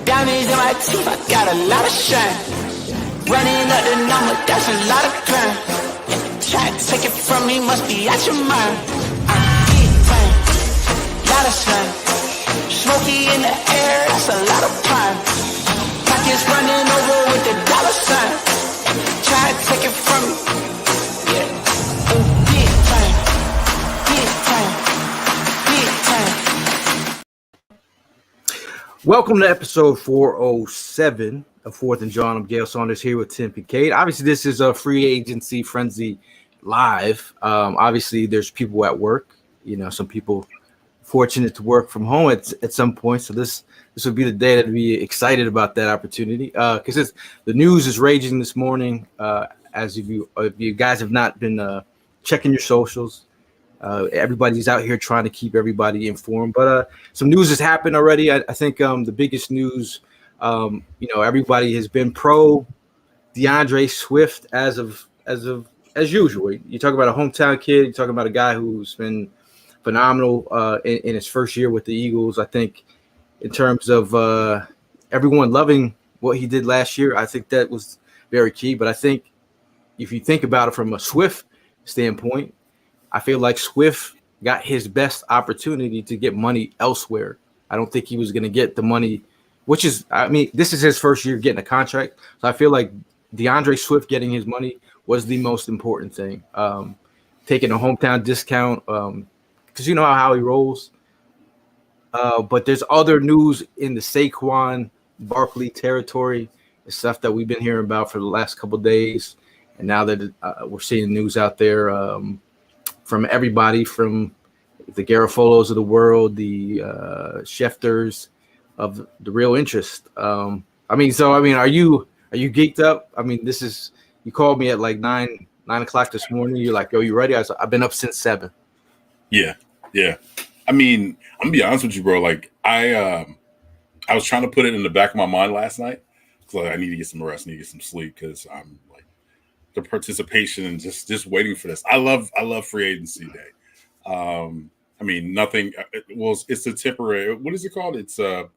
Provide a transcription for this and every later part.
Diamonds in my teeth, I got a lot of shine. Running up the number, that's a lot of crime. Try to take it from me, must be out your mind. I'm big time, lot of slime. Smoky in the air, that's a lot of pine. Pockets running over with the dollar sign. Try to take it from me, yeah. Big time, big time, big time. Welcome to episode 407 of Fourth and Jawn. I'm Gail Saunders here with Tim Kincaid. Obviously, this is a free agency frenzy live. Obviously, there's people at work. You know, some people fortunate to work from home at some point. So this would be the day to be excited about that opportunity because the news is raging this morning. As if you guys have not been checking your socials. Everybody's out here trying to keep everybody informed, but some news has happened already. I think the biggest news, everybody has been pro DeAndre Swift as usual. You talk about a hometown kid. You talk about a guy who's been phenomenal in his first year with the Eagles. I think in terms of everyone loving what he did last year, I think that was very key. But I think if you think about it from a Swift standpoint, I feel like Swift got his best opportunity to get money elsewhere. I don't think he was going to get the money, this is his first year getting a contract. So I feel like DeAndre Swift getting his money was the most important thing. Taking a hometown discount because you know how he rolls. But there's other news in the Saquon Barkley territory, the stuff that we've been hearing about for the last couple of days. And now that we're seeing news out there from everybody, from the Garofolos of the world, the Schefters of the real interest. Are you geeked up? I mean, you called me at like 9 o'clock this morning. You're like, yo, you ready? I've been up since 7. Yeah. I mean, I'm gonna be honest with you, bro. Like I was trying to put it in the back of my mind last night. So I need to get some rest, need to get some sleep because I'm like the participation and just waiting for this. I love free agency day. Nothing. It's a temporary. What is it called? It's a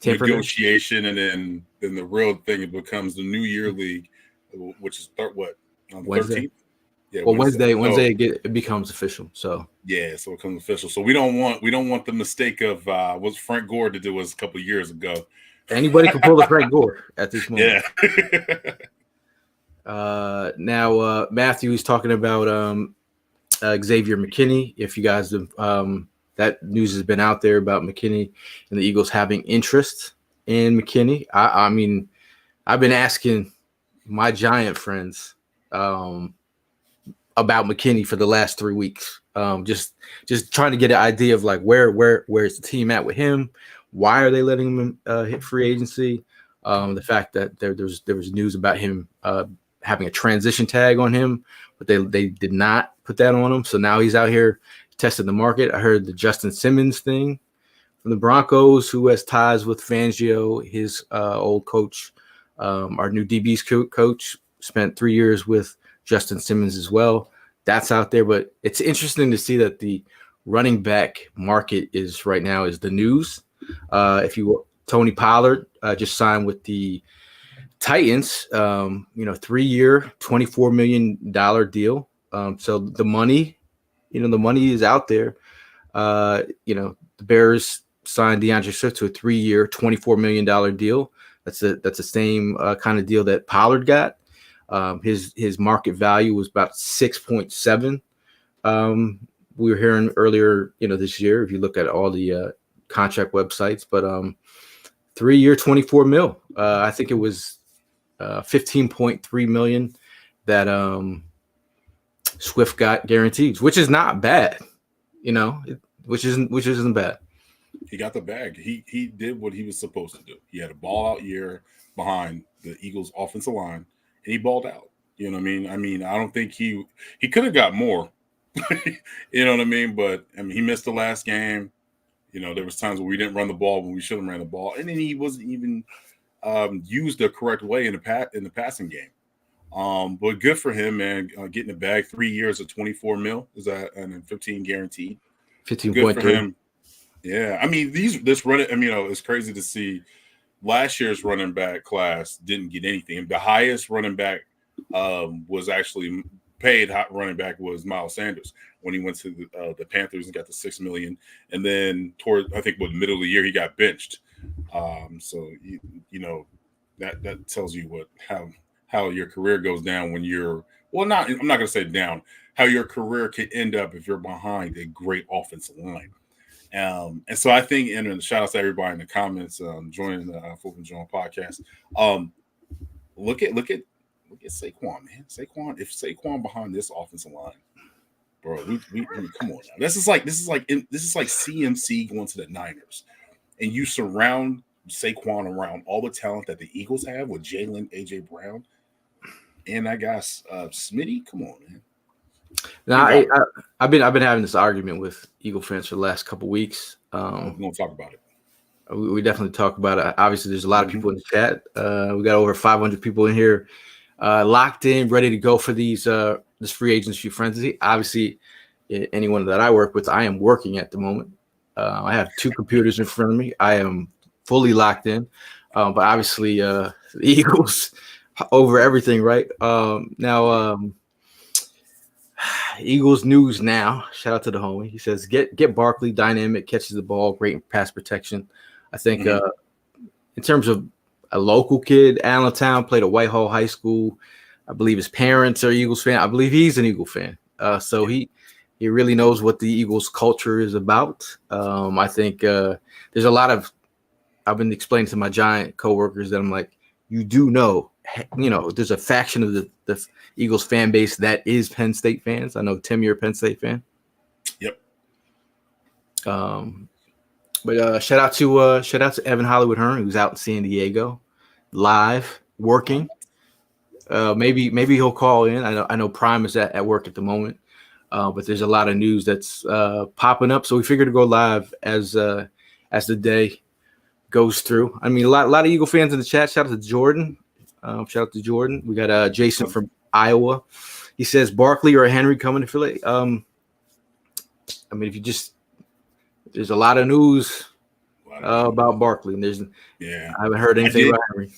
negotiation, and then the real thing becomes the New Year League, which is on the Wednesday. 13th. Yeah, well, Wednesday it becomes official. So yeah, so it becomes official. So we don't want the mistake of what Frank Gore did was a couple of years ago. Anybody can pull a Frank Gore at this moment. Yeah. Now Matthew is talking about Xavier McKinney. If you guys have that news has been out there about McKinney and the Eagles having interest in McKinney. I mean, I've been asking my Giant friends about McKinney for the last 3 weeks. Just trying to get an idea of like where's the team at with him? Why are they letting him hit free agency? The fact that there was news about him having a transition tag on him, but they did not put that on him. So now he's out here testing the market. I heard the Justin Simmons thing from the Broncos, who has ties with Fangio, his old coach. Our new DB's coach spent 3 years with Justin Simmons as well. That's out there, but it's interesting to see that the running back market is right now is the news. Tony Pollard just signed with the Titans, 3-year, $24 million deal. So the money is out there. The Bears signed DeAndre Swift to a 3-year, $24 million deal. That's the same kind of deal that Pollard got. His market value was about 6.7. We were hearing earlier, this year, if you look at all the contract websites, but 3-year, 24 mil. I think it was 15.3 million that Swift got guaranteed, which is not bad, which isn't bad. He got the bag. He did what he was supposed to do. He had a ball out year behind the Eagles offensive line, and he balled out. You know what I mean? I don't think he could have got more. You know what I mean? But he missed the last game. There was times where we didn't run the ball when we should have ran the ball, and then he wasn't even used the correct way in the passing game. But good for him, man. Getting the bag. 3 years of 24 mil is that, and then 15 guaranteed. 15.3. Yeah, this running. It's crazy to see last year's running back class didn't get anything. The highest running back was actually paid running back was Miles Sanders when he went to the Panthers and got the $6 million. And then toward, I think, the middle of the year, he got benched. So you know that tells you how your career goes down when you're I'm not going to say down, how your career can end up if you're behind a great offensive line. And so I think, and shout out to everybody in the comments joining the Football Jawn podcast. Look at Saquon, man. If Saquon behind this offensive line, bro, we come on now. This is like CMC going to the Niners, and you surround Saquon around all the talent that the Eagles have with Jalen, AJ Brown, and I guess Smitty. Come on, man. Now, I've been having this argument with Eagle fans for the last couple weeks. We're gonna talk about it. We definitely talk about it. Obviously, there's a lot of people in the chat. We got over 500 people in here, locked in, ready to go for this free agency frenzy. Obviously, anyone that I work with, I am working at the moment. I have 2 computers in front of me. I am fully locked in, but obviously, the Eagles over everything, right? Now. Eagles news now. Shout out to the homie. He says, get Barkley, dynamic, catches the ball, great pass protection. I think in terms of a local kid, Allentown, played at Whitehall High School. I believe his parents are Eagles fan. I believe he's an Eagle fan. So he really knows what the Eagles culture is about. I think there's a lot of, I've been explaining to my Giant coworkers that I'm like, you do know, there's a faction of the Eagles fan base that is Penn State fans. I know, Tim, you're a Penn State fan. Yep. But shout out to Evan Hollywood Hearn, who's out in San Diego, live working. Maybe he'll call in. I know Prime is at work at the moment, but there's a lot of news that's popping up. So we figured to go live as the day goes through. I mean, a lot of Eagle fans in the chat. Shout out to Jordan. We got Jason from Iowa. He says Barkley or Henry coming to Philly. I mean, there's a lot of news about Barkley, and I haven't heard anything about Henry.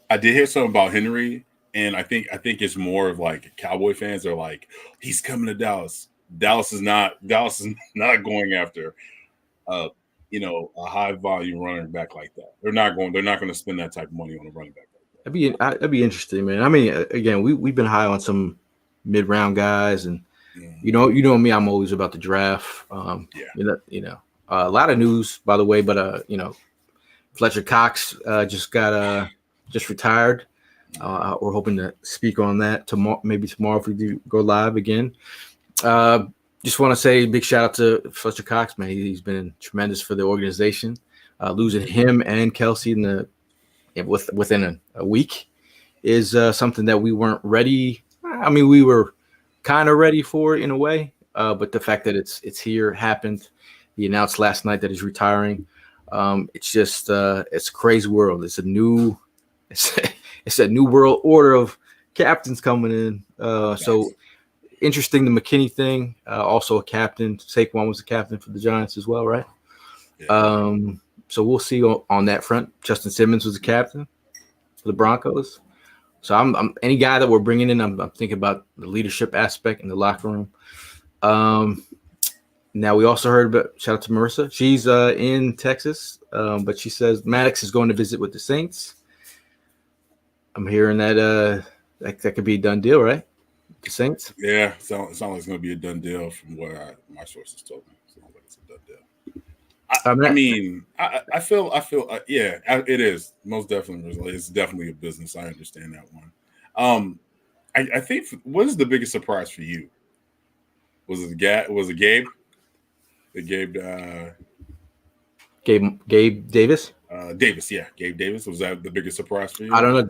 I did hear something about Henry, and I think it's more of like Cowboy fans are like, he's coming to Dallas. Dallas is not going after a high volume running back like that. They're not going to spend that type of money on a running back. That'd be interesting, man. I mean, again, we've been high on some mid-round guys, and you know me, I'm always about the draft. A lot of news, by the way, but Fletcher Cox just retired. We're hoping to speak on that tomorrow, maybe tomorrow if we do go live again. Just want to say big shout out to Fletcher Cox, man. He's been tremendous for the organization. Losing him and Kelsey within a week is something that we weren't ready. I mean, we were kind of ready for it in a way, but the fact that it's here happened. He announced last night that he's retiring. It's just it's a crazy world. It's a new world order of captains coming in. So interesting, the McKinney thing. Also a captain. Saquon was a captain for the Giants as well, right? Yeah. So we'll see on that front. Justin Simmons was a captain for the Broncos. So I'm any guy that we're bringing in, I'm thinking about the leadership aspect in the locker room. Now we also heard about, shout out to Marissa. She's in Texas, but she says Maddox is going to visit with the Saints. I'm hearing that that could be a done deal, right? The Saints. Yeah, sounds like it's going to be a done deal from what my sources told me. Sounds like it's a done deal. I feel it is most definitely. It's definitely a business. I understand that one. I think what is the biggest surprise for you? Was it Gabe? Gabe Davis? Davis, yeah. Gabe Davis. Was that the biggest surprise for you? I don't know.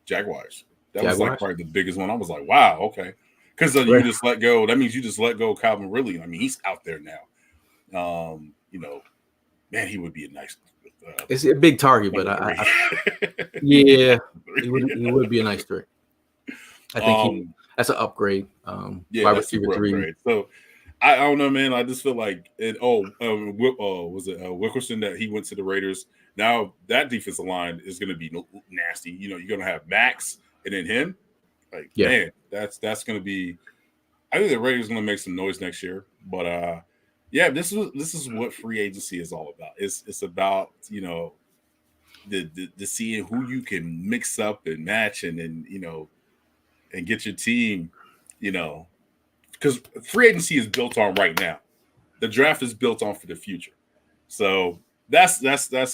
Jaguars. That was like probably the biggest one. I was like, wow, okay. Because you just let go. That means you just let go of Calvin Ridley. I mean, he's out there now. Man, he would be a nice. It's a big target, but he would be a nice three. I think that's an upgrade. That's super upgrade. So I don't know, man. I just feel like was it Wilkerson that he went to the Raiders Now that defensive line is going to be nasty. You know, you're going to have Max and then him. Like, Yeah. man, that's going to be. I think the Raiders going to make some noise next year. But yeah, this is what free agency is all about. It's about, you know, the seeing who you can mix up and match and then, you know, and get your team, you know, because free agency is built on right now. The draft is built on for the future. So that's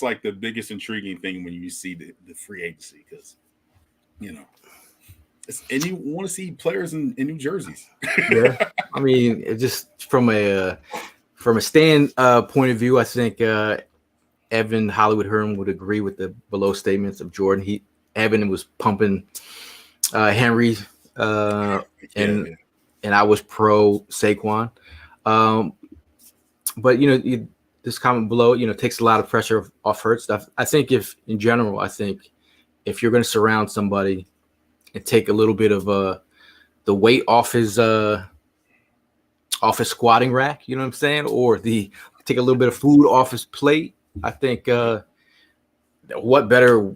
like the biggest intriguing thing when you see the free agency, because, you know, and you want to see players in new jerseys. Yeah, I mean, it just from a stand point of view, I think Evan Hollywood Hearn would agree with the below statements of Jordan. Evan was pumping Henry, and I was pro Saquon. But you know, this comment below, you know, takes a lot of pressure off Hurts stuff. I think if you're going to surround somebody and take a little bit of the weight off his squatting rack, you know what I'm saying, or take a little bit of food off his plate, I think what better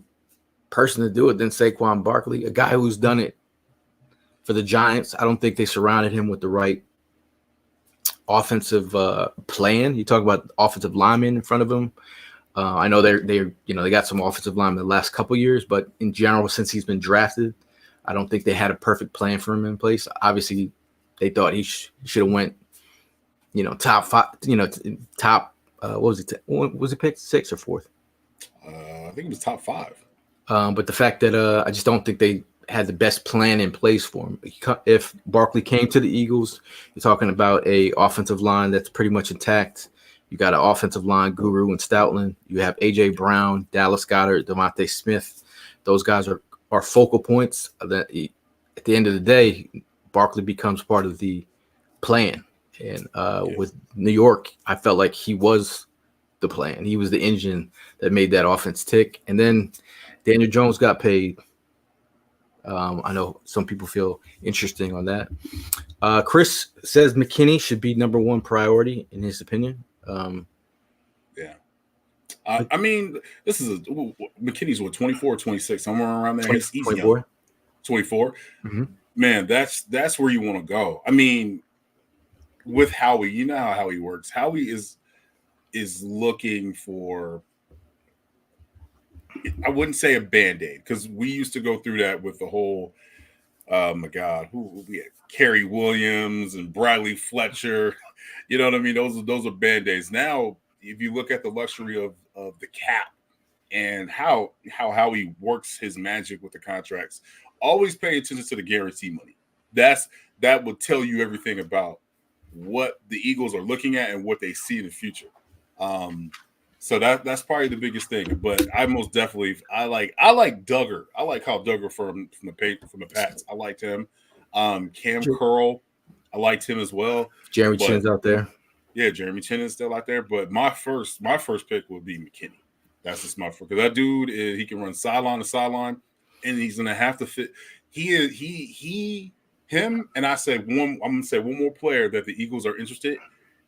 person to do it than Saquon Barkley, a guy who's done it for the Giants. I don't think they surrounded him with the right offensive plan. You talk about offensive linemen in front of him. I know they got some offensive linemen the last couple years, but in general, since he's been drafted, I don't think they had a perfect plan for him in place. Obviously, they thought he should have went, you know, top 5, you know, top. What was it? Was it picked 6th or 4th? I think it was top 5. But the fact that I just don't think they had the best plan in place for him. If Barkley came to the Eagles, you're talking about a offensive line that's pretty much intact. You got an offensive line guru in Stoutland. You have A.J. Brown, Dallas Goedert, Devontae Smith. Those guys are focal points. That at the end of the day, Barkley becomes part of the plan. And with New York, I felt like he was the plan. He was the engine that made that offense tick. And then Daniel Jones got paid. I know some people feel interesting on that. Chris says McKinney should be number 1 priority in his opinion. Yeah. I mean, this is McKinney's 24 or 26, somewhere around there. 20, He's 24. 24. Mm-hmm. Man, that's where you want to go. I mean, with Howie, you know how Howie works. Howie is looking for, I wouldn't say a Band-Aid, because we used to go through that with the whole, oh my God, who we had Kerry Williams and Bradley Fletcher. You know what I mean? Those are Band-Aids. Now, if you look at the luxury of the cap and how he works his magic with the contracts, always pay attention to the guarantee money. That will tell you everything about what the Eagles are looking at and what they see in the future. So that's probably the biggest thing. But I most definitely I like Duggar. I like how Duggar from the Pats. I liked him. Cam Curl, I liked him as well. Jeremy Chinn's out there. Yeah, Jeremy Chinn is still out there. But my first pick would be McKinney. That's just my first, because that dude he can run sideline to sideline, and he's gonna have to fit. Him, and I'm gonna say one more player that the Eagles are interested,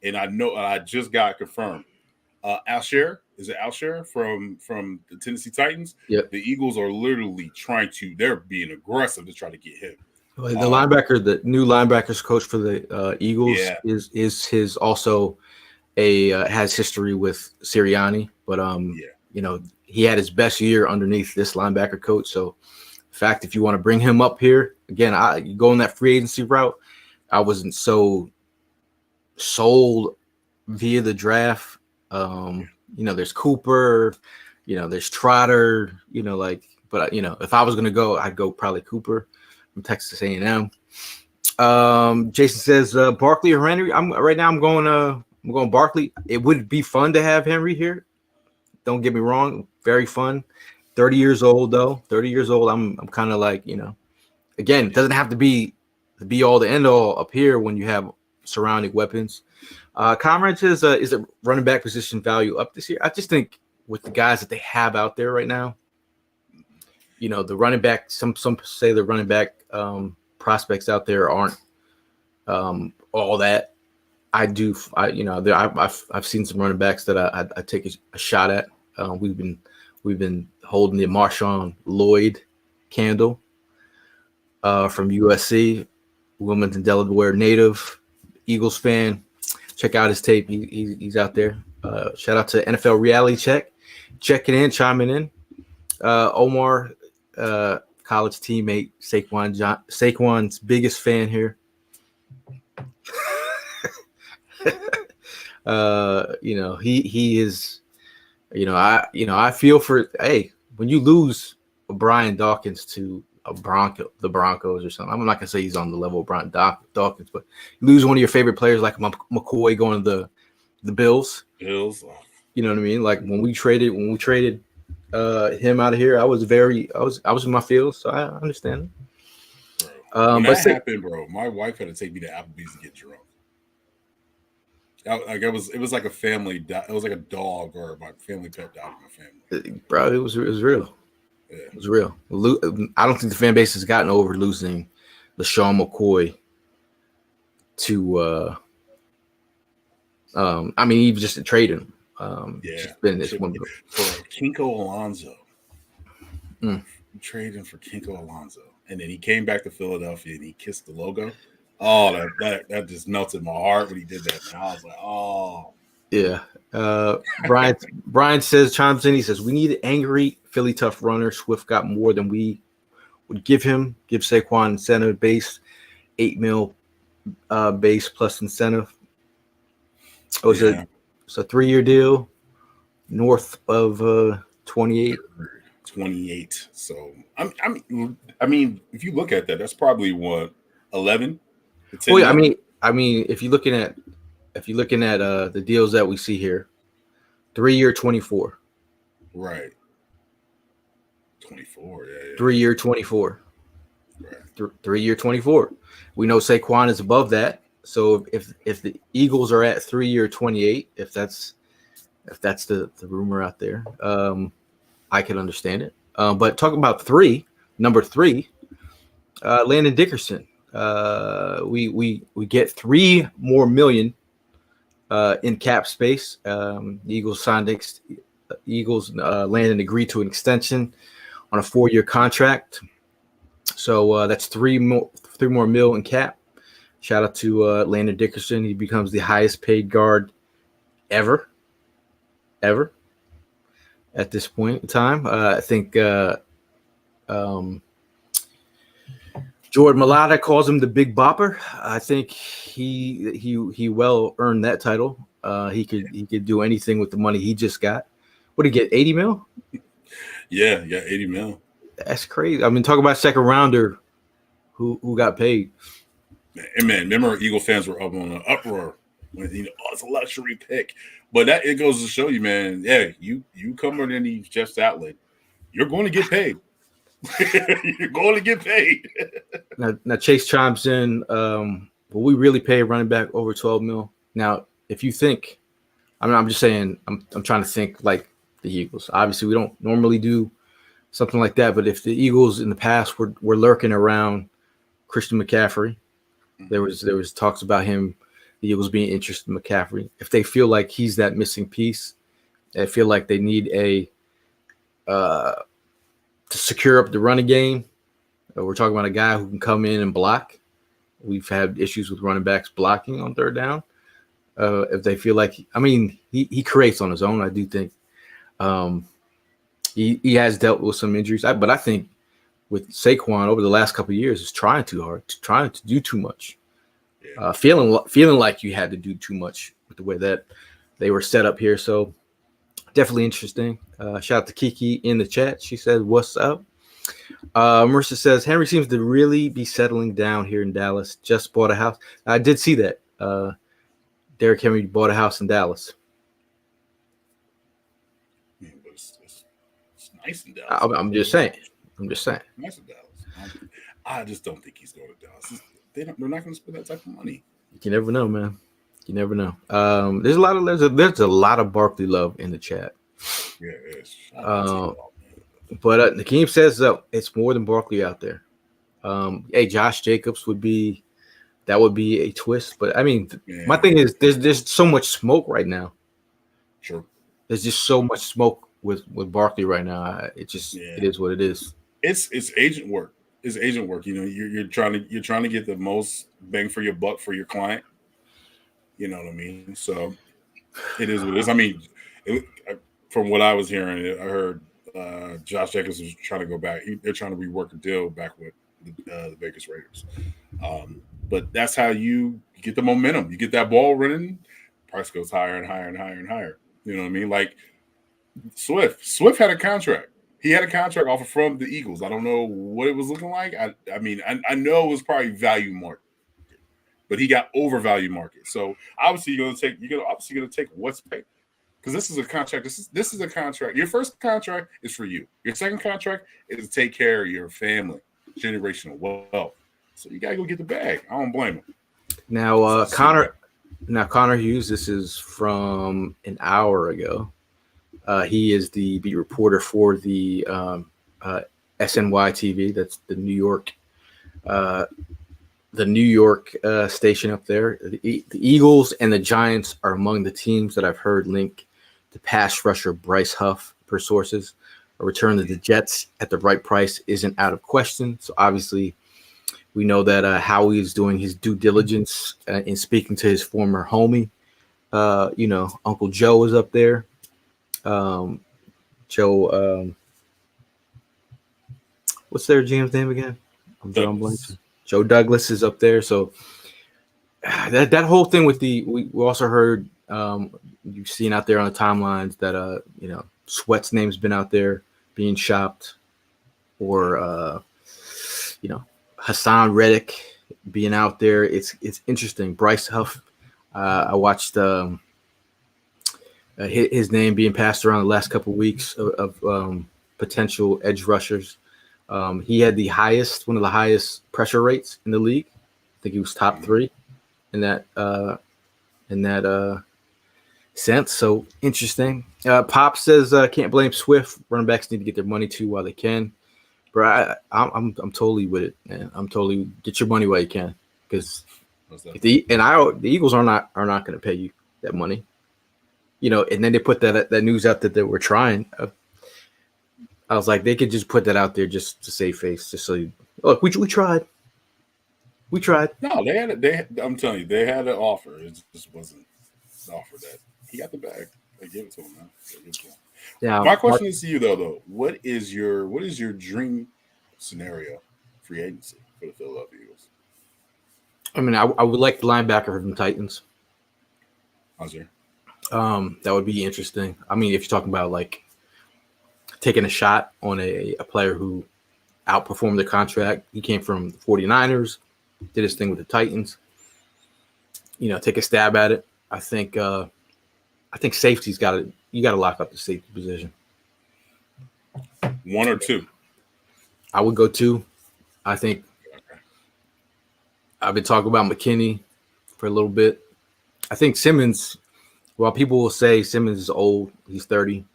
and I know I just got confirmed. Alshire, is it Alshire from the Tennessee Titans? Yep. The Eagles are literally they're being aggressive to try to get him. The linebacker, the new linebackers coach for the Eagles is his also has history with Sirianni, but you know, he had his best year underneath this linebacker coach. So, in fact, if you want to bring him up here again, you go in that free agency route. I wasn't so sold via the draft. You know, there's Cooper, you know, there's Trotter, you know, but you know, if I was gonna go, I'd go probably Cooper from Texas A&M. Jason says Barkley or Henry. I'm going Barkley. It would be fun to have Henry here. Don't get me wrong, very fun. 30 years old though. 30 years old. I'm kind of like, you know, again, it doesn't have to be the be all the end all up here when you have surrounding weapons. Comrade says, is the running back position value up this year? I just think with the guys that they have out there right now, you know, the running back, some say the running back prospects out there aren't all that. I've seen some running backs that I take a shot at. We've been holding the Marshawn Lloyd candle from USC, Wilmington, Delaware native, Eagles fan. Check out his tape. He's out there. Shout out to NFL Reality Check, checking in, chiming in. Omar, college teammate, Saquon's biggest fan here. He is. I feel for when you lose Brian Dawkins to the Broncos or something. I'm not gonna say he's on the level of Brian Dawkins, but you lose one of your favorite players like McCoy going to the Bills. Bills. You know what I mean? Like when we traded him out of here, I was in my field, so I understand it. When that happened, bro, my wife had to take me to Applebee's to get drunk. Like it was like a family. It was like a dog or my family pet died in my family. Bro, it was real. Yeah. It was real. I don't think the fan base has gotten over losing LaShawn McCoy to. Even just to trade him. For Kinko Alonso. Trading for Kinko Alonso, and then he came back to Philadelphia and he kissed the logo. Oh, that just melted my heart when he did that. And I was like, oh. Yeah. Brian chimes in. He says, we need an angry Philly tough runner. Swift got more than we would give him. Give Saquon incentive base, $8 million base plus incentive. It's a 3-year deal, north of 28. 28. So I mean, if you look at that, that's probably what 11. Well, yeah, I mean, if you're looking at the deals that we see here, 3-year 24. Right. 24. Yeah. 3-year 24. Right. 3-year 24. We know Saquon is above that. So if the Eagles are at 3-year 28, if that's the rumor out there, I can understand it. But talking about number 3, Landon Dickerson. We get $3 more million in cap space. The Eagles Landon agreed to an extension on a 4-year contract. So that's $3 more mil in cap. Shout out to Landon Dickerson. He becomes the highest paid guard ever at this point in time. I think Jordan Mailata calls him the Big Bopper. I think he well earned that title. He could do anything with the money he just got. What did he get? 80 mil? Yeah, 80 mil. That's crazy. I mean, talk about second rounder who got paid. And man, remember Eagle fans were up on an uproar when it's a luxury pick. But that it goes to show you, man. Yeah, you come underneath Jeff's outlet, you're going to get paid. You're going to get paid. Now Chase chimes in. Will we really pay a running back over 12 mil? Now, if you think, I'm just saying, I'm trying to think like the Eagles. Obviously, we don't normally do something like that. But if the Eagles in the past were lurking around Christian McCaffrey, there was talks about him, the Eagles being interested in McCaffrey. If they feel like he's that missing piece, they feel like they need to secure up the running game. We're talking about a guy who can come in and block. We've had issues with running backs blocking on third down. If they feel like, he creates on his own. I do think he has dealt with some injuries, but I think with Saquon over the last couple of years is trying too hard, trying to do too much, feeling like you had to do too much with the way that they were set up here. So definitely interesting. Shout out to Kiki in the chat. She says, "What's up?" Marissa says, "Henry seems to really be settling down here in Dallas. Just bought a house." I did see that. Derrick Henry bought a house in Dallas. Man, but it's nice in Dallas. I'm just saying. Nice in Dallas. I just don't think he's going to Dallas. They're not going to spend that type of money. You never know, man. You never know. There's a lot of Barkley love in the chat. Yeah, it is. But Nakeem says it's more than Barkley out there. Hey, Josh Jacobs would be a twist. But my thing is there's so much smoke right now. Sure. There's just so much smoke with Barkley right now. It is what it is. It's agent work. It's agent work. You know, you're trying to get the most bang for your buck for your client. You know what I mean? So it is what it is. I mean, from what I was hearing, I heard Josh Jacobs was trying to go back. They're trying to rework a deal back with the Vegas Raiders. But that's how you get the momentum. You get that ball running, price goes higher and higher and higher and higher. You know what I mean? Like Swift. Swift had a contract. He had a contract offer from the Eagles. I don't know what it was looking like. I mean, I know it was probably value market, but he got overvalue market. So obviously you're gonna take what's paid. Because this is a contract. This is a contract. Your first contract is for you. Your second contract is to take care of your family, generational wealth. So you gotta go get the bag. I don't blame him. Now, Connor Hughes. This is from an hour ago. He is the beat reporter for the SNY TV. That's the New York station up there. The Eagles and the Giants are among the teams that I've heard link to pass rusher Bryce Huff per sources. A return to the Jets at the right price isn't out of question. So obviously, we know that Howie is doing his due diligence in speaking to his former homie. Uncle Joe is up there. Joe, what's their GM's name again? I'm drawing blanks. Joe Douglas is up there. So that whole thing with we also heard you've seen out there on the timelines that Sweat's name's been out there being shopped, or Hassan Reddick being out there. It's interesting. Bryce Huff, I watched his name being passed around the last couple of weeks of potential edge rushers. He had one of the highest pressure rates in the league. I think he was top 3 in that sense. So interesting. Pop says can't blame Swift. Running backs need to get their money too while they can. Bro, I'm totally with it, man. I'm totally get your money while you can, because the Eagles are not going to pay you that money. And then they put that news out that they were trying. I was like, they could just put that out there just to save face, just so look, we tried. We tried. No, I'm telling you, they had an offer. It just wasn't the offer that he got the bag. They give it to him, man. Yeah. My question is to you though. What is your dream scenario free agency for the Philadelphia Eagles? I mean, I would like the linebacker from the Titans. How's there? That would be interesting. I mean, if you're talking about like taking a shot on a player who outperformed the contract, he came from the 49ers, did his thing with the Titans. Take a stab at it. I think safety's you got to lock up the safety position. 1 or 2? I would go 2. I think I've been talking about McKinney for a little bit. I think Simmons, while people will say Simmons is old, he's 30.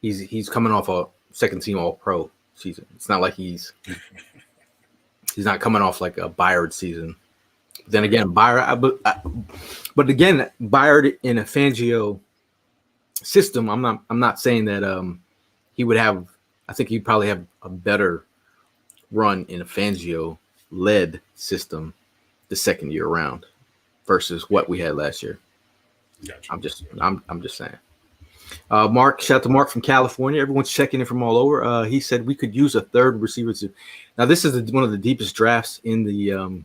He's coming off a second team All-Pro season. It's not like he's not coming off like a Byard season. Then again, Byard in a Fangio system, I'm not saying that he would have. I think he'd probably have a better run in a Fangio led system the second year around versus what we had last year. Gotcha. I'm just saying. Mark, shout out to Mark from California. Everyone's checking in from all over. He said we could use a third receiver. Now this is one of the deepest drafts in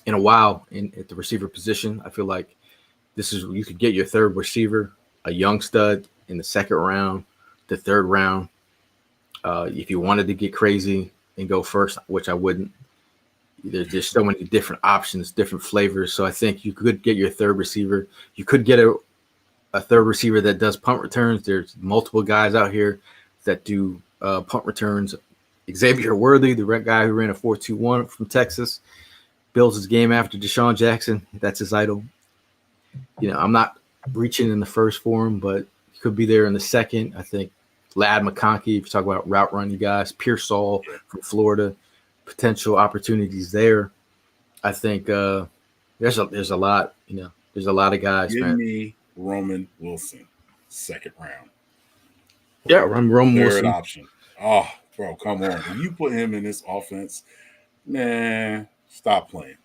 a while at the receiver position. I feel like you could get your third receiver, a young stud in the second round, the third round. If you wanted to get crazy and go first, which I wouldn't. There's so many different options, different flavors. So I think you could get your third receiver. You could get a third receiver that does punt returns. There's multiple guys out here that do punt returns. Xavier Worthy, the guy who ran a 4.21 from Texas, builds his game after Deshaun Jackson. That's his idol. I'm not reaching in the first for him, but he could be there in the second. I think Ladd McConkey, if you talk about route running guys, Pearsall from Florida, potential opportunities there. I think there's a lot. There's a lot of guys. Give me Roman Wilson. second round. Yeah, I'm Rome Third Wilson. option. Oh, bro, come on. If you put him in this offense, man, stop playing.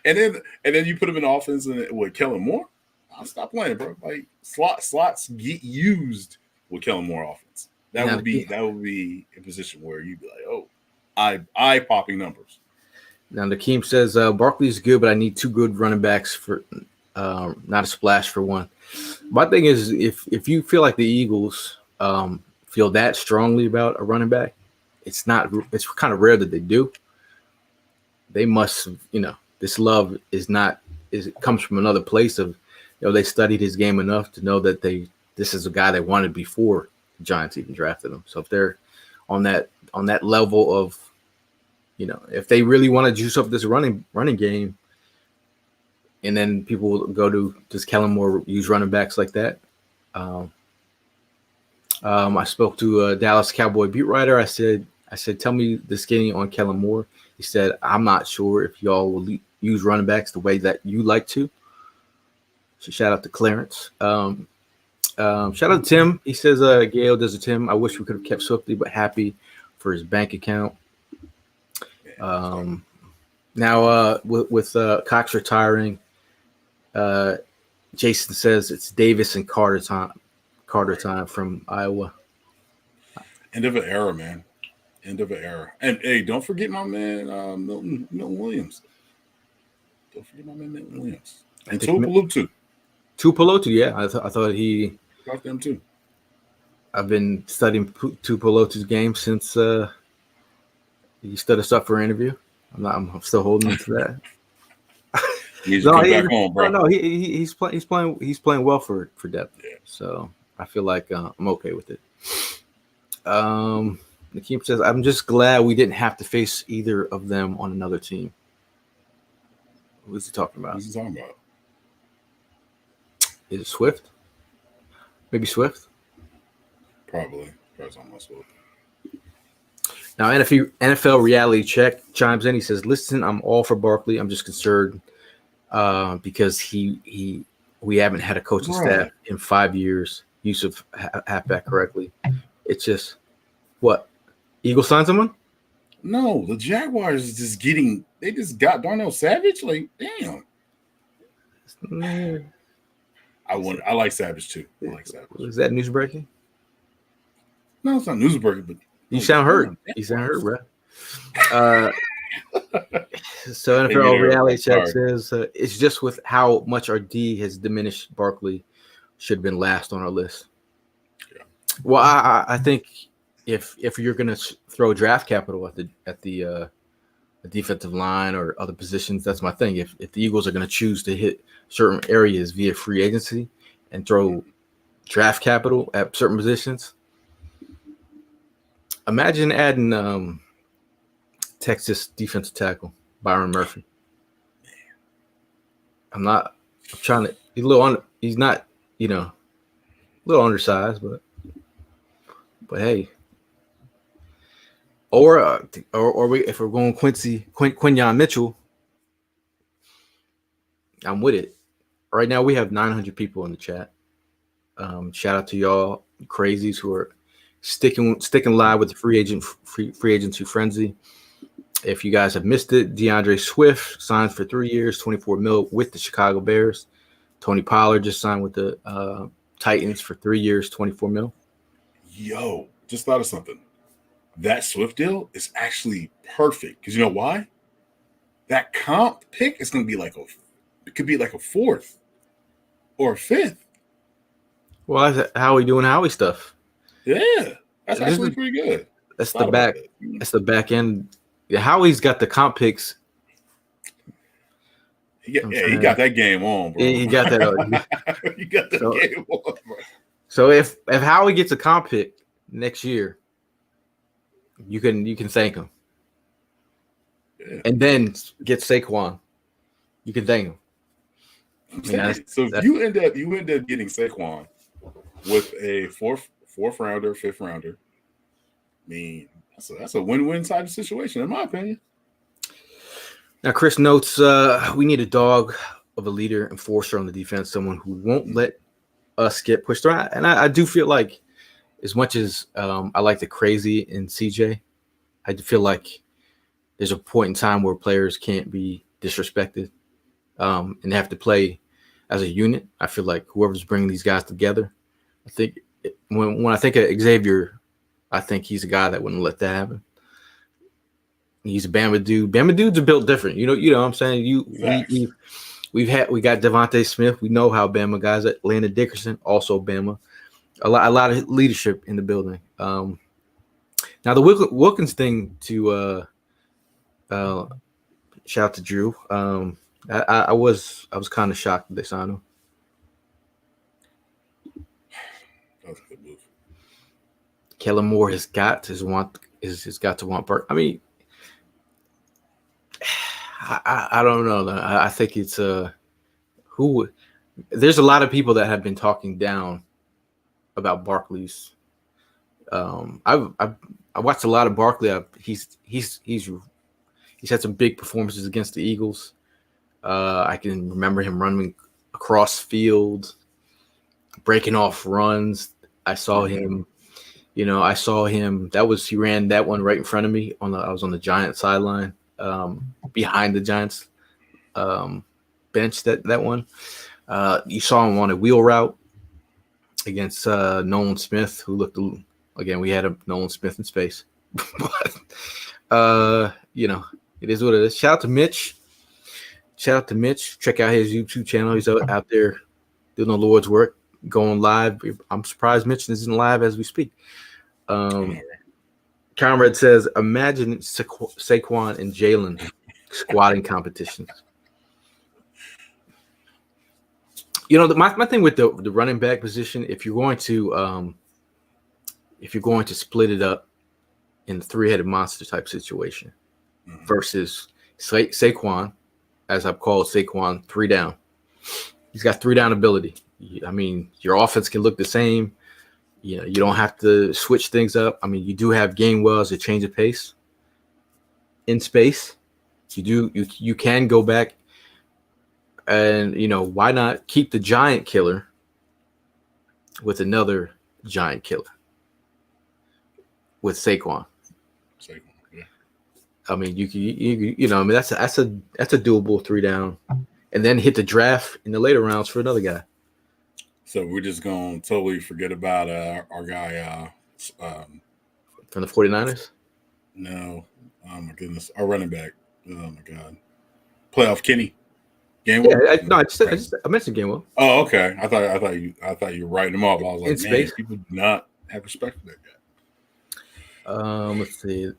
and then you put him in offense with Kellen Moore. I'll stop playing, bro. Like slots get used with Kellen Moore offense. That would be a position where you'd be like, oh, eye popping numbers. Now Nakeem says Barkley's good, but I need two good running backs for not a splash for one. My thing is, if you feel like the Eagles feel that strongly about a running back, it's kind of rare that they do. They must, this love comes from another place of, they studied his game enough to know that this is a guy they wanted before the Giants even drafted him. So if they're on that level of, if they really want to juice up this running game, and then people will go to, does Kellen Moore use running backs like that? I spoke to a Dallas Cowboy beat writer. I said, tell me the skinny on Kellen Moore. He said, I'm not sure if y'all will use running backs the way that you like to. So shout out to Clarence. Shout out to Tim. He says, Gail does it, Tim. I wish we could have kept Swifty, but happy for his bank account. Now with Cox retiring, Jason says it's Davis and Carter time from Iowa. End of an era, man. End of an era. And hey, don't forget my man Milton Williams. Don't forget my man Milton Williams. And Tuipulotu. Tuipulotu, yeah. I thought he got them too. I've been studying Tuipulotu's game since he stood us up for an interview. I'm still holding him to that. He's back home, bro. No, he's playing well for depth. Yeah. So I feel like I'm okay with it. Nakeem says, I'm just glad we didn't have to face either of them on another team. Who's he talking about? Who's he talking about? Is it Swift? Maybe Swift? Probably talking about Swift. Now, NFL Reality Check chimes in. He says, listen, I'm all for Barkley. I'm just concerned because we haven't had a coaching staff in 5 years. Yusuf halfback correctly. It's just, what? Eagles signed someone? No, the Jaguars they just got Darnell Savage. Like, damn. I like Savage too. I like Savage. Is that news breaking? No, it's not news breaking, but you sound hurt. You sound hurt, bro. So NFL Reality Check says it's just with how much our D has diminished. Barkley should have been last on our list. Yeah. Well, I think if you're going to throw draft capital at the defensive line or other positions, that's my thing. If the Eagles are going to choose to hit certain areas via free agency and throw draft capital at certain positions, imagine adding Texas defensive tackle Byron Murphy. He's not, a little undersized, but hey. Or if we're going Quinyon Mitchell, I'm with it. Right now we have 900 people in the chat. Shout out to y'all crazies who are sticking live with the free agency frenzy. If you guys have missed it, DeAndre Swift signs for 3 years, 24 mil with the Chicago Bears. Tony Pollard just signed with the Titans for 3 years, 24 mil. Yo, just thought of something. That Swift deal is actually perfect because you know why? That comp pick is going to be it could be like a fourth or a fifth. Well, that's how we doing Howie stuff. Yeah, that's actually pretty good. That's the back. That's the back end. Yeah, Howie's got the comp picks. He got that game on, bro. He got that. He got that game on, bro. So if Howie gets a comp pick next year, you can thank him. Yeah. And then get Saquon. You can thank him. So if you end up getting Saquon with a fourth rounder, fifth rounder, I mean, that's a win-win type of situation, in my opinion. Now, Chris notes we need a dog of a leader, enforcer on the defense, someone who won't let us get pushed around. And I do feel like, as much as I like the crazy in CJ, I do feel like there's a point in time where players can't be disrespected, and they have to play as a unit. I feel like whoever's bringing these guys together, I think when I think of Xavier, I think he's a guy that wouldn't let that happen. He's a Bama dude. Bama dudes are built different. You know what I'm saying? We got Devontae Smith. We know how Bama guys at Landon Dickerson, also Bama. A lot of leadership in the building. Now the Wilkins thing, to shout out to Drew. I was kind of shocked that they signed him. That was a good move. Kellen Moore has got to want Burke. I mean, I don't know. I think it's who. There's a lot of people that have been talking down about Barkley's. I watched a lot of Barkley. He's had some big performances against the Eagles. I can remember him running across field, breaking off runs. I saw him. He ran that one right in front of me. I was on the Giants sideline, behind the Giants bench. That one. You saw him on a wheel route against Nolan Smith, who looked. Again, we had a Nolan Smith in space, but it is what it is. Shout out to Mitch. Check out his YouTube channel. He's out there doing the Lord's work, going live. I'm surprised Mitch isn't live as we speak. Comrade says, imagine Saquon and Jalen squatting competitions. My thing with the running back position, if you're going to split it up in the three-headed monster type situation, versus Saquon, as I've called Saquon, 3 down. He's got 3 down ability. I mean, your offense can look the same. You don't have to switch things up. I mean, you do have Gainwell as a change of pace in space. You can go back and, why not keep the giant killer with another giant killer with Saquon? Yeah. I mean, that's a doable 3 down, and then hit the draft in the later rounds for another guy. So we're just going to totally forget about our guy from the 49ers? No. Oh, my goodness. Our running back. Oh, my God. Playoff Kenny. Gainwell? Yeah, I mentioned Gainwell. Oh, okay. I thought you were writing him off. I was like, In space. People do not have respect for that guy. Let's see.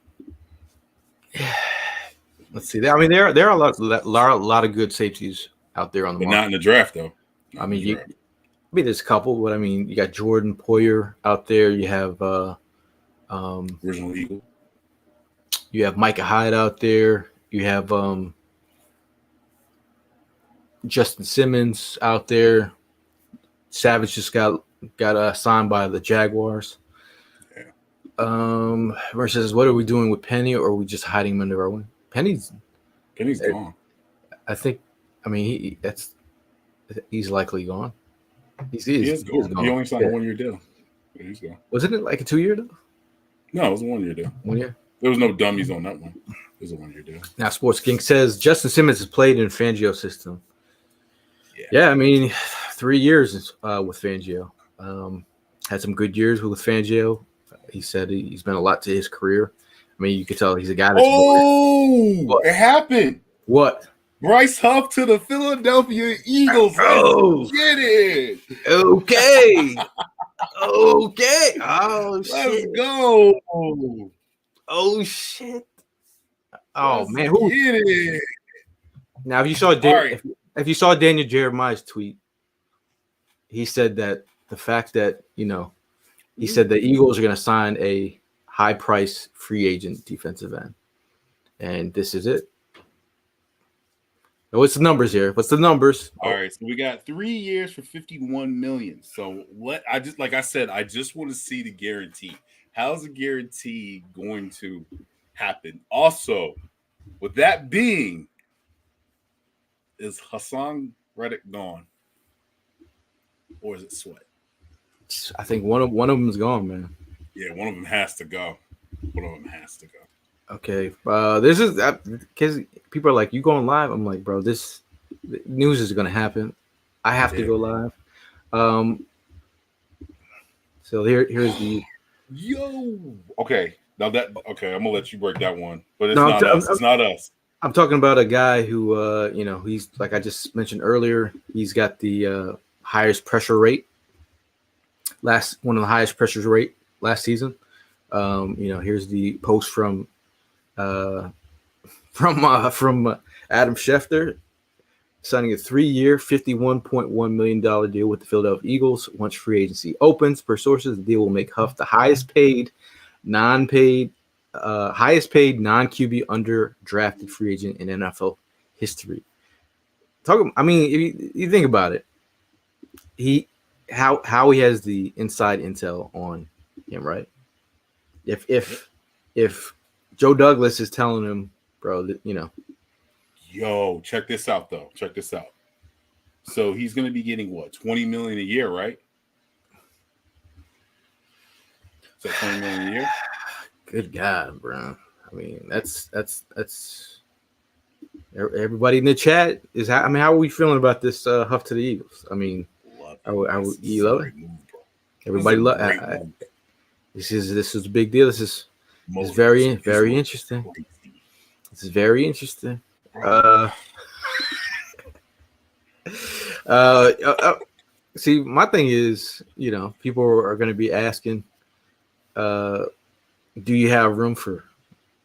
Let's see. I mean, there are a lot of good safeties out there on the market. But not in the draft, though. There's a couple, but I mean, you got Jordan Poyer out there. You have Original Eagle. You have Micah Hyde out there. You have Justin Simmons out there. Savage just got signed by the Jaguars. Yeah. Versus, what are we doing with Penny, or are we just hiding him under our wing? Penny's gone. I think. I mean, he's likely gone. He is gone. He only signed a 1-year deal. Yeah, he's gone. Wasn't it like a 2-year deal? No, it was a 1-year deal. 1 year. There was no dummies on that one. It was a 1-year deal. Now, Sports King says Justin Simmons has played in Fangio's system. Yeah, I mean, 3 years with Fangio. Had some good years with Fangio. He said he's been a lot to his career. I mean, you can tell he's a guy that's. It happened. What? Bryce Huff to the Philadelphia Eagles. Oh, get it. Okay. Okay. Oh, shit. Let's go. Oh, shit. Oh, man. Who? Get it. Now, if you saw Daniel Jeremiah's tweet, he said that the fact that, he said the Eagles are going to sign a high-price free agent defensive end. And this is it. What's the numbers here? What's the numbers? All right, so we got 3 years for $51 million. So I just want to see the guarantee. How's the guarantee going to happen? Also, with that being, is Hassan Reddick gone? or is it Sweat? I think one of them is gone, man. Yeah, one of them has to go. One of them has to go. Okay, this is because people are like, "You going live?" I'm like, "Bro, this news is gonna happen. I have to Yeah. go live." So here's the. Yo. Okay. Now that okay, I'm gonna let you break that one, but it's No, not us. It's not us. I'm talking about a guy who, he's like I just mentioned earlier. He's got the highest pressure rate. One of the highest pressure rate last season. Here's the post from uh, from Adam Schefter signing a 3-year, $51.1 million deal with the Philadelphia Eagles. Once free agency opens, per sources, the deal will make Huff the highest paid non-QB underdrafted free agent in NFL history. I mean, if you think about it, how he has the inside intel on him, right? If Joe Douglas is telling him, bro, Yo, check this out though. Check this out. So he's gonna be getting what, 20 million a year, right? Is that 20 million a year? good God, bro. I mean, that's everybody in the chat is. I mean, how are we feeling about this Huff to the Eagles? I mean, you love it? Everybody love. This is a big deal. This is very interesting. Crazy. This is very interesting. See, my thing is, people are going to be asking, do you have room for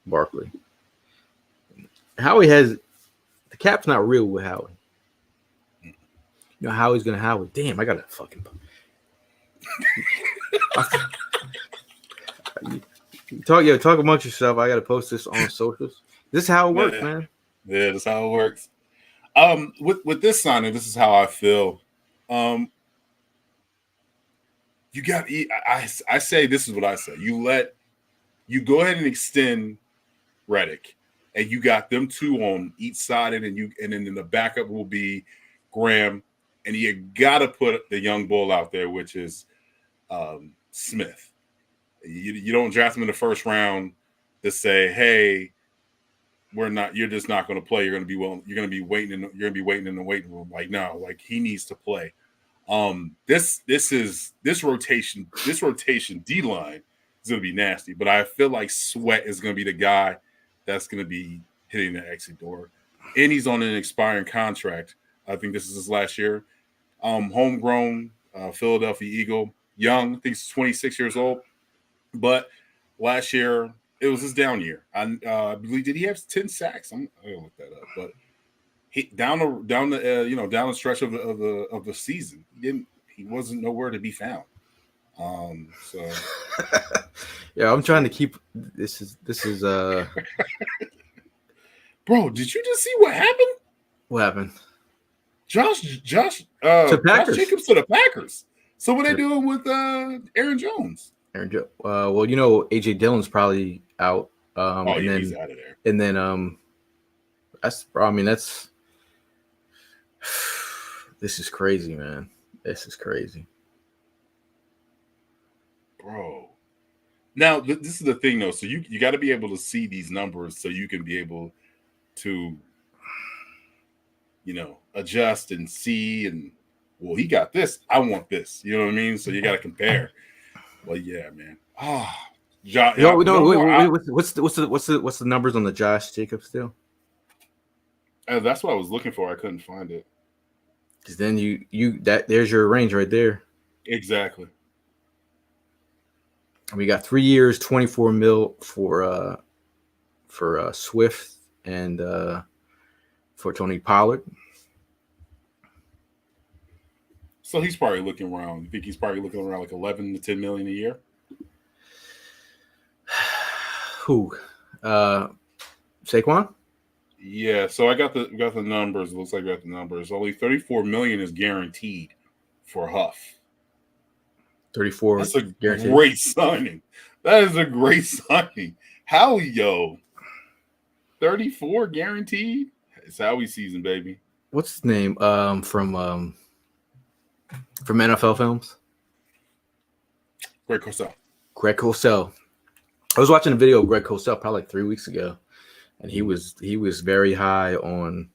Barkley? Howie has the cap's not real with Howie. Howie's going to Howie. Damn, I got to fucking. Talk amongst yourself. I got to post this on socials. This is how it works, man. Yeah, that's how it works. With this signing, this is how I feel. You got. I say this is what I say. You go ahead and extend Reddick, and you got them two on each side, and then the backup will be Graham, and you got to put the young bull out there, which is Smith. You don't draft him in the first round to say, "Hey, you're just not going to play. You're going to be waiting in the waiting room." Like, no, like he needs to play. This rotation D line is going to be nasty, but I feel like Sweat is going to be the guy that's going to be hitting the exit door, and he's on an expiring contract. I think this is his last year. Homegrown Philadelphia Eagle, young. I think he's 26 years old, but last year it was his down year. I believe, did he have 10 sacks? I'm gonna look that up, but down the stretch of the season, he wasn't nowhere to be found. So yeah, I'm trying to keep this is bro, did you just see what happened? What happened? Josh Jacobs to the Packers. So what are they doing with Aaron Jones? Well, AJ Dillon's probably out. He's out of there. And then that's this is crazy, man. This is crazy, bro. Now this is the thing, though. So you got to be able to see these numbers so you can be able to, adjust and see and, well, he got this. I want this. You know what I mean? So you got to compare. Well, yeah, man. What's the numbers on the Josh Jacobs deal? That's what I was looking for. I couldn't find it. Because then there's your range right there. Exactly. We got 3 years, 24 mil for Swift and for Tony Pollard. So he's probably looking around. You think he's probably looking around like 11 to 10 million a year? Who? Saquon? Yeah. So I got the numbers. It looks like I got the numbers. Only 34 million is guaranteed for Huff. 34. That's a great signing. That is a great signing. Howie, 34 guaranteed. It's Howie season, baby. What's his name? From from NFL Films. Greg Cosell. Greg Cosell. I was watching a video of Greg Cosell probably like 3 weeks ago, and he was very high on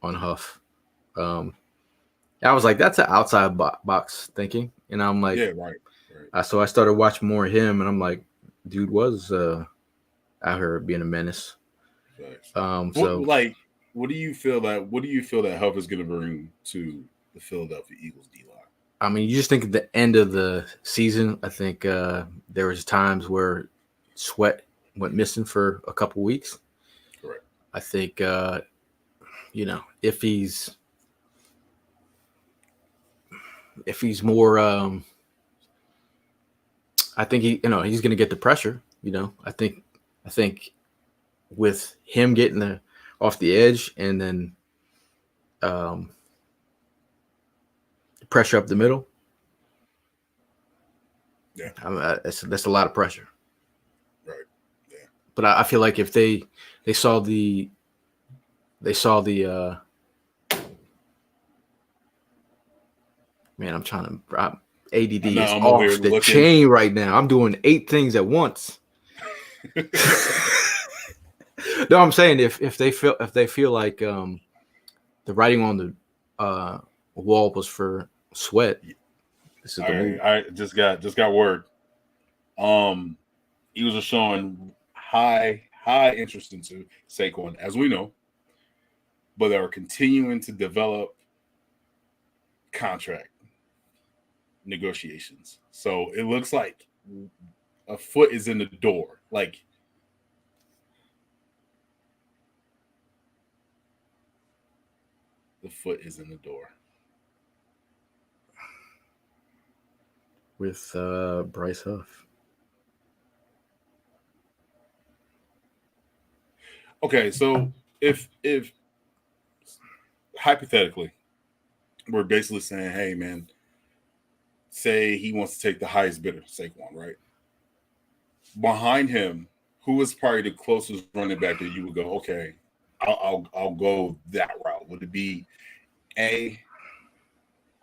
Huff. I was like, that's an outside box thinking, and I'm like, Yeah, right. So I started watching more of him, and I'm like, dude was out here being a menace. What do you feel that Huff is going to bring to the Philadelphia Eagles D line? I mean, you just think at the end of the season, I think there was times where Sweat went missing for a couple weeks. Correct. I think if he's more, I think he's going to get the pressure. I think with him getting off the edge and then pressure up the middle. Yeah, I mean, that's a lot of pressure. Right. Yeah. But I feel like if they saw the man, I'm trying to ADD is off the chain right now. I'm doing 8 things at once. No, I'm saying if they feel like the writing on the wall was for Sweat. This is the move. I just got word. Eagles are showing high interest into Saquon, as we know, but they are continuing to develop contract negotiations. So it looks like a foot is in the door. Like, the foot is in the door. With Bryce Huff. Okay, so if hypothetically, we're basically saying, hey man, say he wants to take the highest bidder, Saquon, right? Behind him, who is probably the closest running back that you would go, okay, I'll go that route? Would it be A?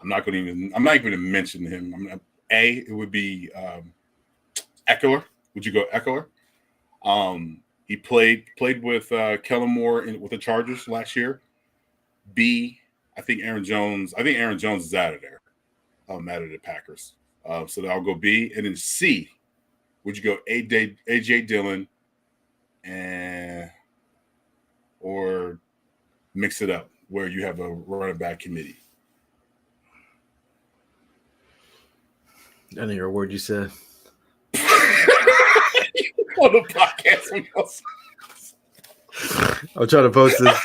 I'm not even going to mention him. It would be Eckler. Would you go Eckler? He played with Kellen Moore with the Chargers last year. B, I think Aaron Jones is out of there. Out of the Packers. So I'll go B. And then C, would you go AJ Dillon or mix it up where you have a running back committee? I didn't hear a word you said. On the podcast. I'm trying to post this.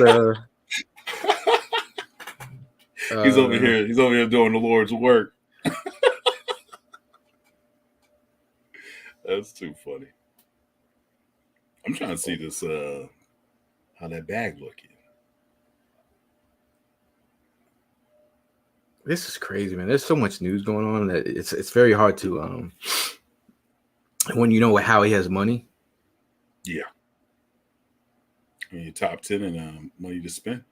He's over here doing the Lord's work. That's too funny. I'm trying to see this how that bag looking. This is crazy, man. There's so much news going on that it's very hard to when you know how he has money. Yeah. I mean, top 10 and money to spend.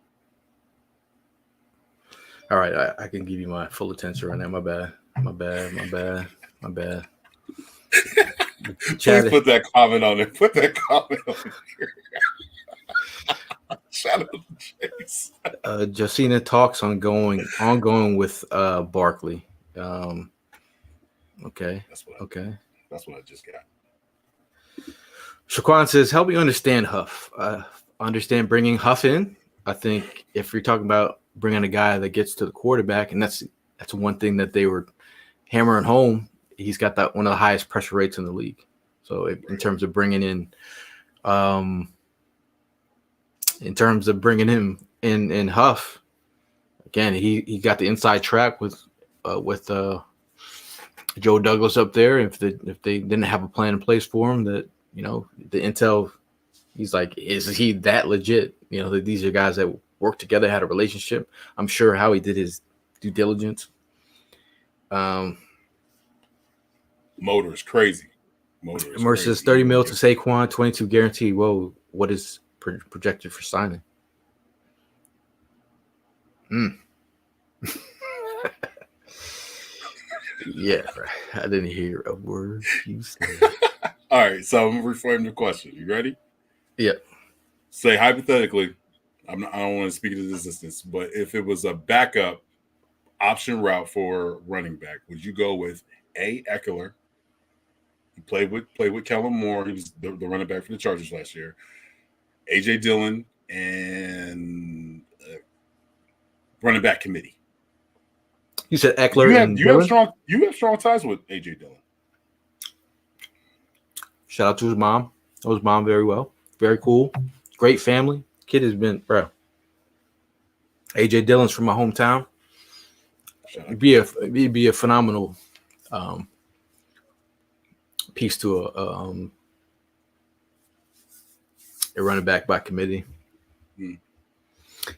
All right, I can give you my full attention right now. My bad. Please put that comment on it. Put that comment on here. Shout out to Chase. Josina talks ongoing with Barkley. Okay. That's what I just got. Shaquan says, help me understand Huff. Understand bringing Huff in. I think if you're talking about bringing a guy that gets to the quarterback, and that's one thing that they were hammering home, he's got that one of the highest pressure rates in the league. So in terms of bringing him in Huff, again, he got the inside track with Joe Douglas up there. If they didn't have a plan in place for him, that the intel, he's like, is he that legit? That these are guys that worked together, had a relationship. I'm sure Howie did his due diligence. Motor is crazy. Mercer says 30 mil to Saquon, 22 guaranteed. Whoa, what is projected for signing? Yeah, right. I didn't hear a word you said. All right, so I'm gonna reframe the question. You ready? Yeah. Say hypothetically, I don't want to speak into existence, but if it was a backup option route for running back, would you go with A. Eckler? He played with Kellen Moore. He was the running back for the Chargers last year. AJ Dillon and running back committee. You said Eckler and Dillon? You have strong ties with AJ Dillon. Shout out to his mom. Knows his mom very well. Very cool. Great family. Kid has been, bro. AJ Dillon's from my hometown. It'd be a phenomenal piece to a running back by committee.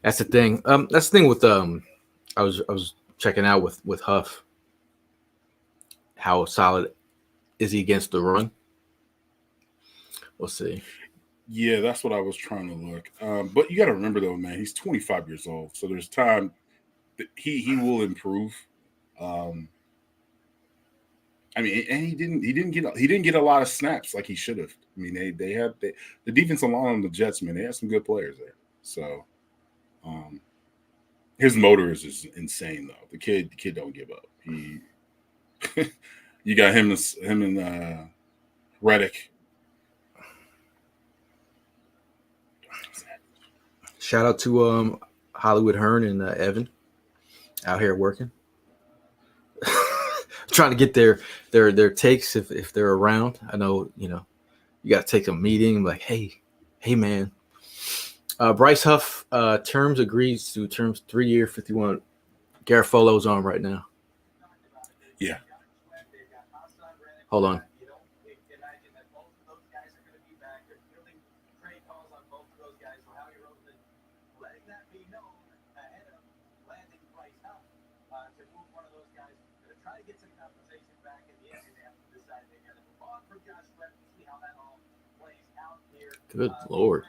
That's the thing. That's the thing with I was checking out with Huff. How solid is he against the run? We'll see. Yeah, that's what I was trying to look. But you got to remember though, man, he's 25 years old, so there's time that he will improve. I mean, and he didn't get a lot of snaps like he should have. I mean, they had the defensive line on the Jets, man. They had some good players there. So, his motor is insane though. The kid don't give up. You got him and Reddick. Shout out to Hollywood Hearn and Evan out here working. Trying to get their takes if they're around. I know, you got to take a meeting like, hey man. Bryce Huff terms agrees to terms 3-year 51. Garofalo's on right now. Yeah. Hold on. Good Lord.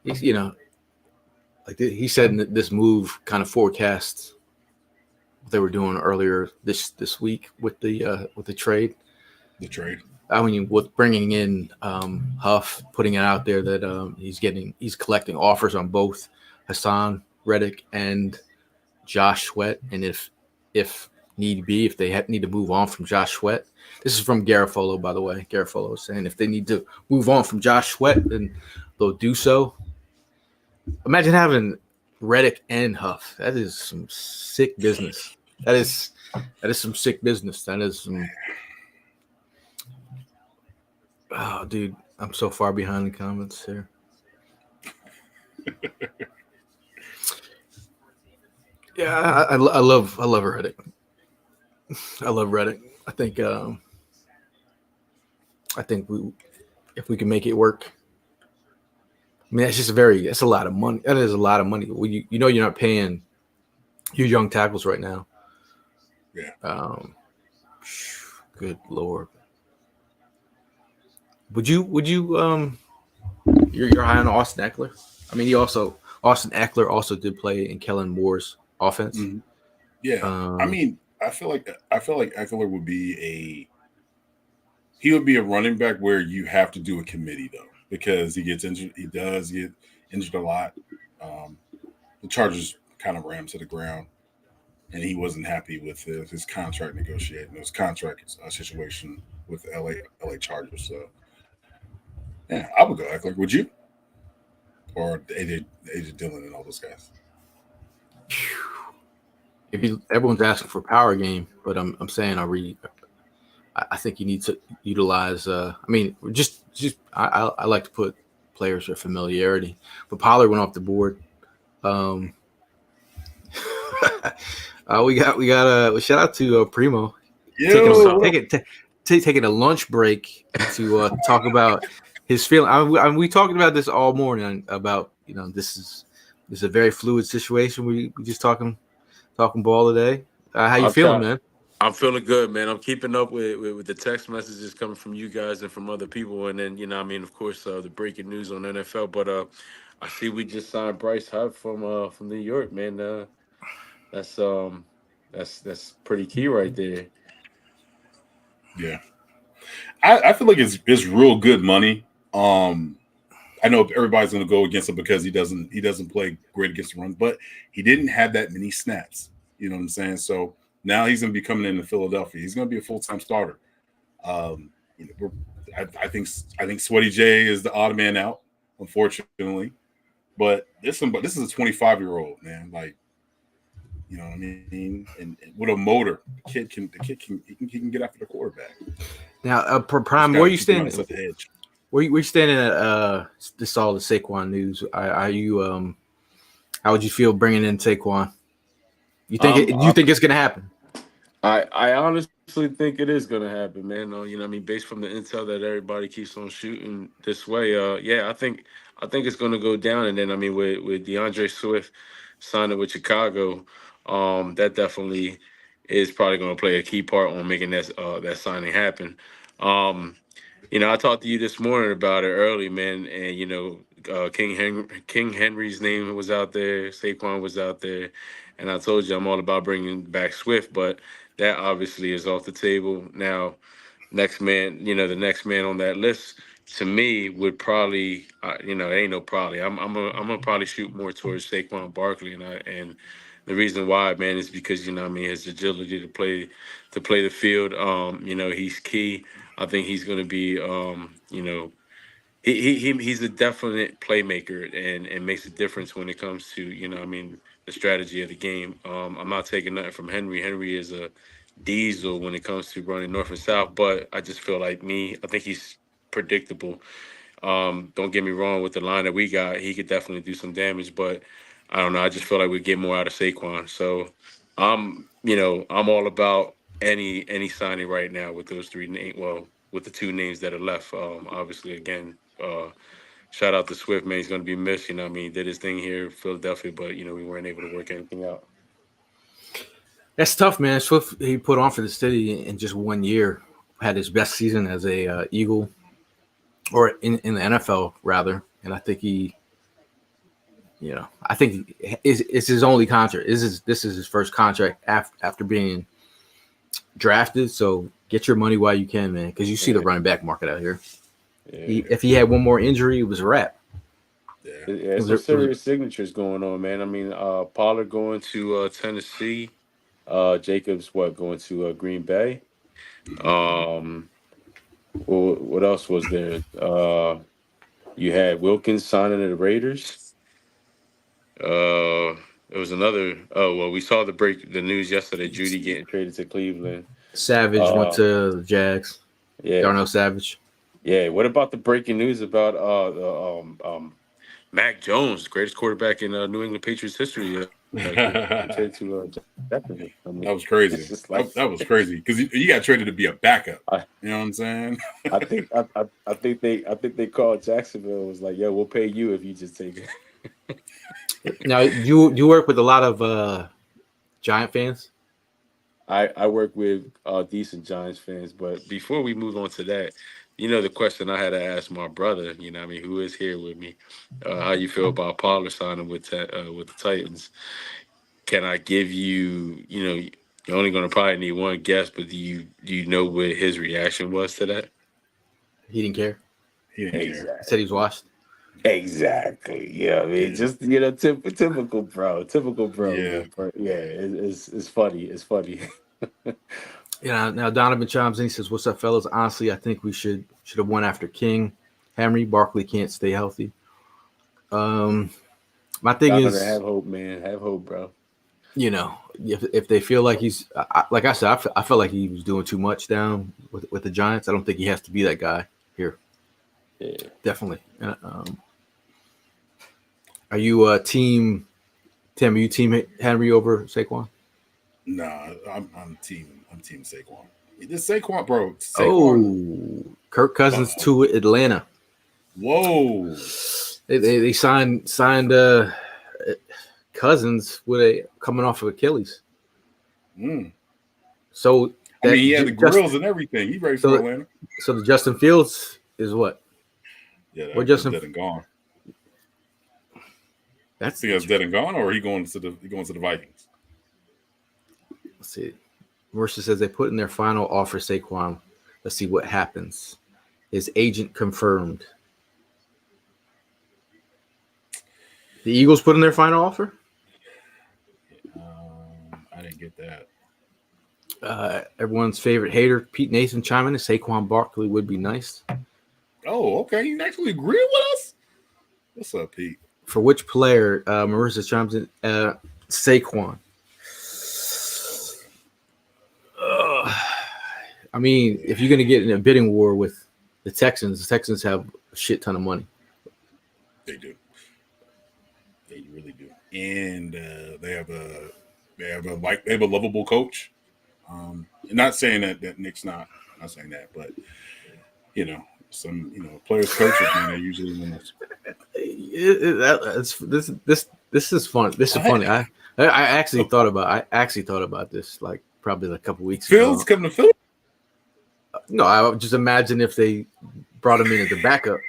He's, like he said, this move kind of forecasts what they were doing earlier this week with the trade. The trade. I mean, with bringing in Huff, putting it out there that he's collecting offers on both Hassan Reddick and Josh Sweat, and if need be, if they need to move on from Josh Sweat. This is from Garofalo, by the way. Garofalo is saying if they need to move on from Josh Sweat, then they'll do so. Imagine having Reddick and Huff. That is some sick business. That is some sick business. That is some. Oh, dude, I'm so far behind the comments here. Yeah, I love Reddick. I love Reddick. I think if we can make it work. I mean, that's a lot of money. That is a lot of money. Well, you're not paying your young tackles right now. Yeah. Good Lord. Would you you're high on Austin Eckler? I mean, Austin Eckler also did play in Kellen Moore's offense. Mm-hmm. Yeah. I mean, I feel like Eckler would be a running back where you have to do a committee though, because he gets injured. He does get injured a lot. The Chargers kind of ran him to the ground, and he wasn't happy with his contract negotiating. His contract situation with the LA Chargers. So, yeah, I would go Eckler. Would you? Or AJ Dillon and all those guys? Everyone's asking for power game, but I'm saying I think you need to utilize. I mean, I like to put players with familiarity, but Pollard went off the board. We got shout out to Primo. Taking a lunch break to talk about his feeling. We talking about this all morning about this is a very fluid situation. We just talking ball today. How you feeling, man? I'm feeling good, man. I'm keeping up with the text messages coming from you guys and from other people, and then I mean, of course, the breaking news on NFL. But I see we just signed Bryce Huff from New York, man. That's that's pretty key right there. Yeah, I feel like it's real good money. I know everybody's going to go against him because he doesn't play great against the run, but he didn't have that many snaps. You know what I'm saying? So now he's going to be coming into Philadelphia. He's going to be a full-time starter. I think Sweaty J is the odd man out, unfortunately. But this is a 25-year-old man, like, you know what I mean, and with a motor, the kid can get after the quarterback. Now, Prime, where you standing? At the edge. Where you standing at this all the Saquon news? Are you how would you feel bringing in Saquon? You think it's gonna happen? I honestly think it is gonna happen, man. I mean, based from the intel that everybody keeps on shooting this way, yeah, I think it's gonna go down. And then I mean, with DeAndre Swift signing with Chicago, that definitely is probably gonna play a key part on making that signing happen. Um, I talked to you this morning about it early, man, and King Henry's name was out there, Saquon was out there, and I told you I'm all about bringing back Swift, but that obviously is off the table now. The next man on that list to me would probably, it ain't no probably. I'm gonna probably shoot more towards Saquon Barkley, and the reason why, man, is because I mean his agility to play the field. He's key. I think he's going to be, he's a definite playmaker and makes a difference when it comes to I mean the strategy of the game. I'm not taking nothing from Henry. Henry is a diesel when it comes to running north and south, but I just feel like I think he's predictable. Don't get me wrong, with the line that we got, he could definitely do some damage, but I don't know. I just feel like we get more out of Saquon. So I'm all about any signing right now with those three names. Well, with the two names that are left. Obviously, again, shout out to Swift, man. He's going to be missed. I mean, did his thing here in Philadelphia, but we weren't able to work anything out. That's tough, man. Swift, he put on for the city in just 1 year. Had his best season as a Eagle, or in the NFL rather. And I think it's his only contract. This is his first contract after being drafted. So get your money while you can, man, because you see the running back market out here. Yeah. If he had one more injury, it was a wrap. Yeah, some serious signatures going on, man. I mean, Pollard going to Tennessee. Jacobs going to Green Bay. What else was there? You had Wilkins signing to the Raiders. There was another. Oh well, we saw the news yesterday. Judy getting traded to Cleveland. Savage went to the Jags. Yeah, Darnell Savage. Yeah. What about the breaking news about Mac Jones, greatest quarterback in New England Patriots history? That was crazy. That was crazy because you got traded to be a backup. You know what I'm saying? I think they called Jacksonville and was like, "Yo, we'll pay you if you just take it." Now you work with a lot of Giant fans. I work with decent Giants fans, but before we move on to that, the question I had to ask my brother, who is here with me, how you feel about Pollard signing with the Titans? Can I give you, you're only going to probably need one guess, but do you know what his reaction was to that? He didn't care. He didn't care. He said he was washed. Exactly. Yeah, I mean, just typical bro. Yeah, it's funny. It's funny. Yeah. Now Donovan chimes in. He says, "What's up, fellas? Honestly, I think we should have won after King. Henry Barkley can't stay healthy. My thing Donovan, is, have hope, man. Have hope, bro. If they feel like he's like I said, I felt like he was doing too much down with the Giants. I don't think he has to be that guy here. Yeah, definitely. Are you team Tim? Are you team Henry over Saquon? Nah, I'm team Saquon. This Saquon, bro. Kirk Cousins to Atlanta. Whoa. They signed Cousins coming off of Achilles. So I that mean, he had the grills and everything. He's ready for Atlanta. So the Justin Fields is what? Yeah, What that's Justin? dead and gone. That's dead and gone, or he going to the Vikings? Let's see. Mercer says they put in their final offer, Saquon. Let's see what happens. His agent confirmed. The Eagles put in their final offer? I didn't get that. Everyone's favorite hater, Pete Nathan, chiming in. Saquon Barkley would be nice. Oh, okay. You actually agree with us? What's up, Pete? For which player? Marissa chimes in. Saquon. I mean, if you're going to get in a bidding war with the Texans have a shit ton of money. They do. They really do. And they have a lovable coach. Not saying that Nick's not saying that, but some players coaches, man, they usually win this. This is fun. This is funny. I actually thought about this like probably a couple weeks ago. Fields coming to Philly? No, I would just imagine if they brought him in as the backup.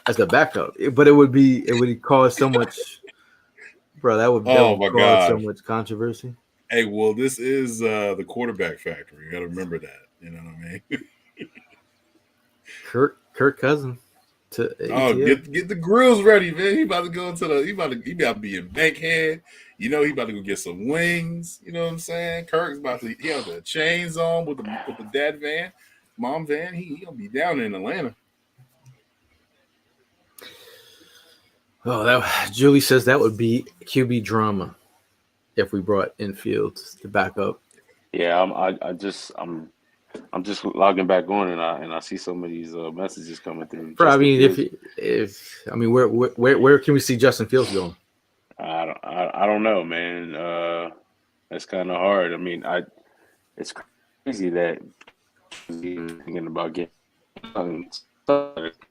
As the backup. But it would cause so much, bro, that would cause so much controversy. Hey, well, this is the quarterback factory. You got to remember that. You know what I mean? Kirk Cousins. Get the grills ready, man. He about to go he about to be in Bankhead. He about to go get some wings. You know what I'm saying? Kirk's he has the chains on with the dad van, mom van. He gonna be down in Atlanta. Oh, Julie says that would be QB drama if we brought in Fields to back up. Yeah, I'm just logging back on and I see some of these messages coming through. Bro, I mean, where can we see Justin Fields going? I don't know, man. That's kind of hard. I mean, it's crazy that thinking about getting going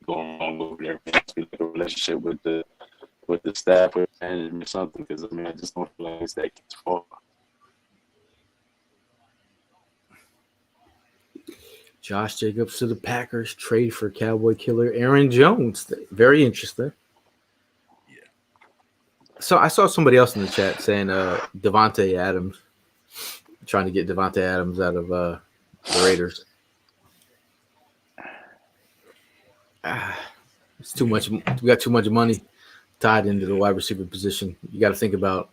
wrong over there. It must be like a relationship with the staff or management or something. Because I mean, I just don't feel like it's that kid's fault. Josh Jacobs to the Packers, trade for Cowboy killer Aaron Jones. Very interesting. Yeah. So I saw somebody else in the chat saying Devontae Adams, trying to get Devontae Adams out of the Raiders. It's too much. We got too much money tied into the wide receiver position. You got to think about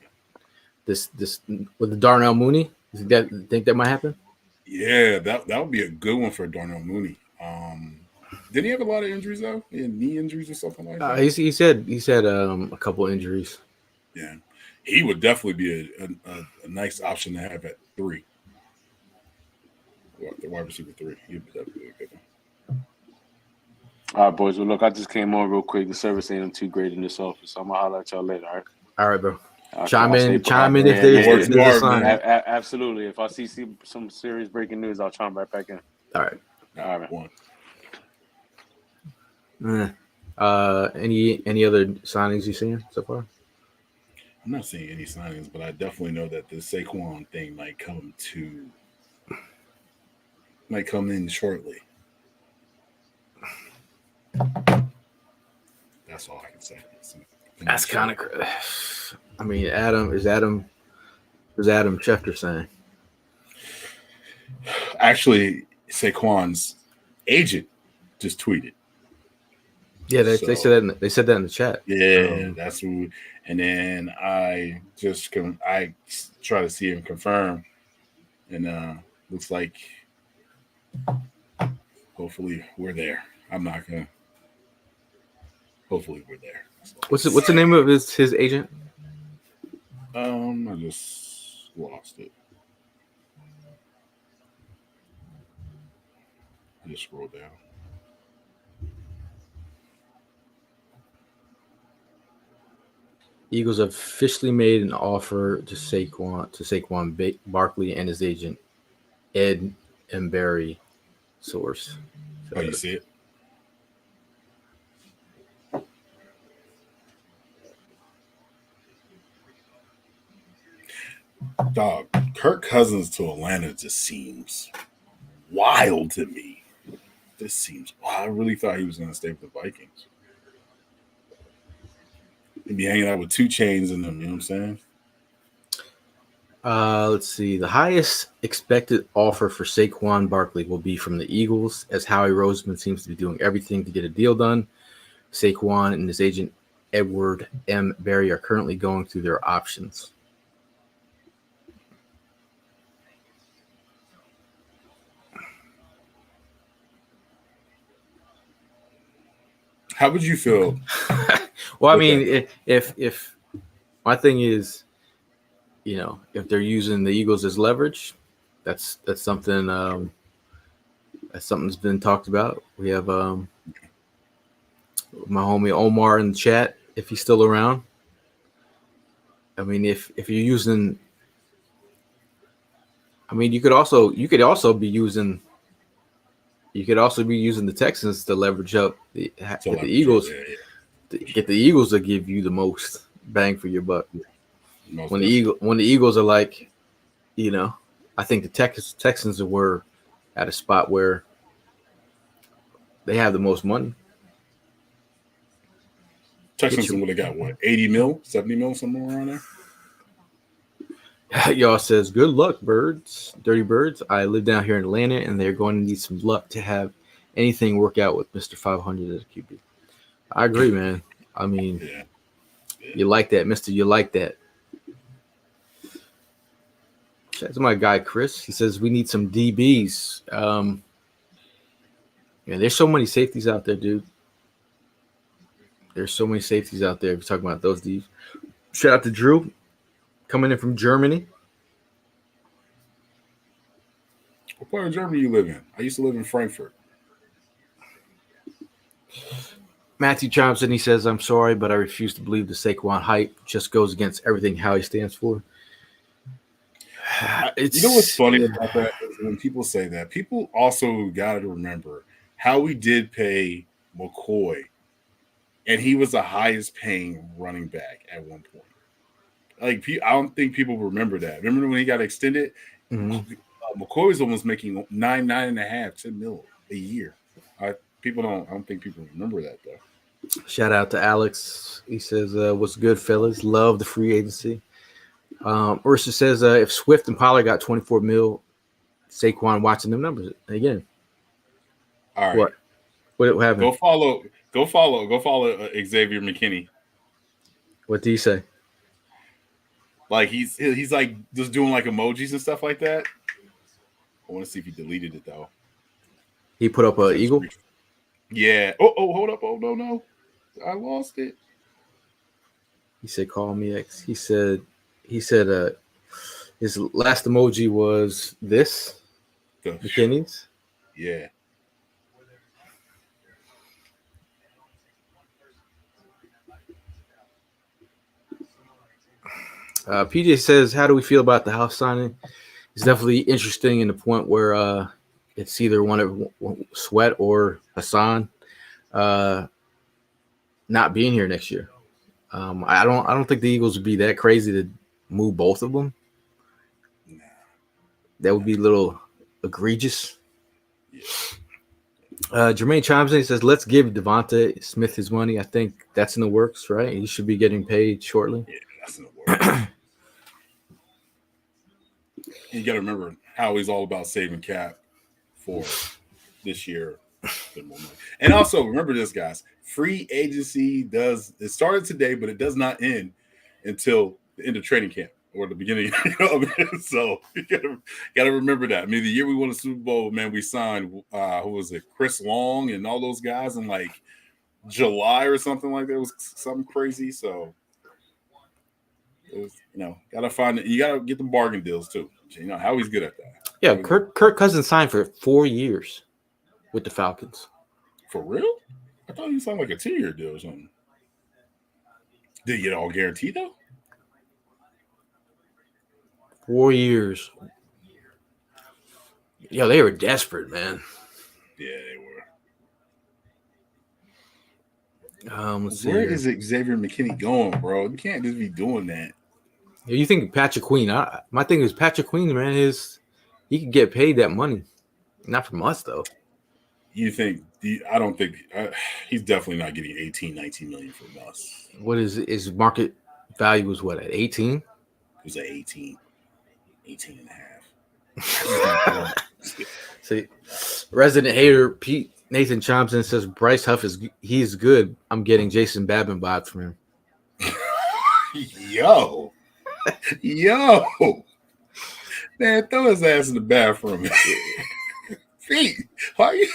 this with the Darnell Mooney. Think that might happen? Yeah, that would be a good one for Darnell Mooney. Did he have a lot of injuries though? He had knee injuries or something like that? He said a couple injuries. Yeah, he would definitely be a nice option to have at 3. The wide receiver 3. He'd definitely be a good one. All right, boys. Well, look, I just came on real quick. The service ain't too great in this office. I'm gonna holler at y'all later. All right. All right, bro. Chime in if there's a sign. Absolutely. If I see some serious breaking news, I'll chime right back in. All right. All right, man. Any other signings you seen so far? I'm not seeing any signings, but I definitely know that the Saquon thing might come in shortly. That's all I can say. That's kind of. I mean, Adam Schefter saying? Actually, Saquon's agent just tweeted. Yeah, they said that. They said that in the chat. Yeah, that's who. And then I try to see him confirm, and looks like hopefully we're there. I'm not gonna. Hopefully we're there. What's the name of his agent? I just lost it. I just scrolled down. Eagles have officially made an offer to Saquon Barkley and his agent Ed Embury. Source. Oh, you see it? Dog, Kirk Cousins to Atlanta just seems wild to me. This seems. Wow, I really thought he was going to stay with the Vikings. He'd be hanging out with 2 chains in them. You know what I'm saying? Let's see. The highest expected offer for Saquon Barkley will be from the Eagles, as Howie Roseman seems to be doing everything to get a deal done. Saquon and his agent Edward M. Berry are currently going through their options. How would you feel? Well, I mean, if my thing is, if they're using the Eagles as leverage, that's something that's been talked about. We have my homie Omar in the chat, if he's still around. I mean, if you're using, I mean, you could also be using the Texans to leverage up the Eagles. To get the Eagles to give you the most bang for your buck. When the Eagles are like, I think the Texans were at a spot where they have the most money. Texans would have got what, 80 mil, 70 mil, somewhere around there. Y'all says, good luck, birds, dirty birds. I live down here in Atlanta, and they're going to need some luck to have anything work out with Mr. 500 as a QB. I agree, man. I mean, yeah. You like that, Mister. You like that. That's my guy, Chris. He says we need some DBs. Yeah, there's so many safeties out there, dude. There's so many safeties out there. If you're talking about those Ds. Shout out to Drew, coming in from Germany. What part of Germany you live in? I used to live in Frankfurt. Matthew chimes in. He says, I'm sorry, but I refuse to believe the Saquon hype just goes against everything Howie stands for. You know what's funny about that is when people say that, people also got to remember Howie did pay McCoy, and he was the highest paying running back at one point. Like, I don't think people remember that. Remember when he got extended? Mm-hmm. McCoy was almost making 9.5, 10 mil a year. I don't think people remember that though. Shout out to Alex. He says, "What's good, fellas? Love the free agency." Ursa says, "If Swift and Pollard got 24 mil, Saquon watching them numbers again." All right. What happened? Go follow Xavier McKinney. What did he say? Like he's like just doing like emojis and stuff like that. I want to see if he deleted it though. He put up an eagle. Yeah. Oh, hold up. Oh, no. I lost it. He said, call me X. He said, his last emoji was this. McKinney's. Yeah. PJ says, how do we feel about the house signing? It's definitely interesting in the point where it's either one of Sweat or Hassan not being here next year. I don't think the Eagles would be that crazy to move both of them. That would be a little egregious. Jermaine chimes in. He says, let's give Devonta Smith his money. I think that's in the works, right? He should be getting paid shortly. Yeah, that's in the works. You got to remember how he's all about saving cap for this year. And also remember this, guys. Free agency started today, but it does not end until the end of training camp or the beginning. So you gotta remember that. I mean, the year we won the Super Bowl, man, we signed who was it, Chris Long and all those guys in like July or something like that. It was something crazy. So it was, you gotta get the bargain deals too. How he's good at that. Yeah, Kirk Cousins signed for 4 years with the Falcons. For real? I thought he signed like a 2-year deal or something. Did he get all guaranteed though? 4 years. Yeah, they were desperate, man. Yeah, they were. Let's see Where here. is Xavier McKinney going, bro? You can't just be doing that. You think Patrick Queen? My thing is Patrick Queen, man. He could get paid that money, not from us though. You think? I don't think he's definitely not getting 18, 19 million from us. What is his market value? Was what at 18? It was at 18, 18 and a half. That's just not going. See, resident hater Pete Nathan chimes in and says Bryce Huff he's good. I'm getting Jason Babin vibes from him. Yo, man, throw his ass in the bathroom. Pete, why are you?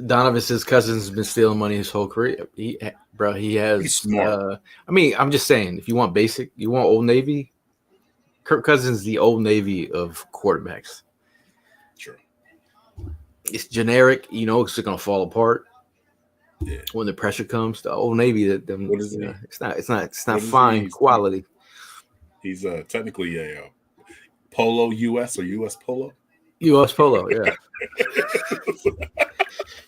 Donovan says Cousins has been stealing money his whole career. He has. He's smart. I mean, I'm just saying, if you want basic, you want Old Navy. Kirk Cousins is the Old Navy of quarterbacks. Sure. It's generic, it's going to fall apart. Yeah. When the pressure comes, the Old Navy, What is he? It's not fine quality. He's technically a Polo US or US Polo. US Polo, yeah.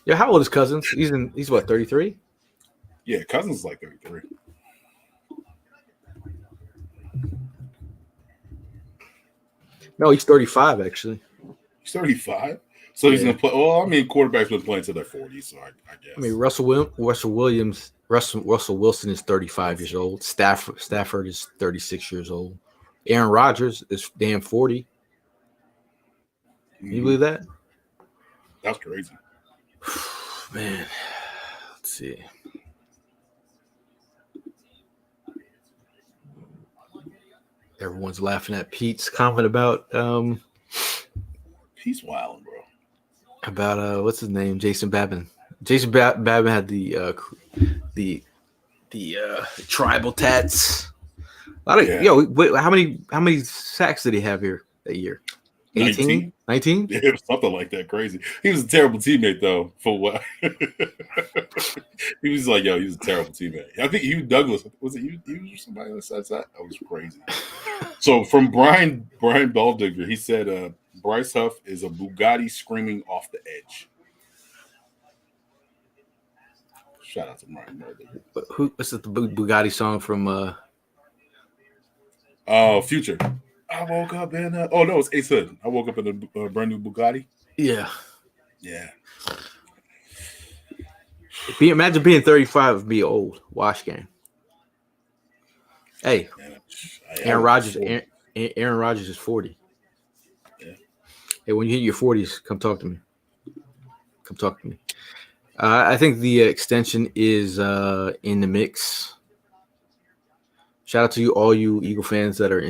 Yeah, how old is Cousins? He's what, 33? Yeah, Cousins is like 33. No, he's 35 actually. He's 35. So he's gonna play. Well, I mean, quarterbacks been playing to their 40s, so I guess. I mean, Russell Wilson is 35 years old. Stafford is 36 years old. Aaron Rodgers is damn 40. Can you believe that? That's crazy. Man, let's see. Everyone's laughing at Pete's comment about He's wilding, bro. About what's his name? Jason Babin. Jason Babin had the tribal tats. A lot of wait, how many sacks did he have here that year? 18? 19? Yeah, something like that. Crazy. He was a terrible teammate though. For what? He was like, he was a terrible teammate. I think Hugh Douglas, was it you or somebody that said that? That was crazy. So from Brian Baldigger, he said Bryce Huff is a Bugatti screaming off the edge. Shout out to Brian Baldigger. What's the Bugatti song from Future. I woke up in no, it's Ace Hood. I woke up in a brand new Bugatti. Yeah. Imagine being 35 would be old. Wash game. Hey, Aaron Rodgers is 40. Yeah. Hey, when you hit your 40s, come talk to me. I think the extension is in the mix. Shout out to all you Eagle fans that are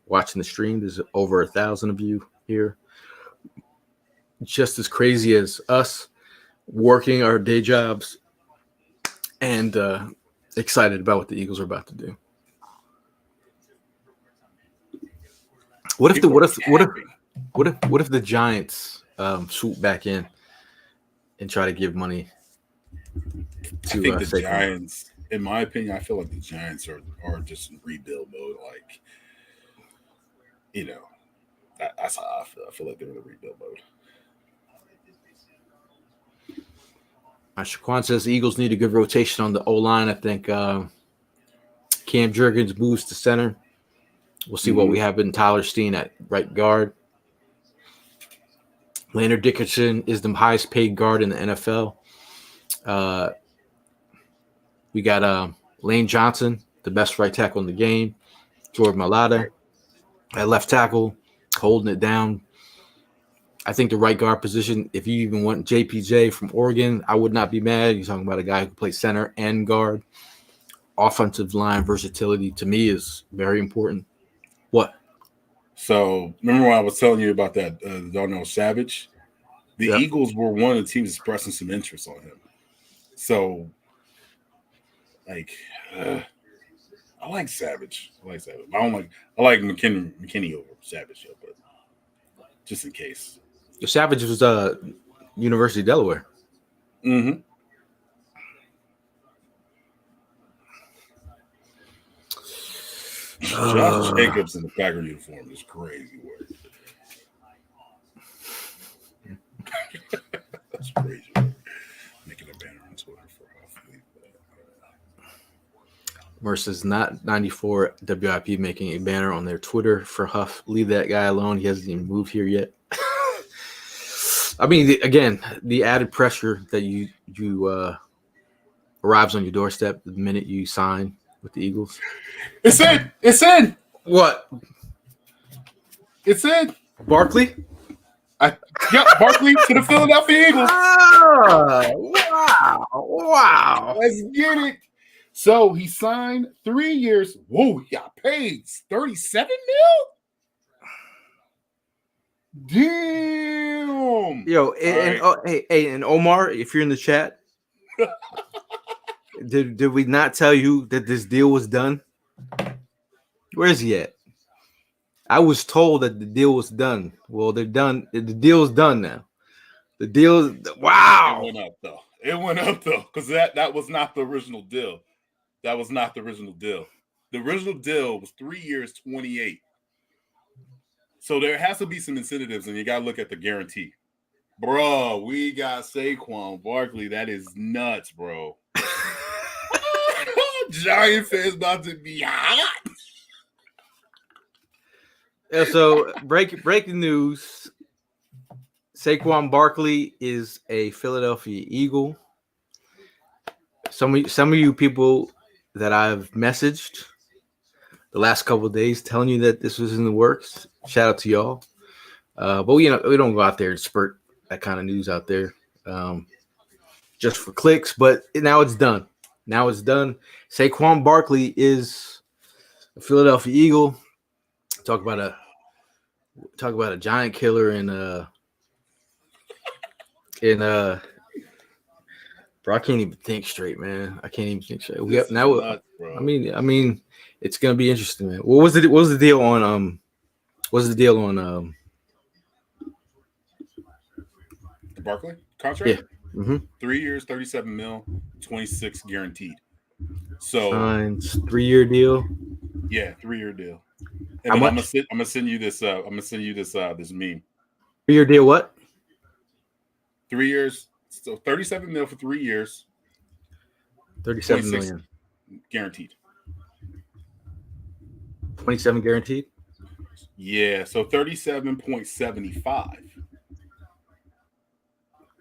watching the stream. There's over 1,000 of you here. Just as crazy as us working our day jobs and excited about what the Eagles are about to do. What if the Giants swoop back in and try to give money to I think the Giants, in my opinion, I feel like the Giants are just in rebuild mode. Like, that's how I feel. I feel like they're in a rebuild mode. Shaquan says the Eagles need a good rotation on the O-line. I think Cam Jurgens moves to center. We'll see what we have in Tyler Steen at right guard. Leonard Dickerson is the highest paid guard in the NFL. We got Lane Johnson, the best right tackle in the game. Jordan Mailata at left tackle, holding it down. I think the right guard position, if you even want JPJ from Oregon, I would not be mad. You're talking about a guy who plays center and guard. Offensive line versatility to me is very important. What? So remember when I was telling you about that Darnell Savage? The Eagles were one of the teams expressing some interest on him. So, I like Savage. I like McKinney over Savage, but just in case. Savage was University of Delaware. Mm-hmm. Josh Jacobs in the Packer uniform is crazy work. That's crazy work. Making a banner on Twitter for versus not 94 WIP making a banner on their Twitter for Huff. Leave that guy alone. He hasn't even moved here yet. I mean, again, the added pressure that you arrives on your doorstep the minute you sign with the Eagles. It's in. It's in. What? It's in. Barkley? Yep, Barkley to the Philadelphia Eagles. Oh, wow. Let's get it. So he signed 3 years. Whoa, he got paid 37 mil? Damn. Yo, and Omar, if you're in the chat, did we not tell you that this deal was done? Where is he at? I was told that the deal was done. Well, they're done. The deal's done now. The deal. Wow. It went up though, because that was not the original deal. That was not the original deal. The original deal was 3 years, 28. So there has to be some incentives, and you got to look at the guarantee. Bro, we got Saquon Barkley. That is nuts, bro. Giant fans about to be hot. Yeah, so breaking news. Saquon Barkley is a Philadelphia Eagle. Some of you people that I've messaged the last couple of days telling you that this was in the works. Shout out to y'all. But we don't go out there and spurt that kind of news out there just for clicks. But now it's done. Now it's done. Saquon Barkley is a Philadelphia Eagle. Talk about a giant killer in bro, I can't even think straight, man. I can't even think straight. We have now. Nuts, I mean, it's gonna be interesting, man. What was the deal on the Barkley contract? Yeah. Mm-hmm. 3 years, 37 mil, 26 guaranteed. So signs 3-year deal. Yeah, 3-year deal. And I'm gonna send you this. I'm gonna send you this meme. 3-year deal. What? 3 years. So 37 mil for 3 years. 37 million guaranteed. 27 guaranteed. Yeah, so 37.75.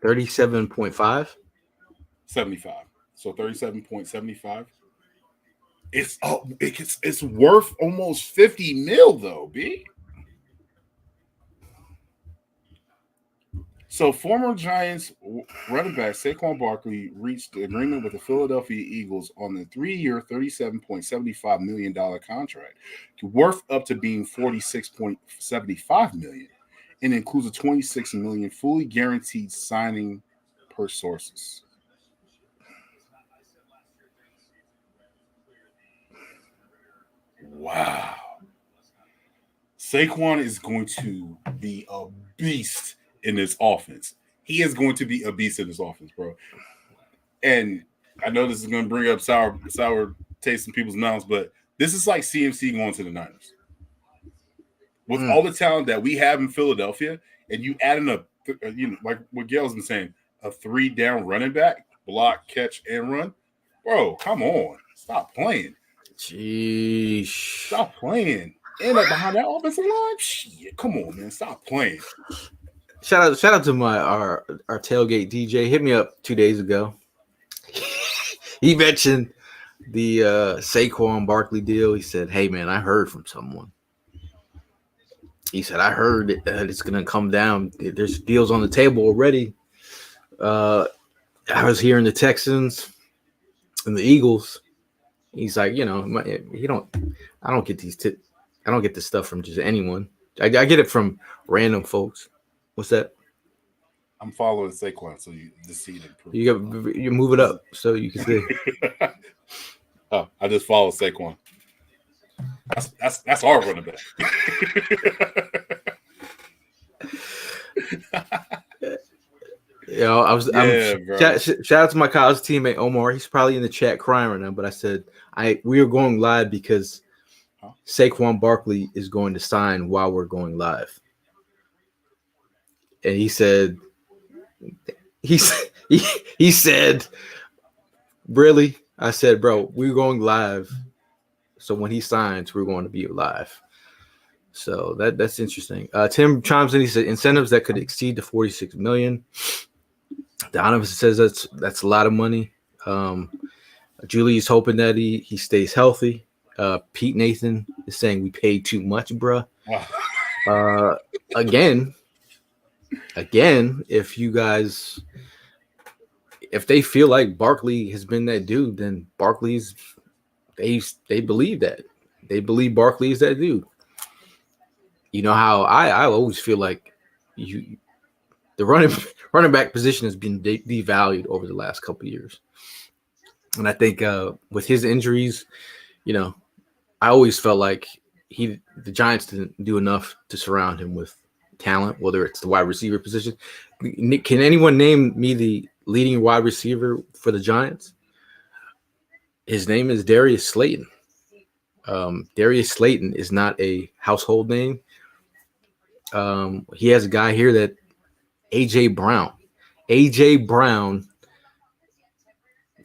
37.5. 75. So 37.75. It's worth almost 50 mil though, B. So former Giants running back Saquon Barkley reached an agreement with the Philadelphia Eagles on the 3-year, $37.75 million contract, worth up to being $46.75 million, and includes a $26 million fully guaranteed signing per sources. Wow. Saquon is going to be a beast in this offense. He is going to be a beast in this offense, bro. And I know this is going to bring up sour taste in people's mouths, but this is like CMC going to the Niners. With all the talent that we have in Philadelphia, and you add in like what Gail's been saying, a 3-down running back, block, catch, and run. Bro, come on. Stop playing. Jeez. Stop playing. And behind that offensive line, shit, come on, man. Stop playing. Shout out to our tailgate DJ. Hit me up 2 days ago. He mentioned the Saquon Barkley deal. He said, "Hey man, I heard from someone." He said, "I heard that it's gonna come down. There's deals on the table already." I was hearing the Texans and the Eagles. He's like, I don't get I don't get this stuff from just anyone. I get it from random folks. What's that? I'm following Saquon, so you see it improve. You move it up so you can see. Oh, I just follow Saquon. That's our running back. Shout out to my college teammate Omar. He's probably in the chat crying right now. But I said we are going live because Saquon Barkley is going to sign while we're going live. And he said, he said, really? I said, bro, we're going live So when he signs, we're going to be alive. So that's interesting. Tim chimes in. He said incentives that could exceed the 46 million. Donovan says that's a lot of money. Julie is hoping that he stays healthy. Pete Nathan is saying we paid too much, bruh. Again, if you guys, if they feel like Barkley has been that dude, then Barkley's they believe that. They believe Barkley is that dude. You know how I always feel like the running back position has been devalued over the last couple of years. And I think with his injuries, you know, I always felt like the Giants didn't do enough to surround him with talent, whether it's the wide receiver position. Can anyone name me the leading wide receiver for the Giants? His name is Darius Slayton. Darius Slayton is not a household name. He has a guy here that A.J. Brown,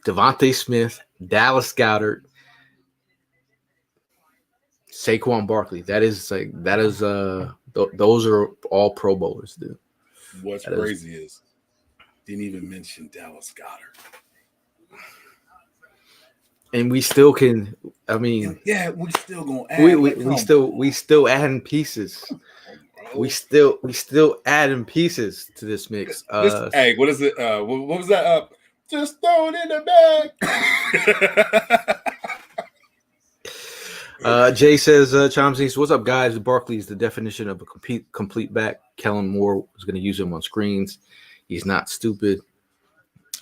Devontae Smith, Dallas Goedert, Saquon Barkley. Those are all Pro Bowlers, dude. What's crazy is didn't even mention Dallas Goedert. And we still can. I mean, yeah, we still gonna add. We still adding pieces. We still adding pieces to this mix. Hey, what is it? What was that? Just throw it in the bag. Jay says, Chomsy, what's up, guys? Barkley is the definition of a complete back. Kellen Moore was going to use him on screens. He's not stupid.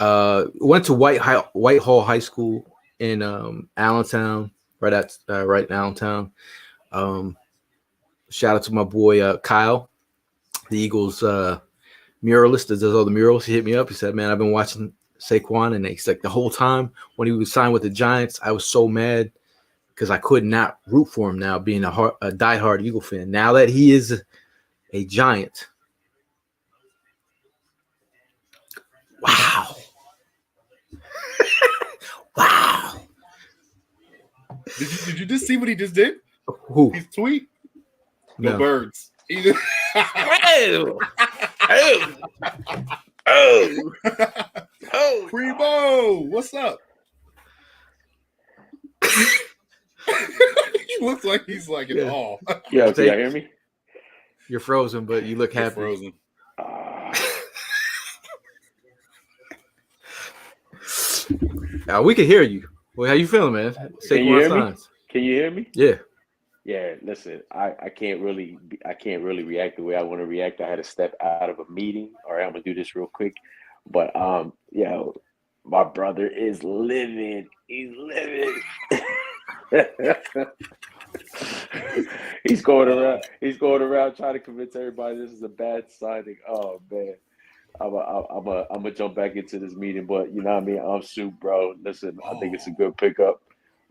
Went to Whitehall High School in Allentown, right in Allentown. Shout out to my boy Kyle, the Eagles muralist that does all the murals. He hit me up. He said, "Man, I've been watching Saquon, and he's like the whole time when he was signed with the Giants, I was so mad because I could not root for him now, being a diehard Eagle fan. Now that he is a Giant, wow, wow." Did you just see what he just did? Who? He's tweet. No. The birds. Oh, Primo, what's up? He looks like he's like in awe. Yeah, can y'all hear me? You're frozen, but you look happy. Frozen. We can hear you. Well, how you feeling, man? Can you hear me? Can you hear me? Yeah. Yeah, listen, I can't really react the way I want to react. I had to step out of a meeting. All right, I'm gonna do this real quick. But my brother is living. He's living. He's going around trying to convince everybody this is a bad signing. Oh man. I'm gonna jump back into this meeting, but you know what I mean? I'm soup, bro. Listen, I think it's a good pickup.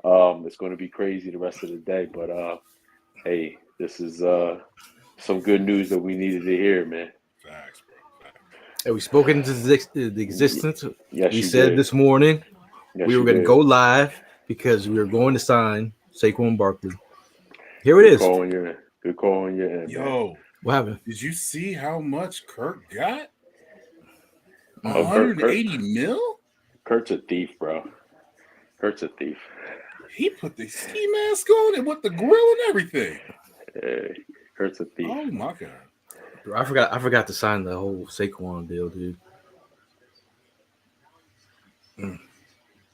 It's going to be crazy the rest of the day, but hey, this is some good news that we needed to hear, man. Facts, bro. Have we spoken into the existence? Yes, we said did. This morning we were going to did. go live because we were going to sign Saquon Barkley. Here it is. Good call on your end. Yo, man. What happened? Did you see how much Kurt got? Oh, 180 mil? Kurt's a thief, bro. Kurt's a thief. He put the ski mask on and with the grill and everything. Hey, Kurt's a thief. Oh my god. Bro, I forgot to sign the whole Saquon deal, dude.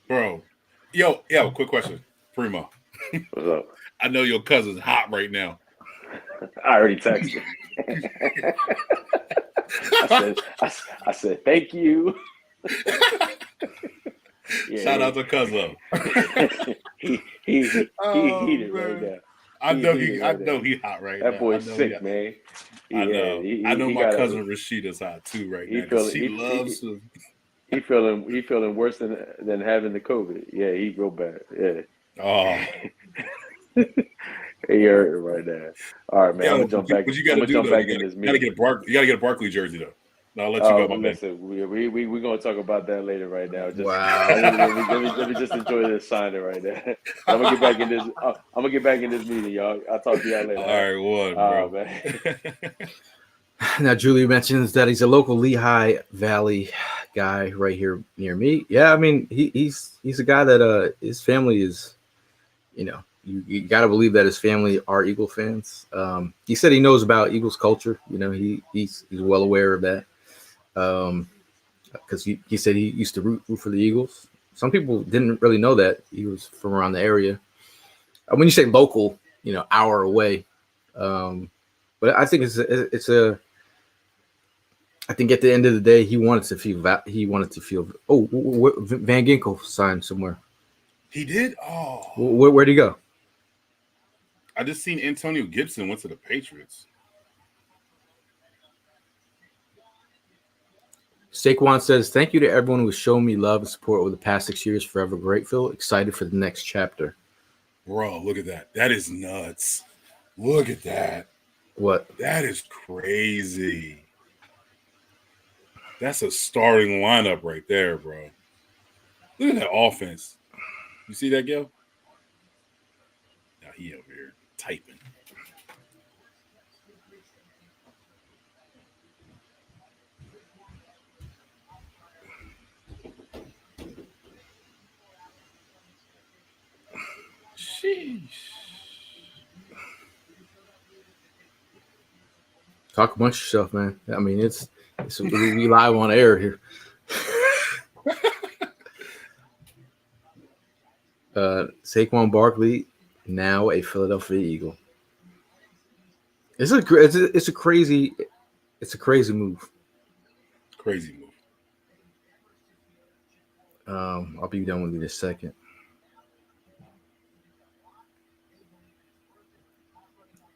Bro. Yo, quick question. Primo. What's up? I know your cousin's hot right now. I already texted. I said thank you. Shout out to Cuzzo. he heated right now. I know he hot right now. That boy's sick, man. I know my cousin Rashida's hot too right now. She loves him. He feeling worse than having the COVID. Yeah, he real bad. Yeah. Oh. He hurt right now. All right, man. I'm gonna jump back. What you gotta do? Jump back in this meeting. You gotta get a Barkley jersey though. I'll let you go, my man. Listen, we're gonna talk about that later. Right now, just Wow. let me just enjoy this signing right now. I'm gonna get back in this. I'm gonna get back in this meeting, y'all. I'll talk to y'all later. All right, one, bro. Man. Now, Julie mentions that he's a local Lehigh Valley guy right here near me. Yeah, I mean, he's a guy that his family is, you got to believe that his family are Eagle fans. He said he knows about Eagles culture. He's well aware of that. Because he said he used to root for the Eagles. Some people didn't really know that he was from around the area. When you say local, hour away. But I think I think at the end of the day, he wanted to feel. Oh, Van Ginkel signed somewhere. He did. Oh, where'd he go? I just seen Antonio Gibson went to the Patriots. Saquon says, "Thank you to everyone who's shown me love and support over the past 6 years. Forever grateful. Excited for the next chapter." Bro, look at that. That is nuts. Look at that. What? That is crazy. That's a starting lineup right there, bro. Look at that offense. You see that, Gil? Now he over here typing. Sheesh. Talk amongst yourself, man. I mean, it's we live on air here. Saquon Barkley, now a Philadelphia Eagle. It's a crazy move. Crazy move. I'll be done with you in a second.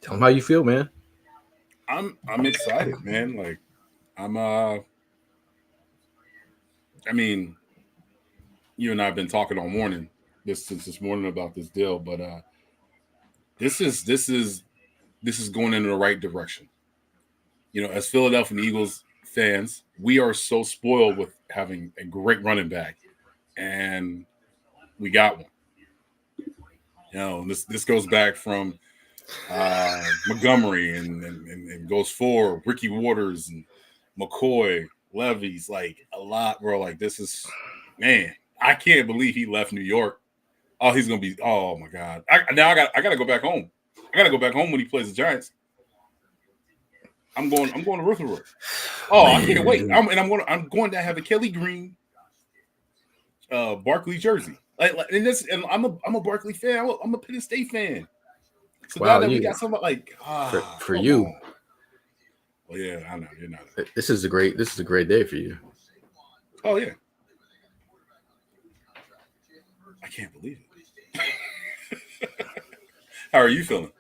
Tell them how you feel, man. I'm excited, man. Like I mean, you and I have been talking all morning since this morning about this deal, but this is going in the right direction. As Philadelphia Eagles fans, we are so spoiled with having a great running back, and we got one. This goes back from Montgomery and goes for Ricky Waters and McCoy, Levy's, like a lot, bro. Like this is, man, I can't believe he left New York. Oh, he's gonna be. Oh my God! I gotta go back home. I gotta go back home when he plays the Giants. I'm going to Rutherford. Oh, man. I can't wait. I'm going to have a Kelly Green, Barkley jersey. And I'm a Barkley fan. I'm a Penn State fan. So wow, now that we got somebody like for you. On. Well, yeah, I know you're not. This is a great day for you. Oh yeah. I can't believe it. How are you feeling?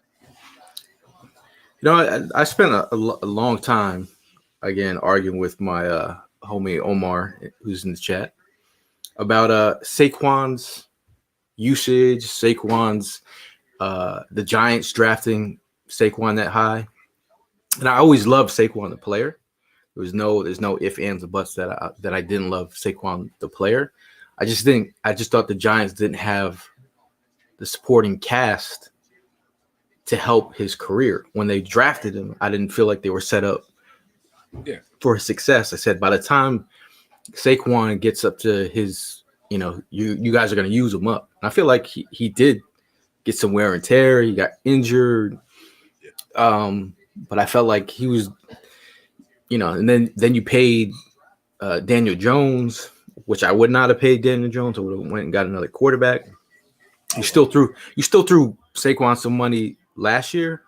I spent a long time, again, arguing with my homie Omar, who's in the chat, about Saquon's usage, Saquon's the Giants drafting Saquon that high. And I always loved Saquon the player. There's no ifs, ands, or buts that I didn't love Saquon the player. I just thought the Giants didn't have the supporting cast to help his career. When they drafted him, I didn't feel like they were set up for his success. I said by the time Saquon gets up to his, you guys are going to use him up. And I feel like he did get some wear and tear. He got injured. But I felt like he was, and then you paid Daniel Jones, which I would not have paid Daniel Jones. I would have went and got another quarterback. You still threw Saquon some money last year,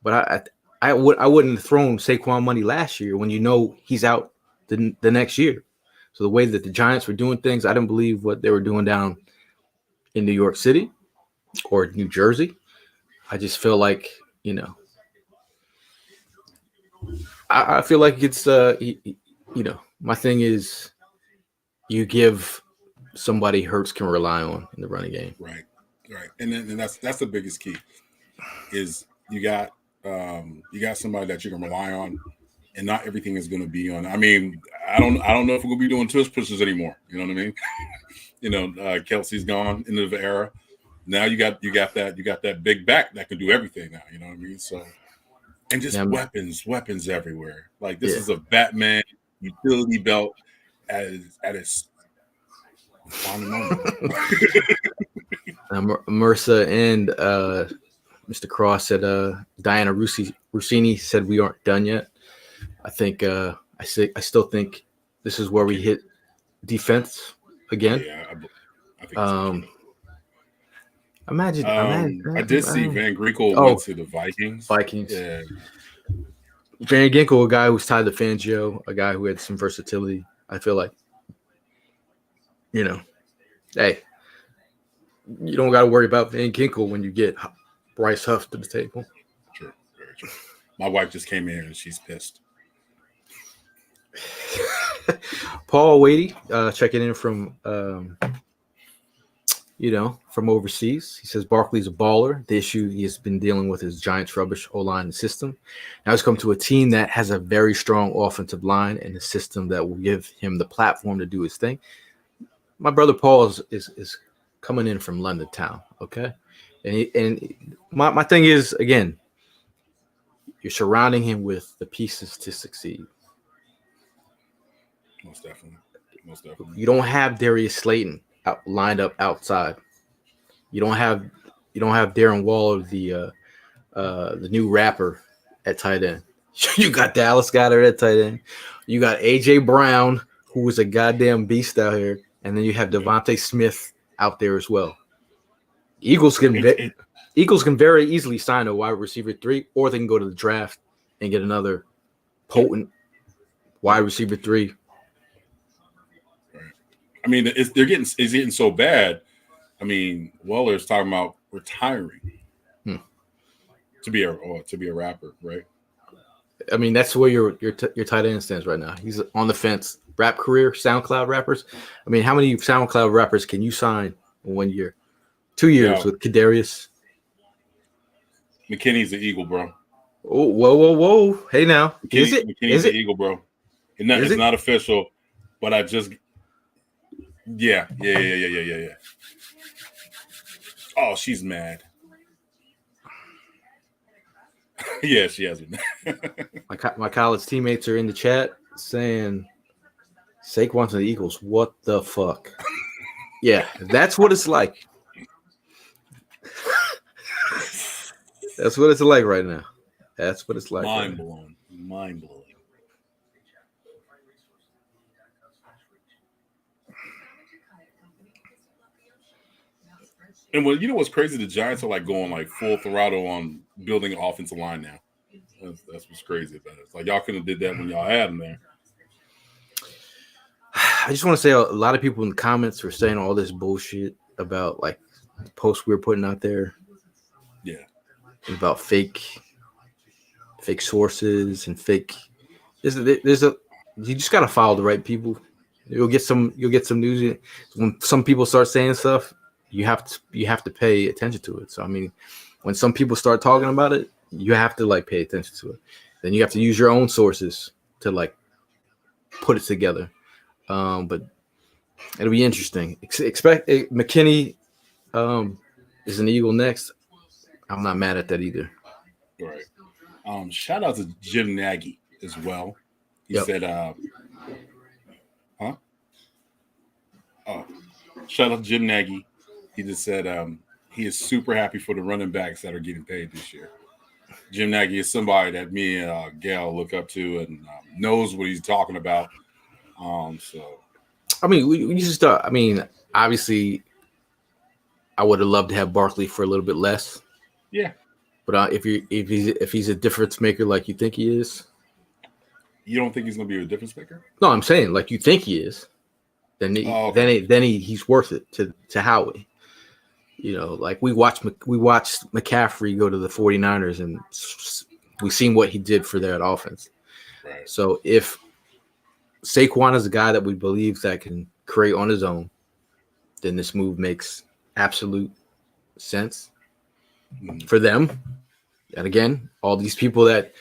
but I wouldn't have thrown Saquon money last year when he's out the next year. So the way that the Giants were doing things, I didn't believe what they were doing down in New York City or New Jersey. I just feel like, I feel like it's my thing is you give somebody Hurts can rely on in the running game. Right. And that's the biggest key is you got somebody that you can rely on and not everything is going to be on. I mean, I don't know if we're going to be doing tush pushes anymore. You know what I mean? Kelsey's gone into the era. Now you got that big back that can do everything now. You know what I mean? So, and just weapons everywhere. Like this is a Batman utility belt at its final moment. Mercer and Mr. Cross said Diana Rossini said we aren't done yet. I think I still think this is where we hit defense again. Yeah, I think Imagine. I did see Van Ginkel went to the Vikings. Yeah. Van Ginkel, a guy who's tied to Fangio, a guy who had some versatility. I feel like, hey, you don't got to worry about Van Ginkel when you get Bryce Huff to the table. True, very true. My wife just came in and she's pissed. Paul Wadey checking in from from overseas. He says Barkley's a baller. The issue he has been dealing with is Giants' rubbish O-line system. Now he's come to a team that has a very strong offensive line and a system that will give him the platform to do his thing. My brother Paul is coming in from London town, okay? And my thing is, again, you're surrounding him with the pieces to succeed. Most definitely. You don't have Darius Slayton lined up outside. You don't have Darren Waller, the new rapper at tight end. You got Dallas Goedert at tight end. You got AJ Brown, who is a goddamn beast out here, and then you have Devontae Smith out there as well. Eagles can very easily sign a wide receiver 3, or they can go to the draft and get another potent wide receiver 3. I mean, it's getting so bad. I mean, Weller's talking about retiring to be a rapper, right? I mean, that's where your tight end stands right now. He's on the fence. Rap career, SoundCloud rappers. I mean, how many SoundCloud rappers can you sign in 1 year? 2 years with Kadarius. McKinney's the Eagle, bro. Oh, whoa! Hey now, McKinney's the Eagle, bro. It's not official, but I just. Yeah. Oh, she's mad. Yeah, she has been. My college teammates are in the chat saying Saquon's to the Eagles. What the fuck? Yeah, that's what it's like. That's what it's like right now. That's what it's like. Mind blowing. And what's crazy? The Giants are like going like full throttle on building an offensive line now. That's what's crazy about it. It's like y'all couldn't have did that when y'all had them there. I just want to say a lot of people in the comments were saying all this bullshit about like the posts we were putting out there. Yeah. About fake sources and fake. You just gotta follow the right people. You'll get some news. When some people start saying stuff, you have to pay attention to it. So I mean, when some people start talking about it, you have to like pay attention to it. Then you have to use your own sources to like put it together. But it'll be interesting. Expect McKinney is an Eagle next. I'm not mad at that either. Right. Shout out to Jim Nagy as well. He said, shout out to Jim Nagy. He just said he is super happy for the running backs that are getting paid this year. Jim Nagy is somebody that me and Gail look up to and knows what he's talking about. So, I mean, we just start. I mean, obviously, I would have loved to have Barkley for a little bit less. Yeah, but if he's a difference maker like you think he is, you don't think he's going to be a difference maker? No, I'm saying like you think he is. Then he's worth it to Howie. Like we watched McCaffrey go to the 49ers and we've seen what he did for that offense. Right. So if Saquon is a guy that we believe that can create on his own, then this move makes absolute sense for them. And again, all these people that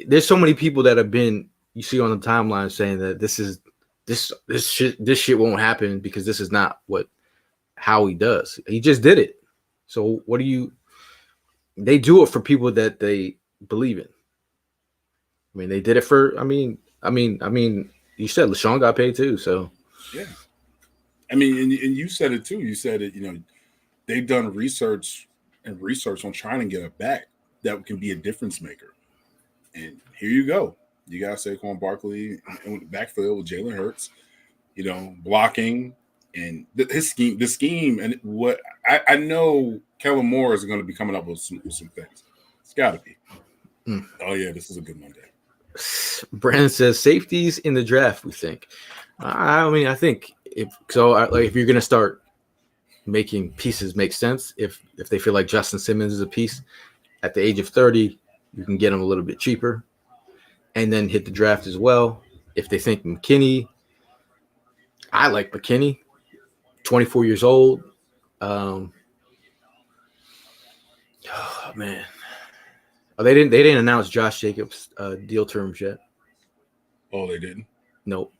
there's so many people that have been you see on the timeline saying that this shit won't happen because this is not how he does. He just did it. So what do you? They do it for people that they believe in. I mean, they did it for. You said LaShawn got paid too. So yeah. I mean, and you said it too. You said it. They've done research on trying to get a back that can be a difference maker. And here you go. You got Saquon Barkley in the backfield with Jalen Hurts. Blocking and the scheme, and what I know, Kellen Moore is going to be coming up with some things. It's got to be. Oh yeah, this is a good Monday. Brandon says safeties in the draft. We think. I think if you're going to start making pieces make sense, if they feel like Justin Simmons is a piece at the age of 30, you can get him a little bit cheaper, and then hit the draft as well. If they think McKinney, I like McKinney, 24 years old. Oh man. Oh, they didn't announce Josh Jacobs' deal terms yet. Oh, they didn't? Nope.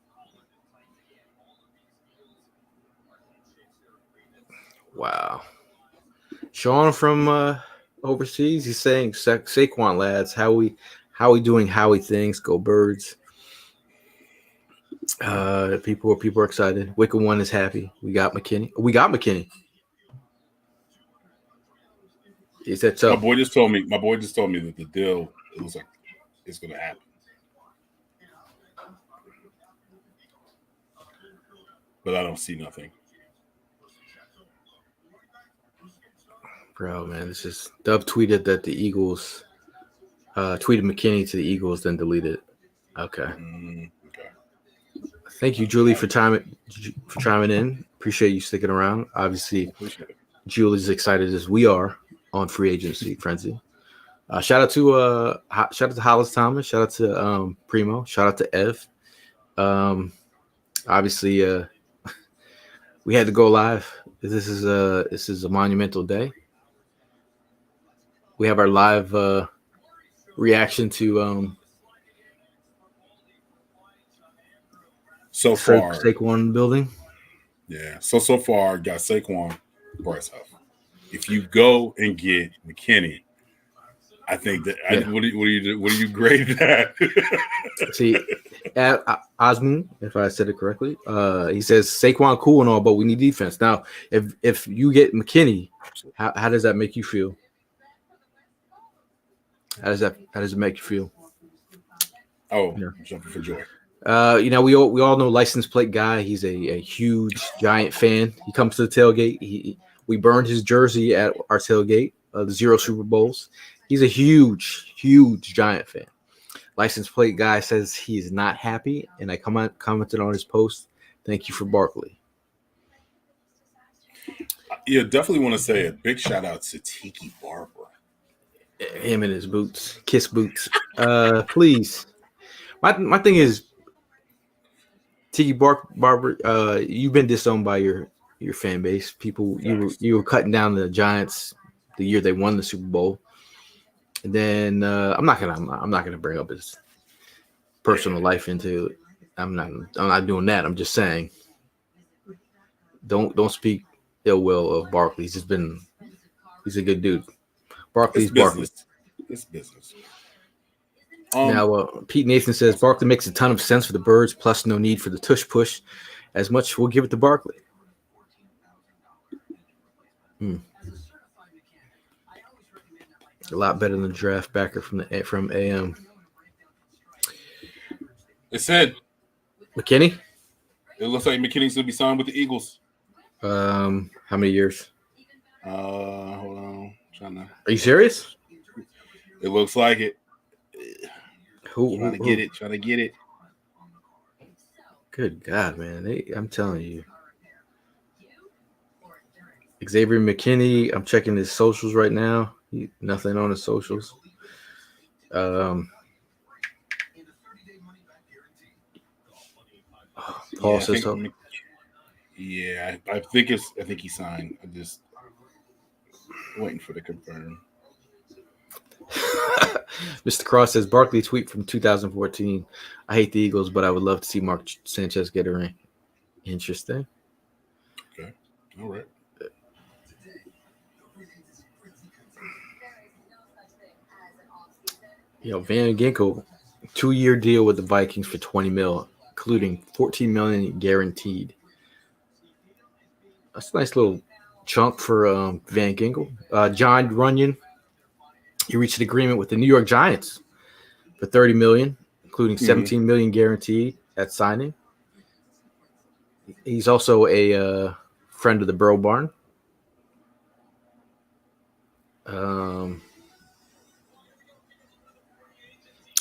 Wow. Jawn from overseas, he's saying Saquon lads, how we doing Howie things, go Birds. People are excited. Wicked One is happy. We got McKinney. He said so. My boy just told me that the deal, it looks like it's going to happen. But I don't see nothing. Bro, man, this is Dub tweeted that the Eagles tweeted McKinney to the Eagles, then deleted it. Okay. Okay. Thank you, Julie, for chiming in. Appreciate you sticking around. Obviously, Julie's excited as we are on free agency frenzy. Shout out to Hollis Thomas. Shout out to Primo. Shout out to Ev. Obviously, we had to go live. This is a monumental day. We have our live reaction to so far Saquon building. Yeah. So far got Saquon, Bryce Huff. If you go and get McKinney, I think that what do you grade that? See, Osmond, if I said it correctly, he says Saquon cool and all, but we need defense. Now, if you get McKinney, how does that make you feel? How does it make you feel? Oh, yeah. Jumping for joy. We all know license plate guy. He's a huge Giant fan. He comes to the tailgate. We burned his jersey at our tailgate, the 0 Super Bowls. He's a huge Giant fan. License plate guy says he's not happy, and I commented on his post. Thank you for Barkley. Yeah, definitely want to say a big shout out to Tiki Barber. Him and his boots, kiss boots. Please. My thing is, Tiki Barber, you've been disowned by your fan base. People, you were cutting down the Giants the year they won the Super Bowl. And then I'm not gonna bring up his personal life into it. I'm not doing that. I'm just saying, don't speak ill will of Barkley. He's a good dude. Barkley's Barkley. It's business. Now, Pete Nathan says Barkley makes a ton of sense for the Birds, plus no need for the tush push. As much, we'll give it to Barkley. A lot better than the draft backer from AM. It said McKinney. It looks like McKinney's gonna be signed with the Eagles. How many years? Hold on. Are you serious? It looks like it. Trying to get it. Good God, man. I'm telling you. Xavier McKinney, I'm checking his socials right now. Nothing on his socials. Paul says so. Yeah, I think he signed. I'm just waiting for the confirm. Mr. Cross says Barkley tweet from 2014. I hate the Eagles, but I would love to see Mark Sanchez get a ring. Interesting. Okay. All right. Van Ginkel, 2-year deal with the Vikings for $20 million, including $14 million guaranteed. That's a nice little chunk for Van Ginkel. John Runyon, he reached an agreement with the New York Giants for $30 million, including $17 million guaranteed at signing. He's also a friend of the Burrow Barn.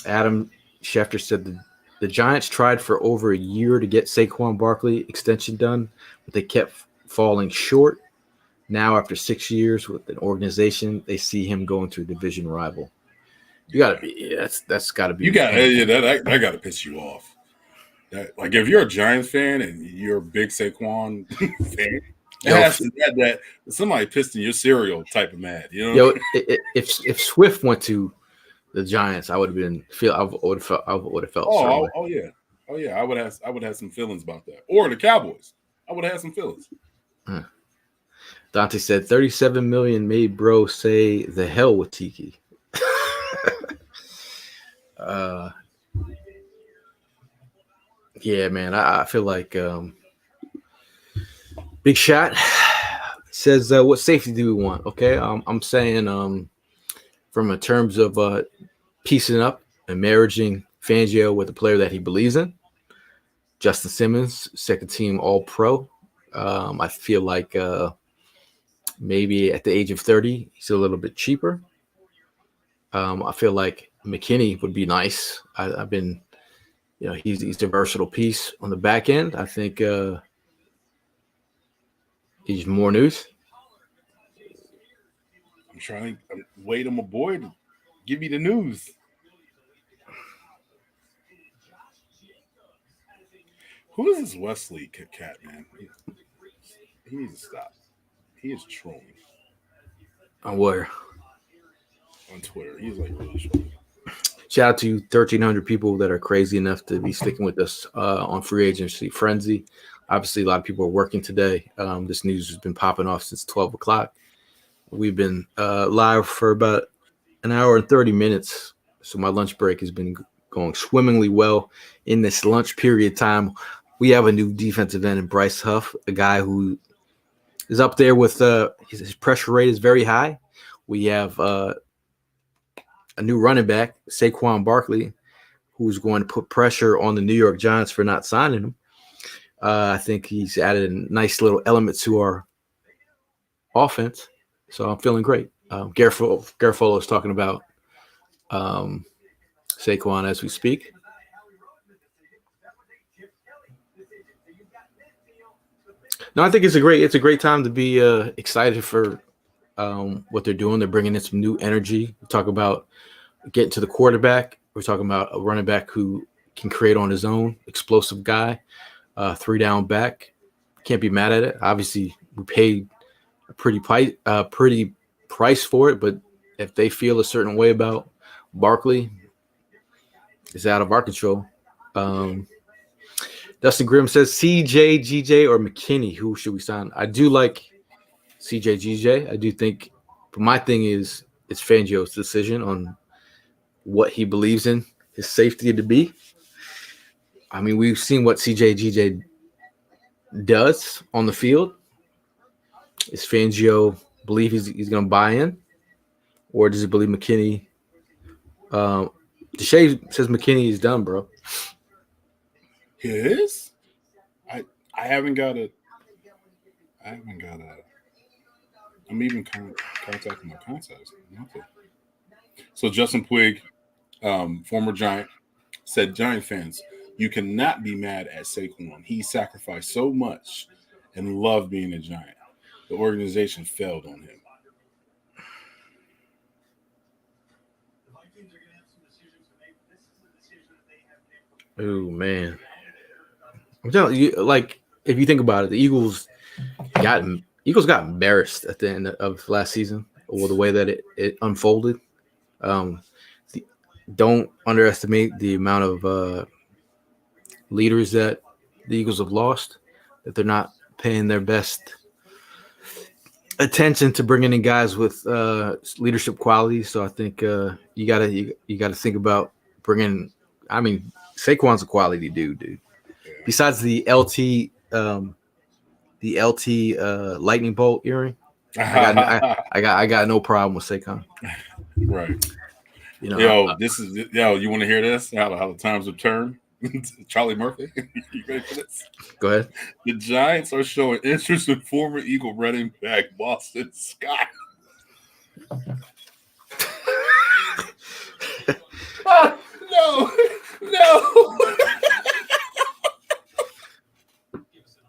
Adam Schefter said the Giants tried for over a year to get Saquon Barkley extension done, but they kept falling short. Now, after 6 years with an organization, they see him going to a division rival. You got to be that's got to be. You got that got to piss you off. That, like, if you're a Giants fan and you're a big Saquon fan, it has to be that somebody pissed in your cereal type of mad. You know, if Swift went to the Giants, I would have felt. Oh yeah. I would have some feelings about that. Or the Cowboys, I would have some feelings. Dante said $37 million made bro say the hell with Tiki. Yeah, man, I feel like Big Shot says what safety do we want? Okay, I'm saying from a terms of piecing up and marrying Fangio with a player that he believes in. Justin Simmons, second team All Pro. I feel like maybe at the age of 30, he's a little bit cheaper. I feel like McKinney would be nice. I've been, he's a versatile piece on the back end. I think he's more news. I'm waiting on my boy to give me the news. Who is this Wesley cat, man? He needs to stop. He is trolling. On where? On Twitter. He's like really trolling. Shout out to 1,300 people that are crazy enough to be sticking with us on Free Agency Frenzy. Obviously, a lot of people are working today. This news has been popping off since 12 o'clock. We've been live for about an hour and 30 minutes. So my lunch break has been going swimmingly well. In this lunch period time, we have a new defensive end in Bryce Huff, a guy who is up there with his pressure rate is very high. We have a new running back, Saquon Barkley, who's going to put pressure on the New York Giants for not signing him. I think he's added a nice little element to our offense. So I'm feeling great. Garofalo is talking about Saquon as we speak. No, I think it's a great time to be excited for what they're doing. They're bringing in some new energy. We talk about getting to the quarterback. We're talking about a running back who can create on his own, explosive guy, 3-down back. Can't be mad at it. Obviously, we paid a pretty price for it, but if they feel a certain way about Barkley, it's out of our control. Dustin Grimm says CJ, GJ, or McKinney. Who should we sign? I do like CJ, GJ. I do think, but my thing is it's Fangio's decision on what he believes in his safety to be. I mean, we've seen what CJ, GJ does on the field. Is Fangio believe he's going to buy in, or does he believe McKinney? Deshae says McKinney is done, bro. He is? I haven't got a. I'm even contacting my contacts. Nothing. So Justin Puig, former Giant, said, Giant fans, you cannot be mad at Saquon. He sacrificed so much and loved being a Giant. The organization failed on him. Oh man, I'm telling you, like if you think about it, the Eagles got embarrassed at the end of last season, or the way that it unfolded. don't underestimate the amount of leaders that the Eagles have lost. That they're not paying their best attention to bringing in guys with leadership qualities. So I think you gotta think about bringing. I mean, Saquon's a quality dude. Besides the LT lightning bolt earring, I got no problem with Saquon. Right. You know, You want to hear this? How the times have turned? Charlie Murphy. You ready for this? go ahead. The Giants are showing interest in former Eagle running back Boston Scott. No.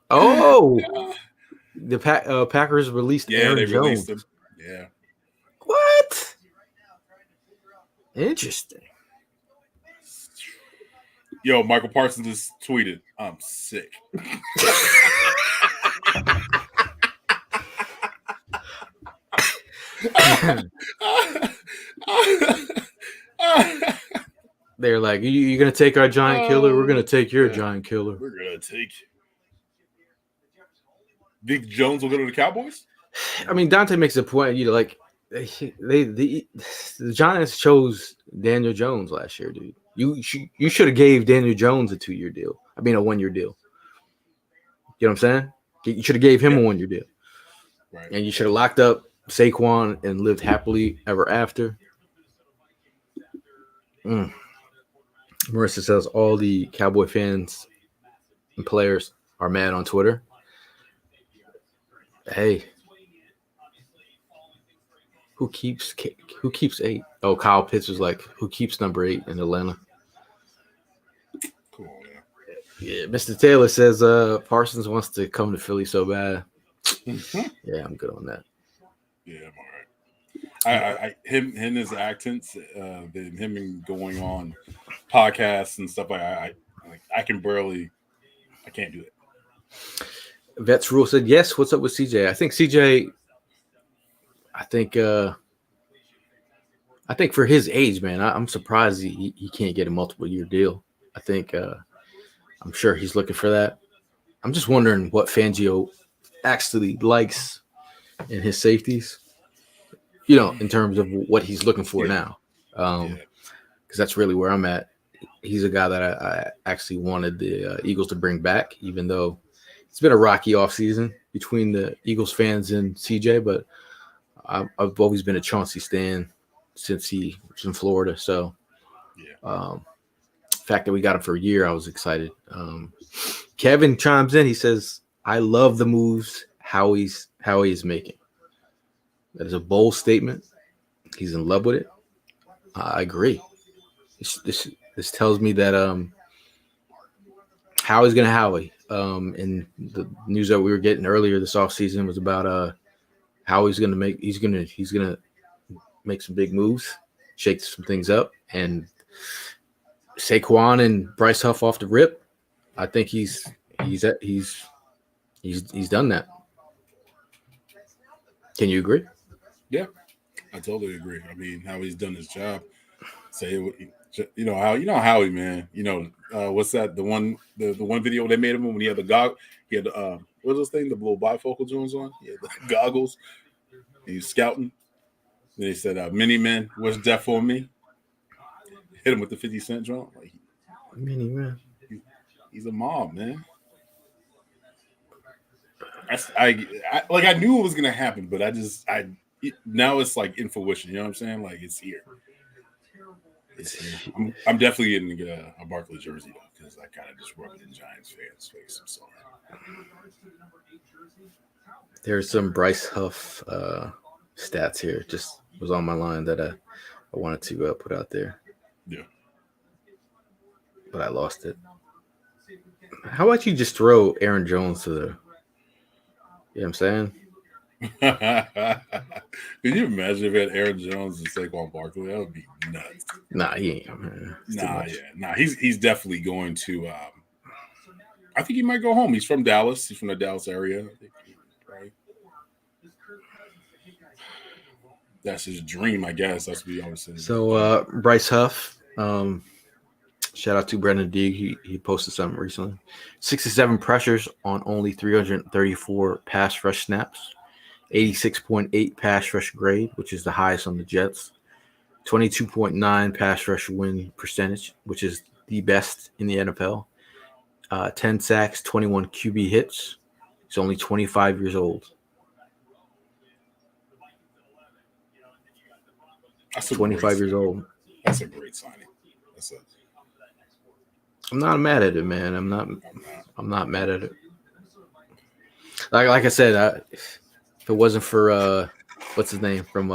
Oh, the Packers released Aaron they Jones. released him. Yeah. What? Interesting. Yo, Michael Parsons just tweeted, "I'm sick." They're like, you're gonna take our giant killer. We're gonna take your giant killer. We're gonna take. Vic Jones will go to the Cowboys. I mean, Dante makes a point. You know, like the Giants chose Daniel Jones last year, dude. You should have gave Daniel Jones a 2-year deal. I mean, a 1-year deal. You know what I'm saying? You should have gave him a 1-year deal, Right. and you should have locked up Saquon and lived happily ever after. Marissa says all the Cowboy fans and players are mad on Twitter. Hey, who keeps 8? Oh, Kyle Pitts was like, who keeps number 8 in Atlanta? Cool. Yeah. Yeah, Mr. Taylor says Parsons wants to come to Philly so bad. Yeah, I'm good on that. Yeah, I'm all right. Him his accents, him and going on podcasts and stuff I can't do it. Vets Rule said yes. What's up with CJ? I think CJ. I think for his age, man, I'm surprised he can't get a multiple year deal. I think I'm sure he's looking for that. I'm just wondering what Fangio actually likes in his safeties. You know, in terms of what he's looking for now, because that's really where I'm at. He's a guy that I actually wanted the Eagles to bring back, even though it's been a rocky offseason between the Eagles fans and CJ, but I've always been a Chauncey stan since he was in Florida. So, the fact that we got him for a year, I was excited. Kevin chimes in. He says, "I love the moves Howie's making." That is a bold statement. He's in love with it. I agree. This tells me that Howie's gonna Howie. And the news that we were getting earlier this offseason was about how he's gonna make some big moves, shake some things up, and Saquon and Bryce Huff off the rip. I think he's done that. Can you agree? Yeah, I totally agree. I mean, how he's done his job. Howie, man. What's that? The one video they made of him when he had the he had what's this thing? The little bifocal joints on. He had the goggles. He was scouting. Then he said, "Mini Man, what's death for me?" Hit him with the 50 Cent joint. Like, Mini Man. He's a mob, man. I knew it was gonna happen, but now it's like in fruition. You know what I'm saying? Like it's here. I'm definitely getting a Barkley jersey though, because I kind of just rubbed it in Giants fans' face. I'm sorry. There's some Bryce Huff stats here. Just was on my line that I wanted to put out there. Yeah. But I lost it. How about you just throw Aaron Jones to the? You know what I'm saying? Can you imagine if we had Aaron Jones and Saquon Barkley? That would be nuts. Nah, he ain't. Man. He's definitely going to. I think he might go home. He's from Dallas. He's from the Dallas area. Right. That's his dream, I guess. That's what he always says. So Bryce Huff Um, Shout out to Brendan D. He posted something recently. 67 pressures on only 334 pass rush snaps. 86.8 pass rush grade, which is the highest on the Jets. 22.9 pass rush win percentage, which is the best in the NFL. 10 sacks, 21 QB hits. He's only 25 years old. That's a 25 years old. That's a great signing. I'm not mad at it, man. I'm not mad at it. Like I said, if it wasn't for what's his name from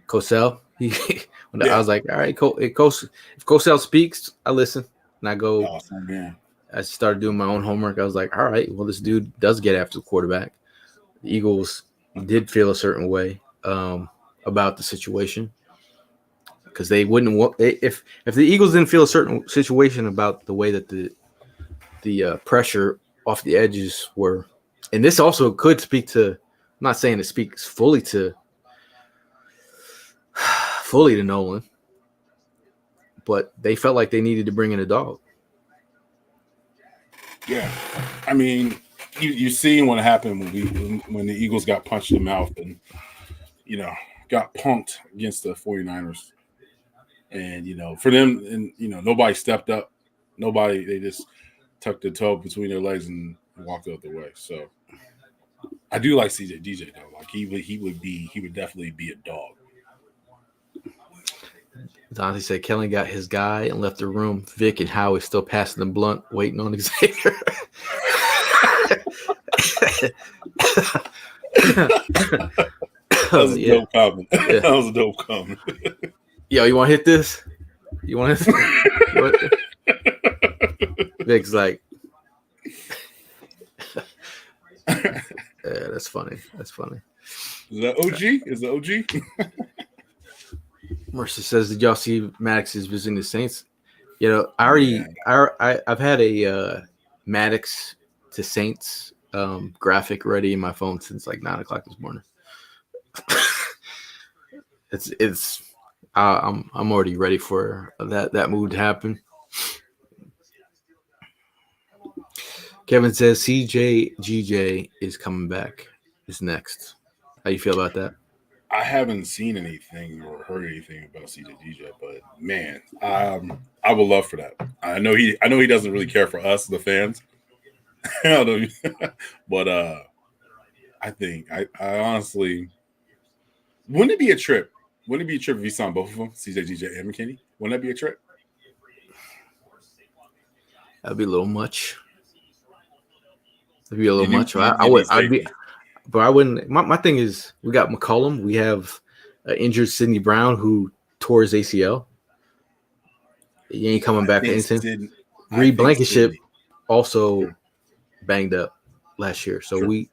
Cosell, I was like, all right, if Cosell speaks, I listen and I go. Awesome, man. I started doing my own homework. I was like, all right, well, this dude does get after the quarterback. The Eagles did feel a certain way about the situation because they wouldn't want if the Eagles didn't feel a certain situation about the way that the pressure off the edges were, and this also could speak to. I'm not saying it speaks fully to Nolan, but they felt like they needed to bring in a dog. Yeah, I mean, you seen what happened when the Eagles got punched in the mouth and got punked against the 49ers, and for them, and nobody stepped up, they just tucked their toe between their legs and walked out the way. So I do like DJ though. Like he would definitely be a dog. Dante said Kelly got his guy and left the room. Vic and Howie still passing the blunt, waiting on Xavier. That was a dope comment. Yeah. That was a dope comment. Yo, you want to hit this? You want to? Vic's like, yeah, that's funny. That's funny. Is that OG? Is that OG? Mercer says, "Did y'all see Maddox is visiting the Saints?" I've had a Maddox to Saints graphic ready in my phone since like 9:00 this morning. I'm already ready for that move to happen. Kevin says CJ is coming back. Is next. How you feel about that? I haven't seen anything or heard anything about CJ, but man, I would love for that. I know he doesn't really care for us, the fans. But I think I honestly, wouldn't it be a trip? Wouldn't it be a trip if he signed both of them, CJ and McKinney? Wouldn't that be a trip? That'd be a little much. It'd be a little much. But I wouldn't. My thing is, we got McCollum. We have injured Sidney Brown who tore his ACL. He ain't coming back anything. Reed Blankenship also banged up last year, so we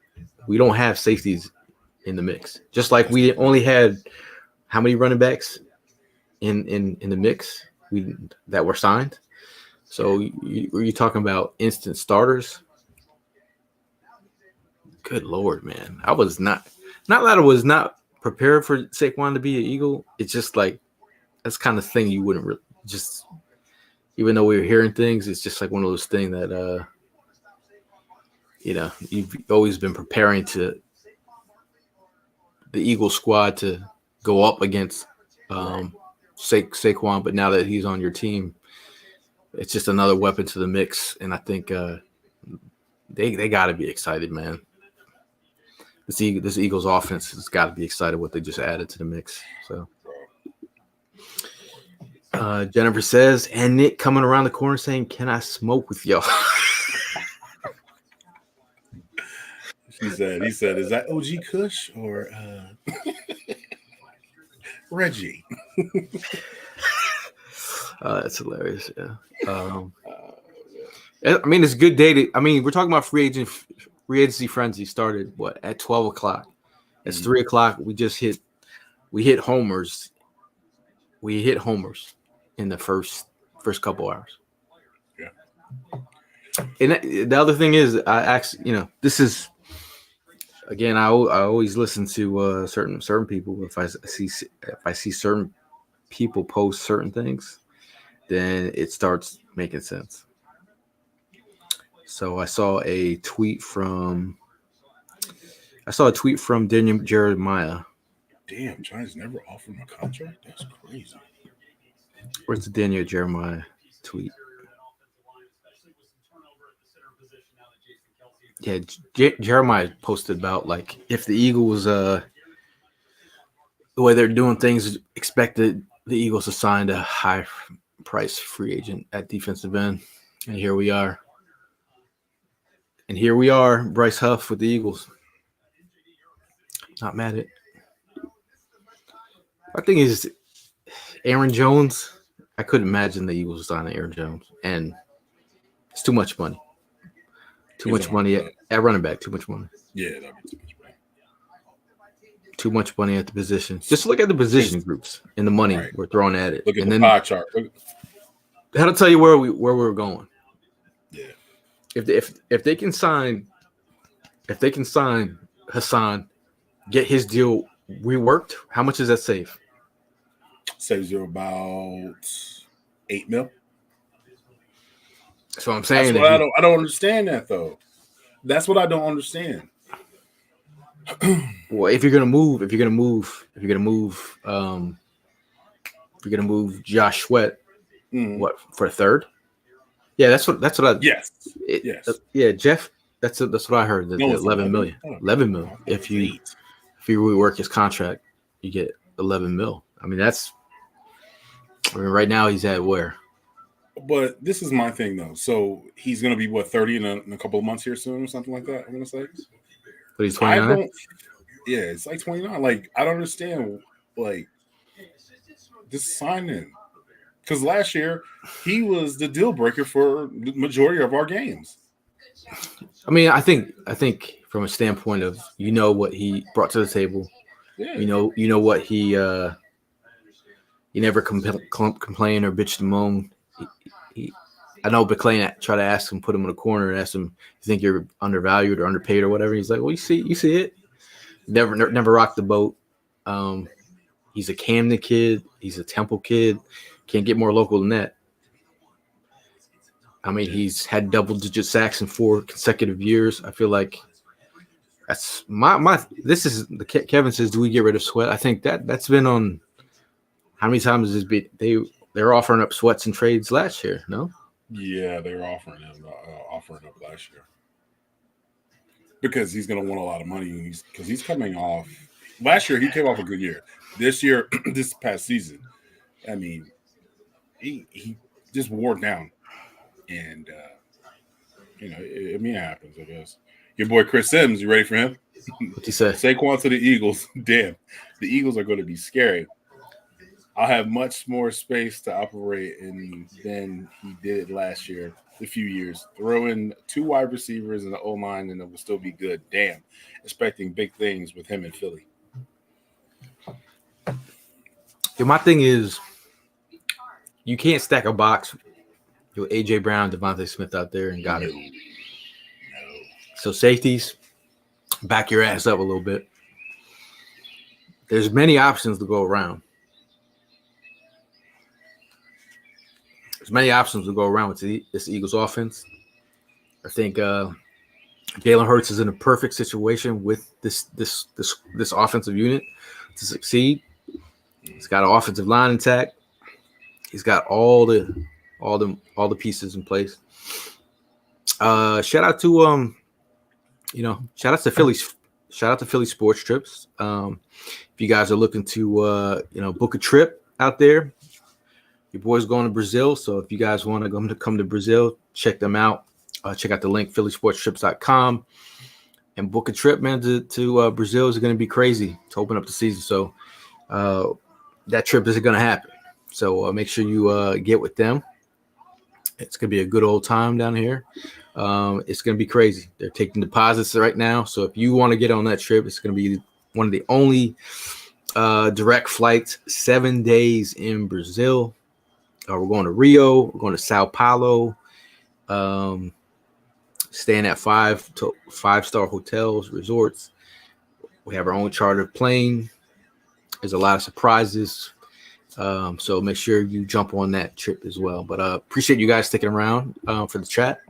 don't have safeties in the mix. Just like we only had how many running backs in the mix that were signed. So you're talking about instant starters. Good Lord, man. I was not that I was not prepared for Saquon to be an Eagle. It's just like that's kind of thing you wouldn't really just, even though we were hearing things, it's just like one of those things that you've always been preparing to the Eagle squad to go up against Saquon, but now that he's on your team, it's just another weapon to the mix, and I think they got to be excited, man. This Eagles offense has got to be excited what they just added to the mix. So, Jennifer says, and Nick coming around the corner saying, "Can I smoke with y'all?" He said, "Is that OG Kush or Reggie?" That's hilarious. Yeah. I mean, it's a good day we're talking about free agency frenzy started at 12:00. It's 3:00. We hit homers. We hit homers in the first couple hours. Yeah. And the other thing is, I actually, this is again, I always listen to certain people if I see certain people post certain things, then it starts making sense. So I saw a tweet from Daniel Jeremiah. Damn, Giants never offered him a contract. That's crazy. Where's the Daniel Jeremiah tweet? Yeah, Jeremiah posted about like if the Eagles, the way they're doing things, expected the Eagles to sign a high price free agent at defensive end, and here we are. And here we are, Bryce Huff with the Eagles. Not mad at it. My thing is, Aaron Jones. I couldn't imagine the Eagles signing Aaron Jones, and it's too much money. Too much money at running back. Too much money. Yeah, that'd be too much money. Too much money at the position. Just look at the position groups and the money we're throwing at it. Look at and the then pie chart. That'll tell you where we're going. Yeah. If they can sign Hassan, get his deal reworked, how much does that save? Saves you about $8 million. That's what I'm saying. That's what I don't understand that though. That's what I don't understand. Well, if you're gonna move Josh Sweat, what for a third? Yeah, that's what I. Yes. Yeah, Jeff. That's what I heard. The 11 million. 11 million. If you rework his contract, you get 11 mil. I mean, right now he's at where? But this is my thing though. So he's gonna be what 30 in a couple of months here soon or something like that. I'm gonna say. But he's 29. Yeah, it's like 29. Like I don't understand like this signing because last year he was the deal breaker for the majority of our games. I mean, I think from a standpoint of what he brought to the table. Yeah. You know what he never complained or bitched and moaned. I know McClain tried to ask him, put him in a corner and ask him, "You think you're undervalued or underpaid or whatever?" He's like, "Well, you see it." Never rocked the boat. He's a Camden kid. He's a Temple kid. Can't get more local than that. I mean, he's had double-digit sacks in 4 consecutive years. I feel like that's my. This is the Kevin says, "Do we get rid of Sweat?" I think that's been on. How many times has this been? They're offering up Sweats and trades last year. No. Yeah, they were offering up last year because he's going to want a lot of money. Because he's coming off. Last year he came off a good year. This year, this past season, I mean, he just wore down, and it happens. I guess your boy Chris Sims, you ready for him? What'd he say? Saquon to the Eagles. Damn, the Eagles are going to be scary. I'll have much more space to operate in than he did last year, a few years. Throw in 2 wide receivers and the O-line, and it will still be good. Damn. Expecting big things with him in Philly. Yeah, my thing is, you can't stack a box with A.J. Brown, Devontae Smith out there and got it. No. So safeties, back your ass up a little bit. There's many options to go around. There's many options to go around with this Eagles offense. I think Jalen Hurts is in a perfect situation with this offensive unit to succeed. He's got an offensive line intact. He's got all the pieces in place. Shout out to Philly Sports Trips. If you guys are looking to book a trip out there, your boy's going to Brazil. So if you guys want to come to Brazil, check them out. Check out the link, phillysportstrips.com, and book a trip, man, to Brazil. Is going to be crazy to open up the season. So that trip is going to happen. So make sure you get with them. It's going to be a good old time down here. It's going to be crazy. They're taking deposits right now. So if you want to get on that trip, it's going to be one of the only direct flights, 7 days in Brazil. We're going to Rio. We're going to Sao Paulo. Staying at 5-star hotels, resorts. We have our own chartered plane. There's a lot of surprises. So make sure you jump on that trip as well. But appreciate you guys sticking around for the chat.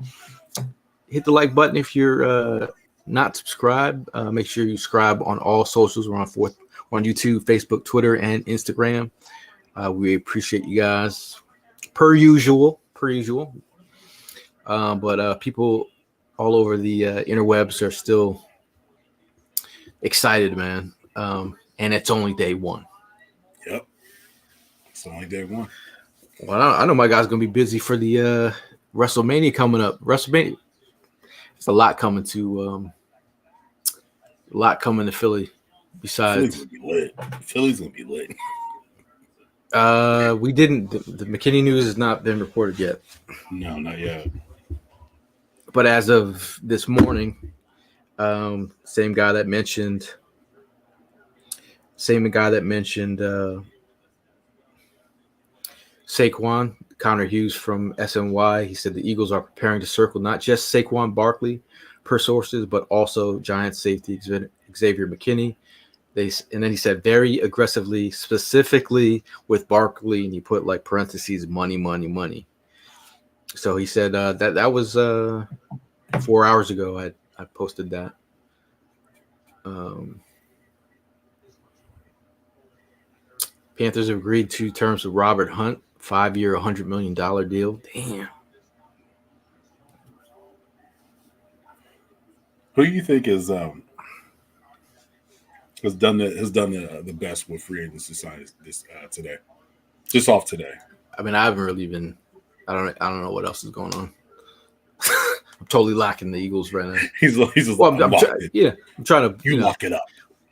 Hit the like button if you're not subscribed. Make sure you subscribe on all socials. We're on YouTube, Facebook, Twitter, and Instagram. We appreciate you guys per usual. But people all over the interwebs are still excited, man. And it's only day one. Yep. It's only day one. Well, I know my guy's gonna be busy for the WrestleMania coming up. WrestleMania, it's a lot coming to Philly. Besides, Philly's gonna be lit. we didn't. The McKinney news has not been reported yet. No, not yet. But as of this morning, same guy that mentioned Saquon, Connor Hughes from SNY. He said the Eagles are preparing to circle not just Saquon Barkley, per sources, but also Giants safety Xavier McKinney. And then he said very aggressively, specifically with Barkley, and he put like parentheses, money. So he said that was 4 hours ago. I posted that. Panthers have agreed to terms with Robert Hunt, 5-year, $100 million deal. Damn. Who do you think has done the best with free agency signings this today? Just off today. I mean, I haven't really been. I don't know what else is going on. I'm totally lacking the Eagles right now. He's just well, I'm trying to lock it up.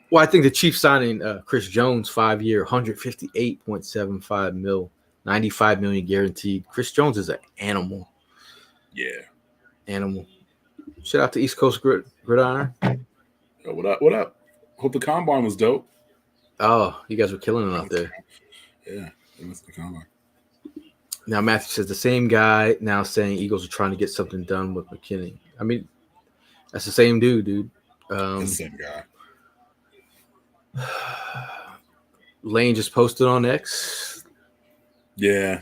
Well, I think the Chiefs signing Chris Jones, 5-year, $158.75 million, $95 million guaranteed. Chris Jones is an animal. Yeah, animal. Shout out to East Coast Gridiron. Yo, what up? Hope the combine was dope. Oh, you guys were killing it out there. Yeah, it was the combine. Now Matthew says the same guy now saying Eagles are trying to get something done with McKinney. I mean, that's the same dude. The same guy. Lane just posted on X. Yeah,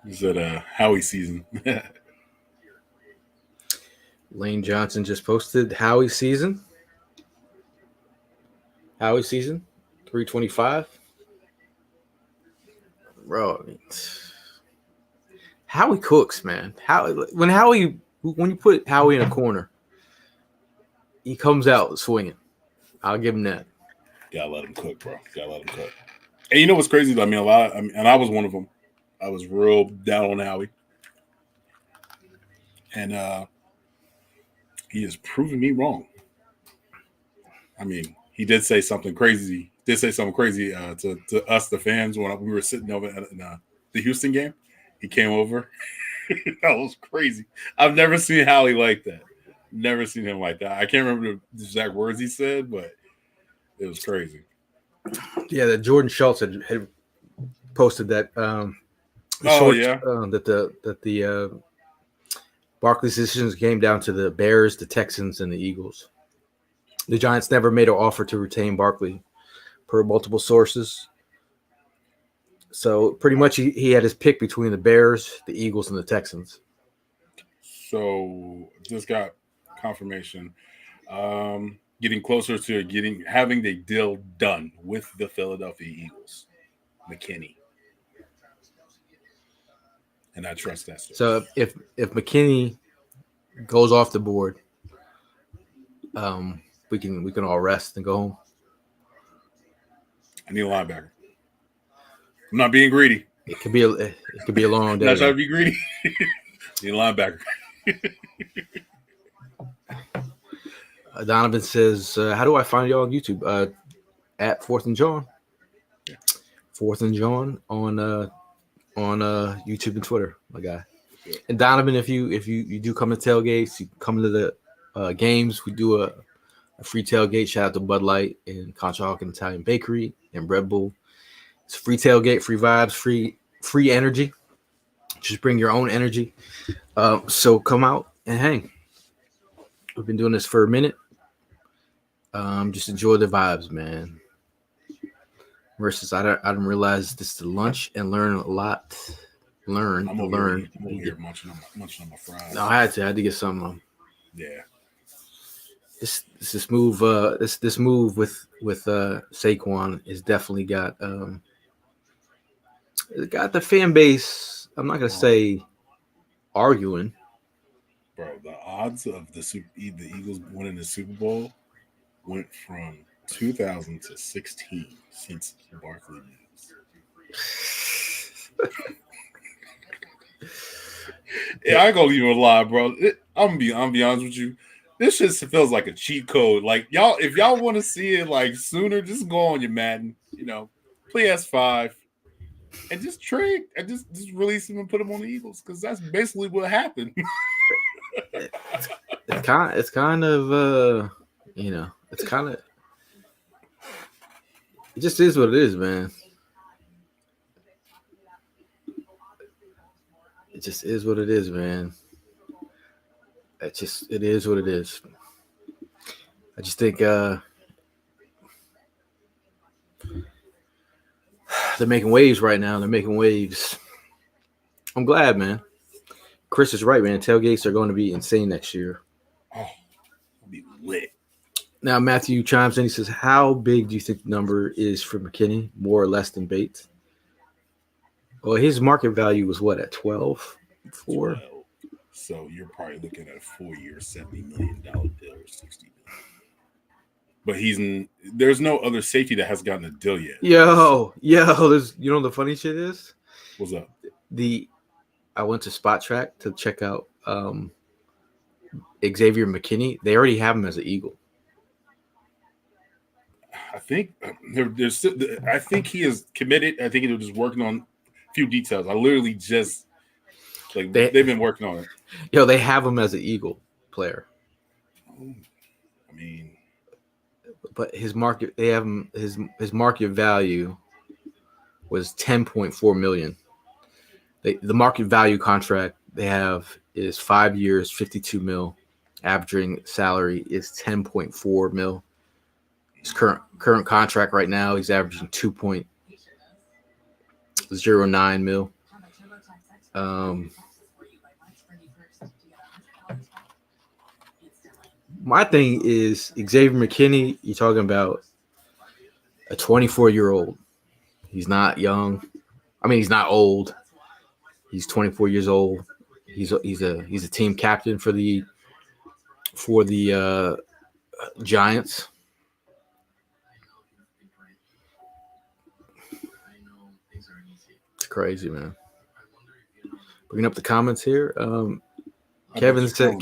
he said Howie season. Lane Johnson just posted Howie season. 325. Bro, I mean, Howie cooks, man. When you put Howie in a corner, he comes out swinging. I'll give him that. Gotta let him cook, bro. Gotta let him cook. And you know what's crazy? I mean, and I was one of them. I was real down on Howie, and he has proven me wrong. I mean, he did say something crazy. To us, the fans, when we were sitting over in the Houston game. He came over. That was crazy. I've never seen Howie like that. Never seen him like that. I can't remember the exact words he said, but it was crazy. Yeah, that Jordan Schultz had posted that. That the Barkley's decisions came down to the Bears, the Texans, and the Eagles. The Giants never made an offer to retain Barkley, per multiple sources. So pretty much he had his pick between the Bears, the Eagles, and the Texans. So just got confirmation. Getting closer to having the deal done with the Philadelphia Eagles. McKinney. And I trust that. So if McKinney goes off the board, we can all rest and go home. I need a linebacker. I'm not being greedy. It could be a long day. Not trying to be greedy. Need a linebacker. Donovan says, "How do I find y'all on YouTube?" At Fourth and Jawn. Yeah. Fourth and Jawn on YouTube and Twitter, my guy. Yeah. And Donovan, if you do come to tailgates, you come to the games. We do a free tailgate. Shout out to Bud Light and Conshohocken Italian Bakery and Red Bull. It's free tailgate, free vibes, free energy. Just bring your own energy. So come out and hang. We've been doing this for a minute. Just enjoy the vibes, man. versus I didn't realize this is lunch and learn a lot. Learn I'm and over learn. here, I'm over here munching on my fries. No, I had to get some. Yeah. This move this move with Saquon is definitely got it got the fan base. I'm not gonna say arguing. Bro, the odds of the Eagles winning the Super Bowl went from 2000 to 16 since Barkley moves. Yeah, I ain't gonna even lie, bro. I'm gonna be honest with you. This shit feels like a cheat code. Like y'all, if y'all want to see it like sooner, just go on your Madden, play S5 and just trade and just release him and put him on the Eagles because that's basically what happened. It's kind of it's kind of it just is what it is, man. It just is what it is, man. It is what it is. I just think they're making waves right now. They're making waves. I'm glad, man. Chris is right, man. Tailgates are going to be insane next year. Oh, it'll be lit. Now, Matthew chimes in. He says, how big do you think the number is for McKinney? More or less than Bates? Well, his market value was what, at 12? 4? 12. So you're probably looking at a 4-year, $70 million deal or $60 million. But there's no other safety that has gotten a deal yet. Yo, there's, the funny shit is? What's up? I went to Spot Track to check out Xavier McKinney. They already have him as an Eagle. I think I think he is committed. I think they're just working on a few details. I literally just they've been working on it. Yo, they have him as an Eagle player. I mean, but his market market value was $10.4 million. The market value contract they have is 5 years, $52 million. Averaging salary is $10.4 million. His current contract right now, he's averaging $2.09 million. My thing is Xavier McKinney. You're talking about a 24-year-old. He's not young. I mean, he's not old. He's 24 years old. He's a team captain for the Giants. It's crazy, man. Bringing up the comments here. Kevin said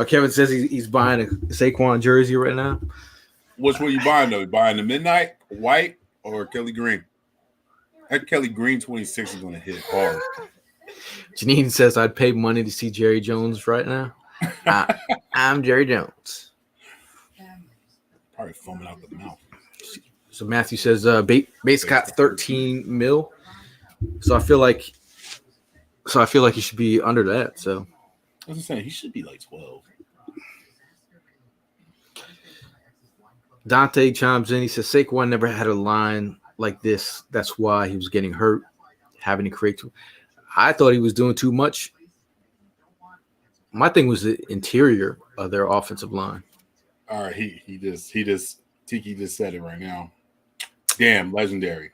Kevin says he's buying a Saquon jersey right now. Which one you buying though? You buying the midnight white or Kelly Green? That Kelly Green 26 is going to hit hard. Janine says I'd pay money to see Jerry Jones right now. I'm Jerry Jones. Probably foaming out the mouth. So Matthew says Bates got 13 mil. So I feel like he should be under that. So I was saying he should be like 12. Dante chimes in. He says Saquon never had a line like this. That's why he was getting hurt, having to create. I thought he was doing too much. My thing was the interior of their offensive line. All right, Tiki just said it right now. Damn, legendary.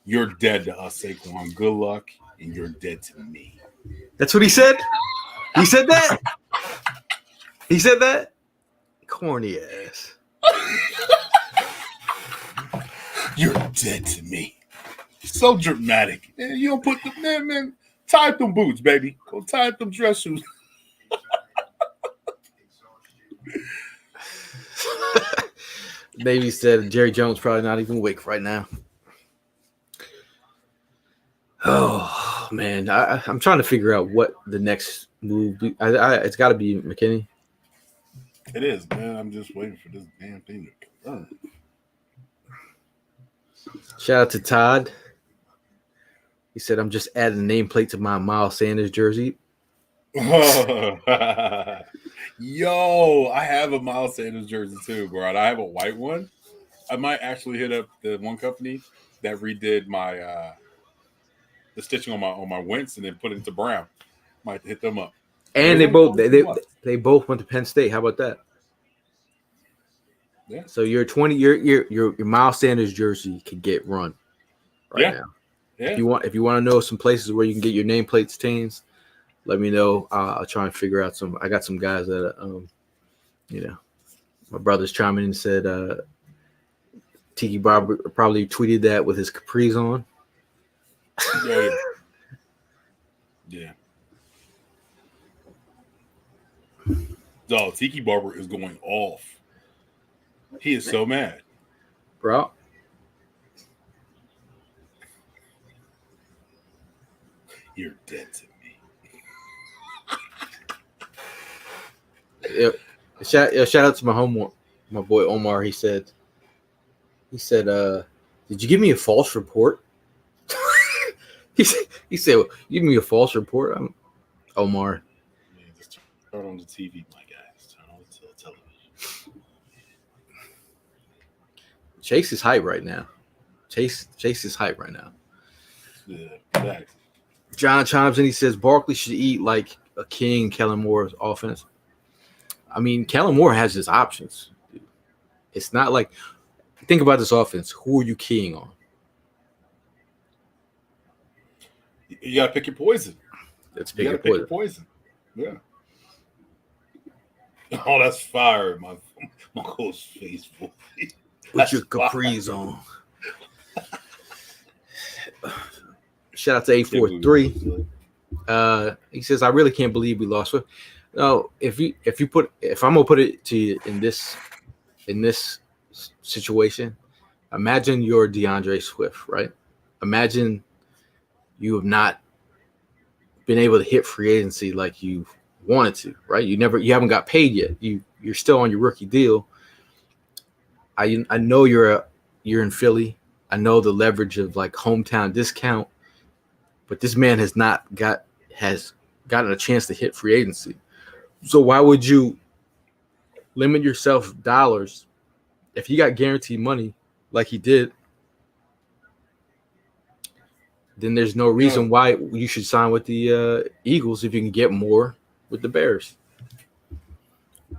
You're dead to us, Saquon. Good luck, and you're dead to me. That's what he said? He said that? He said that? Corny ass. You're dead to me. So dramatic. Man, you don't put the man, tie up them boots, baby. Go tie up them dress shoes. Baby said Jerry Jones probably not even awake right now. Oh man, I'm trying to figure out what the next move. It's got to be McKinney. It is, man. I'm just waiting for this damn thing to confirm. Shout out to Todd. He said, "I'm just adding a nameplate to my Miles Sanders jersey." Yo, I have a Miles Sanders jersey too, bro. I have a white one. I might actually hit up the one company that redid my the stitching on my Wentz and then put it into brown. Might hit them up. And It was only $42. they both went to Penn State. How about that? Yeah. So your Miles Sanders jersey could get run right now. Yeah. If you want to know some places where you can get your nameplates changed, let me know. I'll try and figure out some. I got some guys that my brother's chiming in and said Tiki Barber probably tweeted that with his capris on. Yeah. Dog, Tiki Barber is going off. He is so mad. Bro. You're dead to me. Shout out to my boy Omar. He said, did you give me a false report? he said, well, you give me a false report? I'm Omar. Yeah, just turn on the TV, my guys. Turn on the television. Chase is hype right now. Chase is hype right now. Yeah, facts. John chimes in. He says Barkley should eat like a king. Kellen Moore's offense. I mean, Kellen Moore has his options. It's not like think about this offense. Who are you keying on? You gotta pick your poison. Let's You pick gotta your pick poison. your poison. Yeah. Oh, that's fire, my coach face. Put your capris on. Shout out to 843. He says, I really can't believe we lost. No, if I'm gonna put it to you in this situation, imagine you're DeAndre Swift, right? Imagine you have not been able to hit free agency like you wanted to, right? You haven't got paid yet. You're still on your rookie deal. I know you're in Philly. I know the leverage of like hometown discount, but this man has gotten a chance to hit free agency. So why would you limit yourself dollars if you got guaranteed money like he did? Then there's no reason why you should sign with the Eagles if you can get more with the Bears.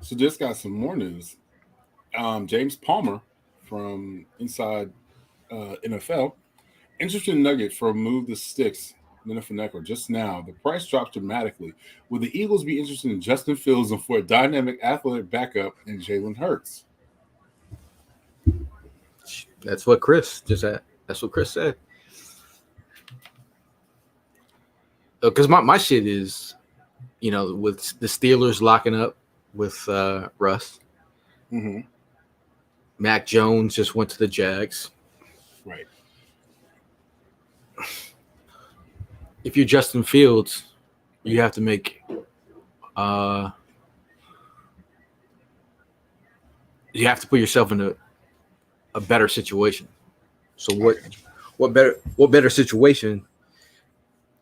So just got some more news. James Palmer from Inside NFL, interesting nugget from Move the Sticks, Minnefinecro, just now. The price dropped dramatically. Will the Eagles be interested in Justin Fields and for a dynamic athletic backup in Jalen Hurts? That's what Chris just said. That's what Chris said. Because my shit is, with the Steelers locking up with Russ. Mm-hmm. Mac Jones just went to the Jags. Right. If you're Justin Fields, you have to make you have to put yourself in a better situation. So what better situation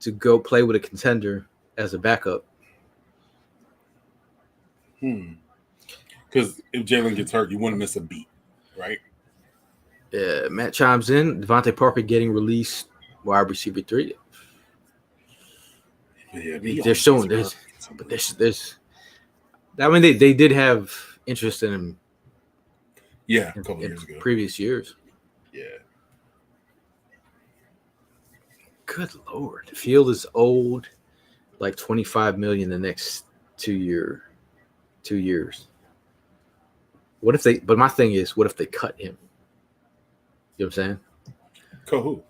to go play with a contender as a backup? Because if Jalen gets hurt, you wouldn't miss a beat, right? Matt chimes in. Devontae Parker getting released. Wide receiver 3. Yeah, they're showing this, but there's. I mean, they did have interest in him. Yeah, a couple years ago. Previous years. Yeah. Good Lord, Field is old, like $25 million the next 2 years. What if they? But my thing is, what if they cut him? You know what I'm saying? Cut who?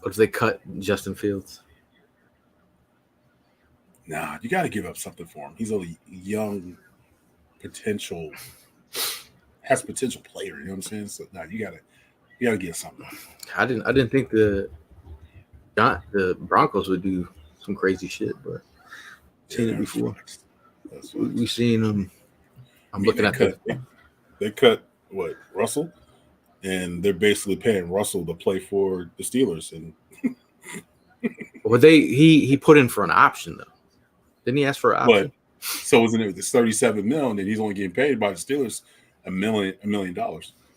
What if they cut Justin Fields? Nah, you got to give up something for him. He's a young, potential player. You know what I'm saying? So you gotta get something. I didn't think the Broncos would do some crazy shit, but seen it before. We've seen them. They cut what, Russell, and they're basically paying Russell to play for the Steelers. And well, he put in for an option though. Didn't he ask for an option? So wasn't it this $37 million, and he's only getting paid by the Steelers $1 million?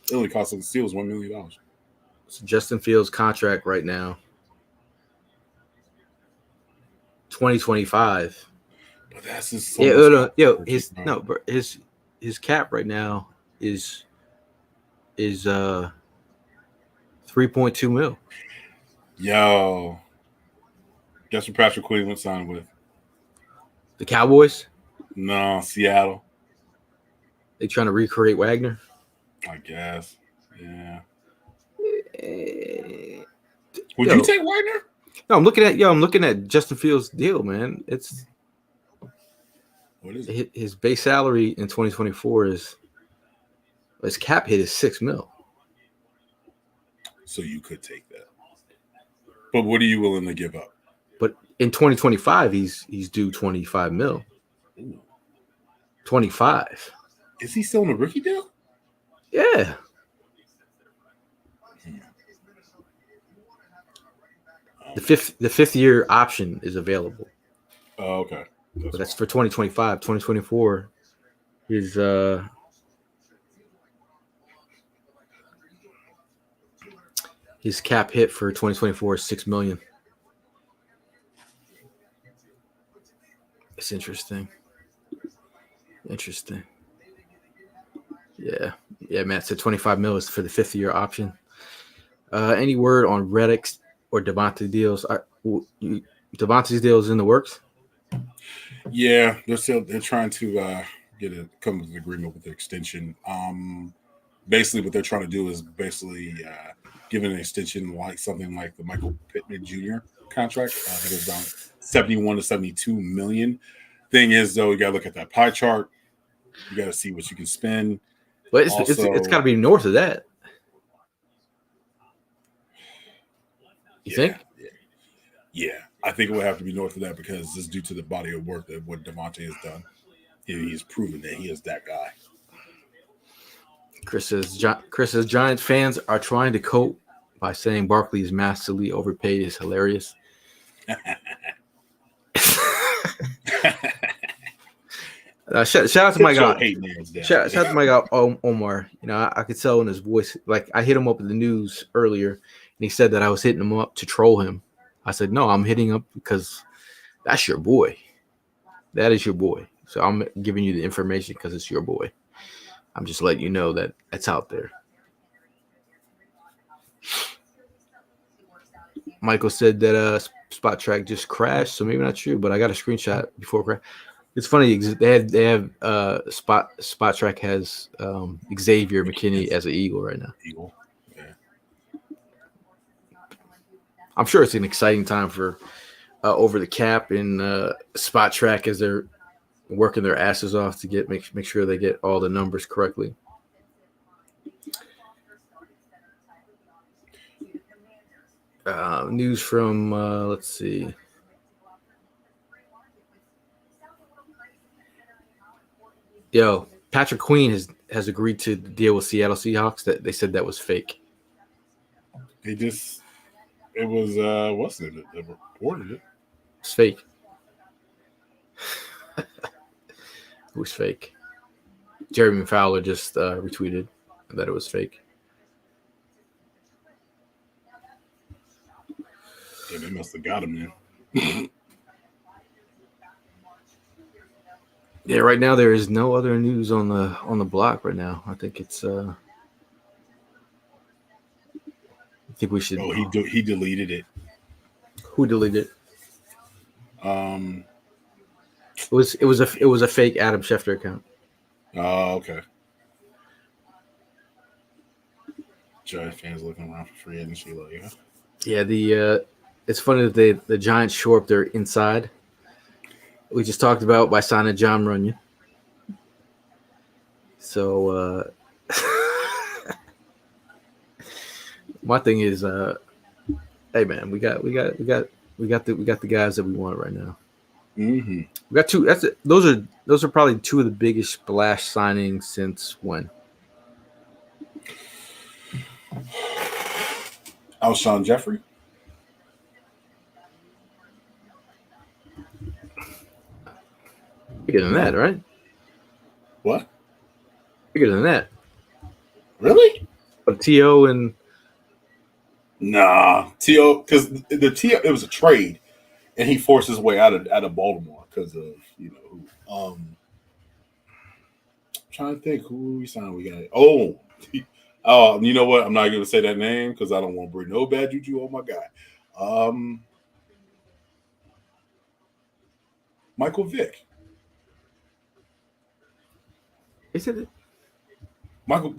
It only cost the Steelers $1 million. So Justin Fields' contract right now, 2025. But that's just Yeah, someone's his no, bro, his cap right now is 3.2 mil. Yo, guess what Patrick Queen went signed with? The Cowboys, No, Seattle. they trying to recreate Wagner. I guess. Yeah. Eh, Would Yo. you take Wagner? No, I'm looking at Justin Fields' deal, man. It's What is it? his base salary in 2024 is his cap hit is 6 mil. So you could take that. But what are you willing to give up? But in 2025, he's due 25 mil. Ooh. 25. Is he still in a rookie deal? Yeah. The fifth year option is available. Oh, okay. But that's for 2025. 2024 is his cap hit for 2024 is 6 million. It's interesting. Yeah, Matt said 25 mil is for the 5th year option. Any word on Reddick or Devontae deals? Devontae's deal is in the works. Yeah, they're trying to come to an agreement with the extension. Basically, what they're trying to do is give an extension like something like the Michael Pittman Jr. contract. I think it was around 71 to 72 million. Thing is, though, you got to look at that pie chart. You got to see what you can spend. But it's got to be north of that. You think? Yeah, I think it would have to be north of that because it's due to the body of work that what Devontae has done. He's proven that he is that guy. Chris says Giants fans are trying to cope by saying Barkley is massively overpaid is hilarious. Shout out to my guy. Shout out to my guy Omar. You know, I could tell in his voice. Like I hit him up in the news earlier, and he said that I was hitting him up to troll him. I said no, I'm hitting up because that's your boy. That is your boy. So I'm giving you the information because it's your boy. I'm just letting you know that it's out there. Michael said that Spot Track just crashed, so maybe not true, but I got a screenshot before crash. It's funny. They have Spot Track has Xavier McKinney as an Eagle right now. Eagle, yeah. I'm sure it's an exciting time for Over the Cap and Spot Track as they're working their asses off to make sure they get all the numbers correctly. News from let's see. Yo, Patrick Queen has agreed to deal with Seattle Seahawks. That they said that was fake. It was wasn't it? They reported it. It's fake. It was fake. Jeremy Fowler just retweeted that it was fake. Yeah, they must have got him then. Yeah, right now there is no other news on the block right now. I think it's I think we should. Oh, he deleted it. Who deleted it? It was a fake Adam Schefter account. Oh, okay. Giant fans looking around for free agency, like Yeah, it's funny that the Giants shore up their inside. We just talked about by signing John Runyon. So my thing is, hey man, we got the guys that we want right now. Mm-hmm. We got two. Those are probably two of the biggest splash signings since when? Alshon Jeffrey. Bigger than that, right? What? Bigger than that. Really? But T.O. and Nah, T.O. because the T.O. it was a trade, and he forced his way out of Baltimore because of who. I'm trying to think who we signed. We got you know what? I'm not going to say that name because I don't want to bring no bad juju on my guy. Michael Vick. is it? Michael,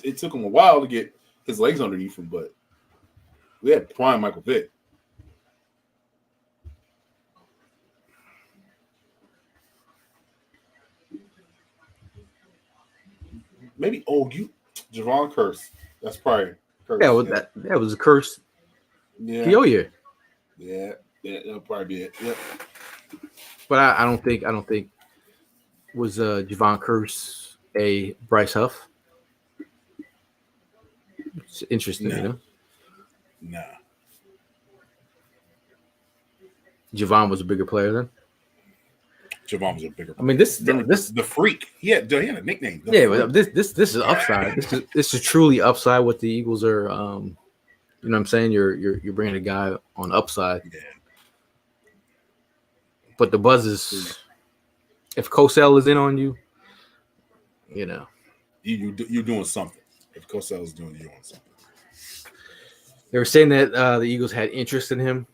it took him a while to get his legs underneath him, but we had prime Michael Vick. Maybe Javon Curse. That's probably Curse. Yeah, well, that was a curse. Yeah. T.O. year. Yeah, that'll probably be it. Yep. But I don't think was Javon Curse a Bryce Huff. It's interesting, Nah. Nah. Javon was a bigger player then. Javon was a bigger player. I mean, this the freak. He had a nickname. But this is upside. This is truly upside. What the Eagles are, you know what I'm saying? You're bringing a guy on upside. Yeah. But the buzz is, if Cosell is in on you, you're doing something. If Cosell is doing something. They were saying that the Eagles had interest in him.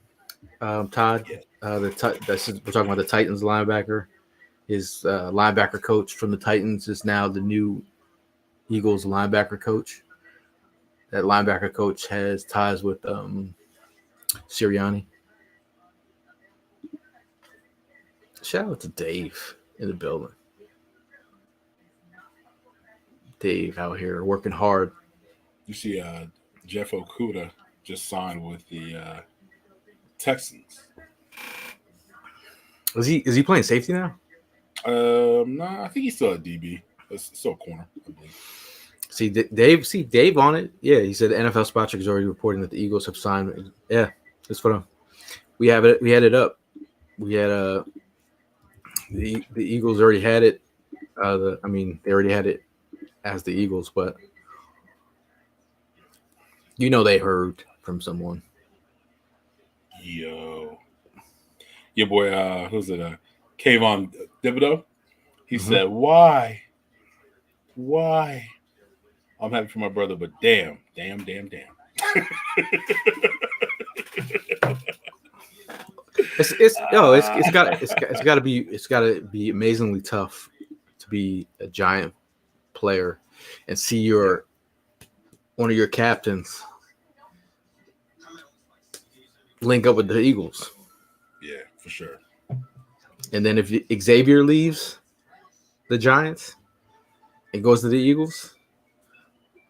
Todd, we're talking about the Titans linebacker. His linebacker coach from the Titans is now the new Eagles linebacker coach. That linebacker coach has ties with Sirianni. Shout out to Dave in the building. Dave out here working hard. You see, Jeff Okuda just signed with the Texans. Is he playing safety now? I think he's still a DB. It's still a corner, I believe. See Dave on it. Yeah, he said the NFL Spot Check is already reporting that the Eagles have signed. Yeah, that's what we have it. We had it up. We had the Eagles already had it. They already had it as the Eagles, but they heard from someone. Yo, your boy, who's it? Kayvon Thibodeau. He said, "Why? I'm happy for my brother, but damn." It's got to be amazingly tough to be a Giant player and see one of your captains link up with the Eagles. Yeah, for sure. And then if Xavier leaves the Giants and goes to the Eagles,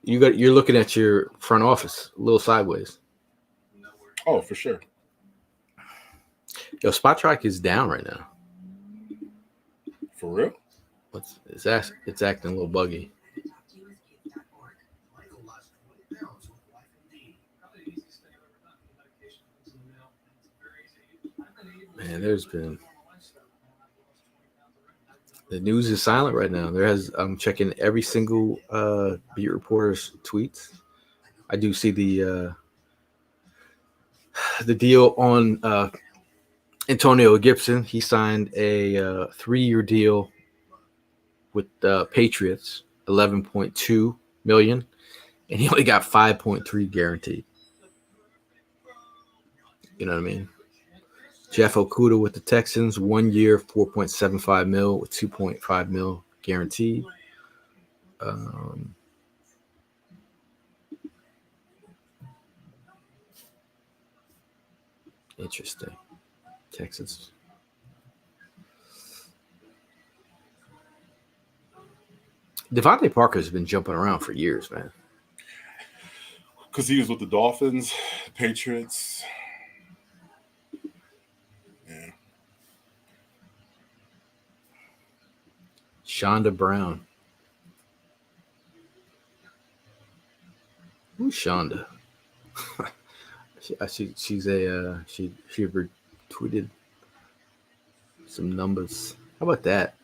you're looking at your front office a little sideways. Oh, for sure. Yo, Spot Track is down right now. For real? It's acting a little buggy. Man, the news is silent right now. I'm checking every single beat reporter's tweets. I do see the deal on Antonio Gibson. He signed a 3-year deal with the Patriots, $11.2 million, and he only got 5.3 guaranteed. You know what I mean? Jeff Okuda with the Texans, 1 year, $4.75 million with $2.5 million guaranteed. Interesting. Texans. Devontae Parker has been jumping around for years, man. Because he was with the Dolphins, Patriots. Yeah. Shonda Brown. Who's Shonda? She's a she retweeted some numbers. How about that?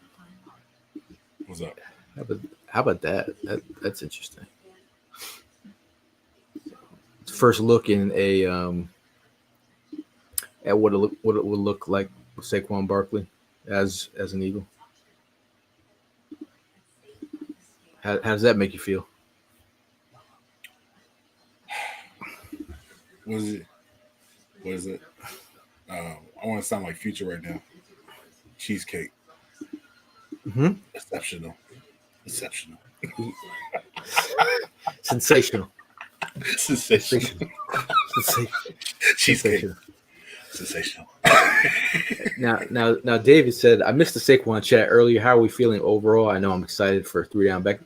What's up? How about that? That's interesting. first look in a at what it would look like with Saquon Barkley as an Eagle. How does that make you feel? What is it? I want to sound like Future right now. Cheesecake. Mm-hmm. Exceptional. Sensational. Sensational. Cheesecake. Sensational. Now, David said, I missed the Saquon chat earlier. How are we feeling overall? I know I'm excited for a 3-down back.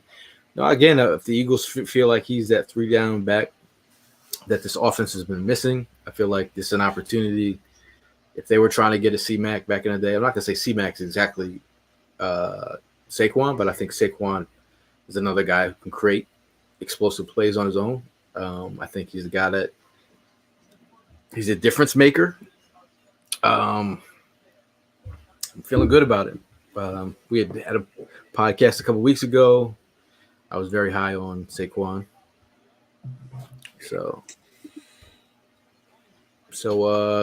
No, again, if the Eagles feel like he's that 3-down back that this offense has been missing, I feel like this is an opportunity. If they were trying to get a C-Mac back in the day, I'm not going to say C-Mac is exactly Saquon, but I think Saquon is another guy who can create explosive plays on his own. I think he's a guy that he's a difference maker. I'm feeling good about it. We had a podcast a couple weeks ago. I was very high on Saquon. So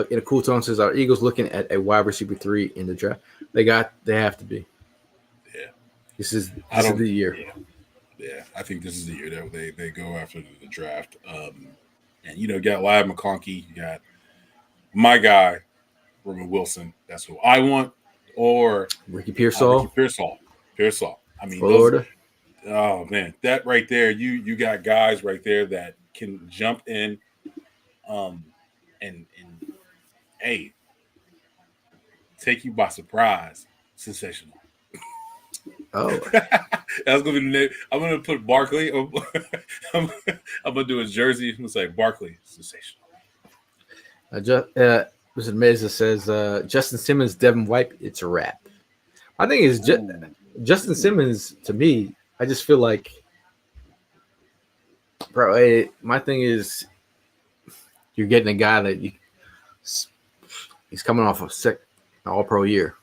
in a cool tone says, our Eagles looking at a wide receiver 3 in the draft. They have to be. Yeah. This is the year. Yeah. I think this is the year that they go after the draft. And you got Ladd McConkey, you got my guy, Roman Wilson. That's who I want. Or Ricky Pearsall. Pearsall. I mean, Florida. Oh man, that right there, you got guys right there that can jump in, and hey, take you by surprise. Sensational. Oh, that's gonna be the name. I'm gonna put Barkley. I'm gonna do a jersey. I'm gonna say Barkley. Sensational. Mr. Meza says Justin Simmons, Devin White. It's a wrap. My thing is Justin Simmons. To me, I just feel like, bro. My thing is, you're getting a guy that he's coming off a All-Pro year.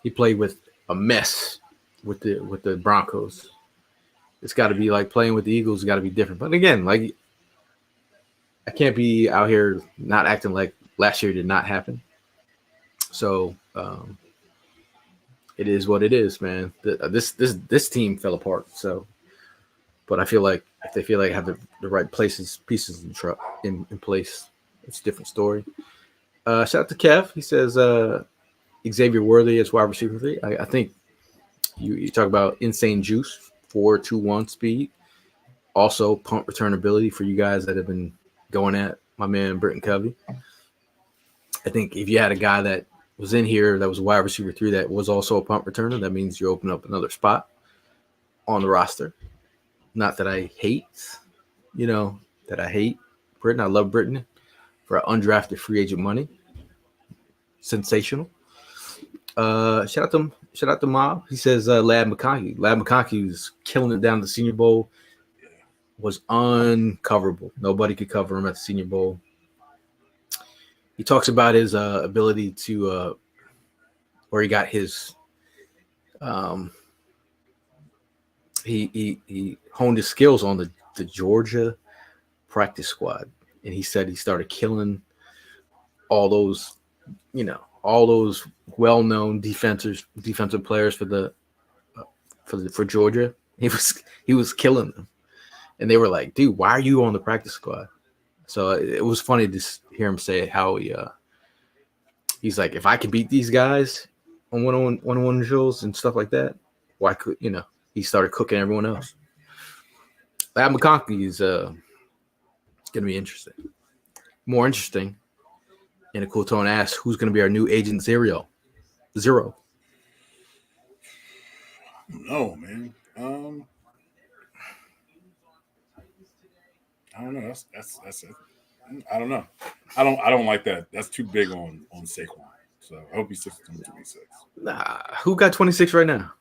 He played with a mess with the Broncos. It's got to be like playing with the Eagles. Got to be different. But again, like I can't be out here not acting like last year did not happen. So it is what it is, man. This team fell apart. So, but I feel like if they feel like have the right pieces in place, it's a different story. Shout out to Kev. He says Xavier Worthy as wide receiver 3. I think you talk about insane juice, 4.21 speed, also punt return ability for you guys that have been going at my man Britton Covey. I think if you had a guy that was in here that was a wide receiver 3 that was also a punt returner, that means you open up another spot on the roster. Not that I hate, Britton. I love Britton for undrafted free agent money. Sensational. Shout out to Mob. He says Ladd McConkey. Ladd McConkey was killing it down the Senior Bowl. Was uncoverable. Nobody could cover him at the Senior Bowl. He talks about his ability to, where he got his, he honed his skills on the Georgia practice squad, and he said he started killing all those well-known defensive players for Georgia. He was killing them, and they were like, "Dude, why are you on the practice squad?" So it was funny to hear him say how he's like, if I can beat these guys on one-on-one drills and stuff like that, why could he started cooking everyone else. Ladd McConkey is gonna be interesting. More interesting. And a cool tone asks, who's going to be our new agent Zero? No, man. I don't know. That's it. I don't know. I don't like that. That's too big on Saquon. So I hope he sticks to 26. Nah, who got 26 right now?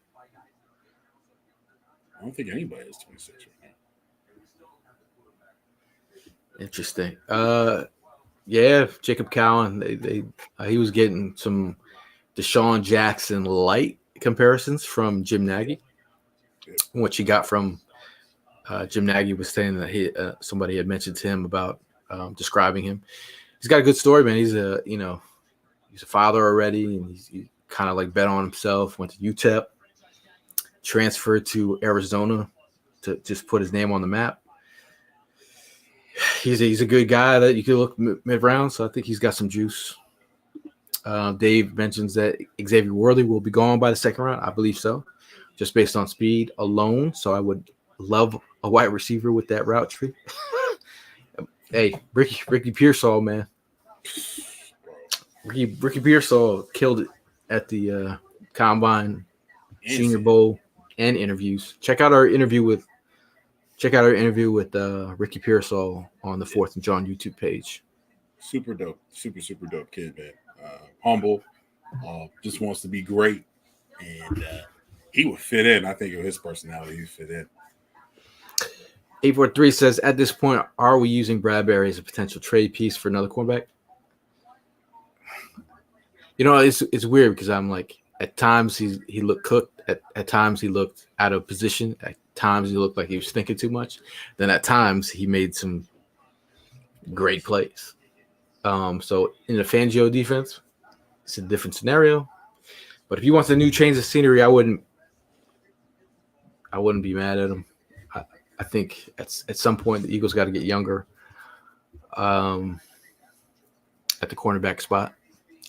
I don't think anybody has 26 right now. Interesting. Yeah, Jacob Cowan. He was getting some Deshaun Jackson light comparisons from Jim Nagy, which he got from Jim Nagy was saying that somebody had mentioned to him about describing him. He's got a good story, man. He's a father already, and he kind of like bet on himself. Went to UTEP, transferred to Arizona to just put his name on the map. He's a good guy that you could look mid round, so I think he's got some juice. Dave mentions that Xavier Worley will be gone by the second round. I believe so, just based on speed alone. So I would love a wide receiver with that route tree. Hey, Ricky Pearsall, man. Ricky Pearsall killed it at the Combine, Senior Bowl, and interviews. Check out our interview with Ricky Pearsall on the 4th and Jawn YouTube page. Super dope. Super dope kid, man. Humble. Just wants to be great. And he would fit in. I think of his personality, he would fit in. 843 says, at this point, are we using Bradbury as a potential trade piece for another cornerback? You know, it's weird because I'm like, at times he looked cooked. At times he looked out of position. At times he looked like he was thinking too much. Then at times he made some great plays. So in the Fangio defense, it's a different scenario. But if he wants a new change of scenery, I wouldn't be mad at him. I think at some point the Eagles got to get younger at the cornerback spot.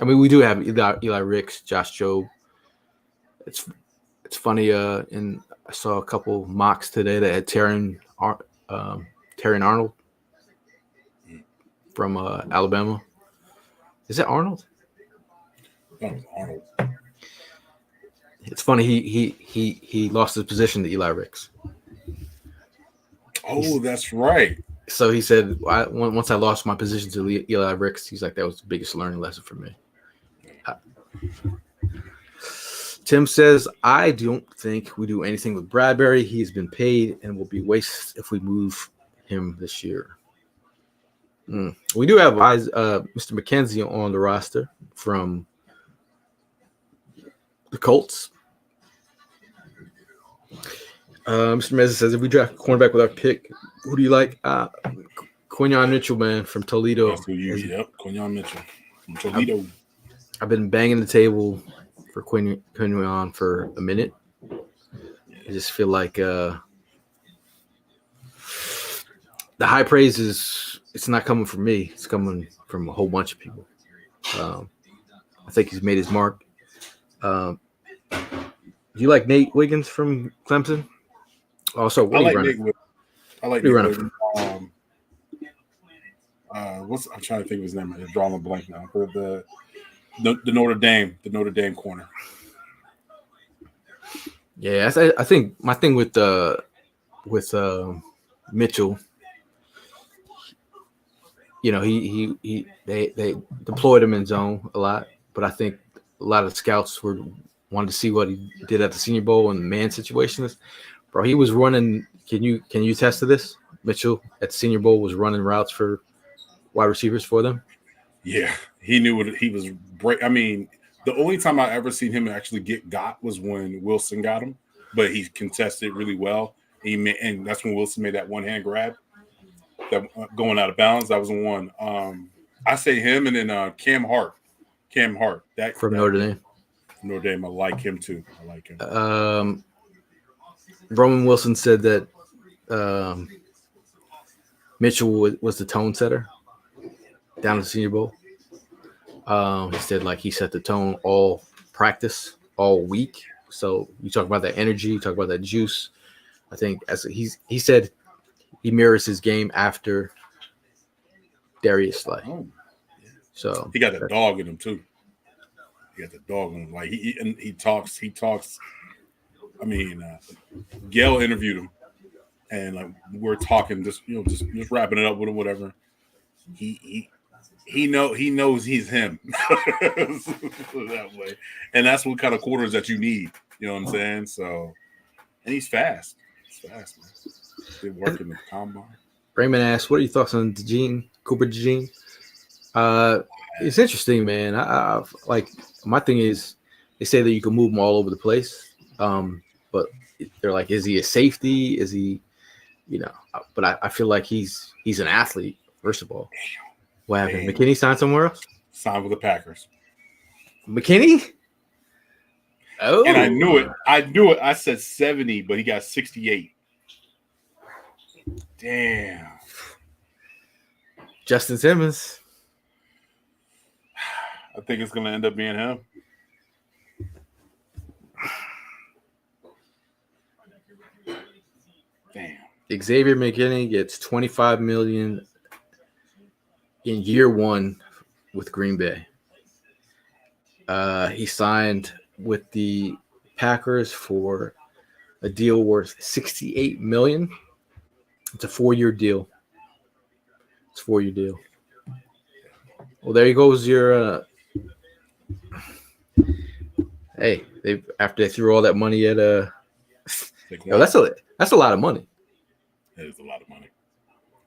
I mean, we do have Eli Ricks, Josh Jobe. It's funny. And I saw a couple mocks today that had Terran Arnold from Alabama. Is that Arnold? That was Arnold. It's funny. He lost his position to Eli Ricks. Oh, that's right. So he said, once I lost my position to Eli Ricks, he's like, that was the biggest learning lesson for me. Tim says, I don't think we do anything with Bradbury. He's been paid and will be wasted if we move him this year. We do have Mr. McKenzie on the roster from the Colts. Mr. Meza says, if we draft a cornerback with our pick, who do you like? Quinyon Mitchell, man, from Toledo. Yep, Quinyon Mitchell from Toledo. I've been banging the table for Quinyon for a minute. I just feel like the high praise it's not coming from me. It's coming from a whole bunch of people. I think he's made his mark. Do you like Nate Wiggins from Clemson? Also, what I are you like running? Nate. I like Nate Wiggins. I'm trying to think of his name. I'm drawing a blank now. The Notre Dame corner. Yeah, I think my thing with Mitchell, you know, they deployed him in zone a lot, but I think a lot of scouts wanted to see what he did at the Senior Bowl and man situations. Bro, he was running. Can you attest to this? Mitchell at the Senior Bowl was running routes for wide receivers for them. Yeah, he knew what he was. I mean, the only time I ever seen him actually get got was when Wilson got him, but he contested really well. And that's when Wilson made that one hand grab, that going out of bounds. That was the one. I say him, and then Cam Hart. That from Notre Dame. Notre Dame, I like him too. I like him. Roman Wilson said that Mitchell was the tone setter down at the Senior Bowl. He said like he set the tone all practice, all week. So you talk about that energy, you talk about that juice. I think he said he mirrors his game after Darius Slay. Oh. So he got a dog in him too. He got the dog in him. Like he talks. I mean, Gail interviewed him, and like we're talking, just wrapping it up with him, whatever. He knows he's him that way, and that's what kind of quarters that you need. You know what I'm saying? So, and he's fast. He's fast, man. Been working the combine. Raymond asks, "What are your thoughts on Cooper DeJean?" It's interesting, man. I like my thing is they say that you can move him all over the place, but they're like, is he a safety? Is he but I feel like he's an athlete. First of all, what happened? McKinney signed somewhere else. Signed with the Packers. McKinney. Oh, And I knew it. I said 70, but he got 68. Damn. Justin Simmons. I think it's going to end up being him. Damn. Xavier McKinney gets $25 million in year one with Green Bay. He signed with the Packers for a deal worth $68 million. It's a 4-year deal. It's a 4-year deal. Well, there goes your. Hey, after they threw all that money at that's a lot of money. That is a lot of money,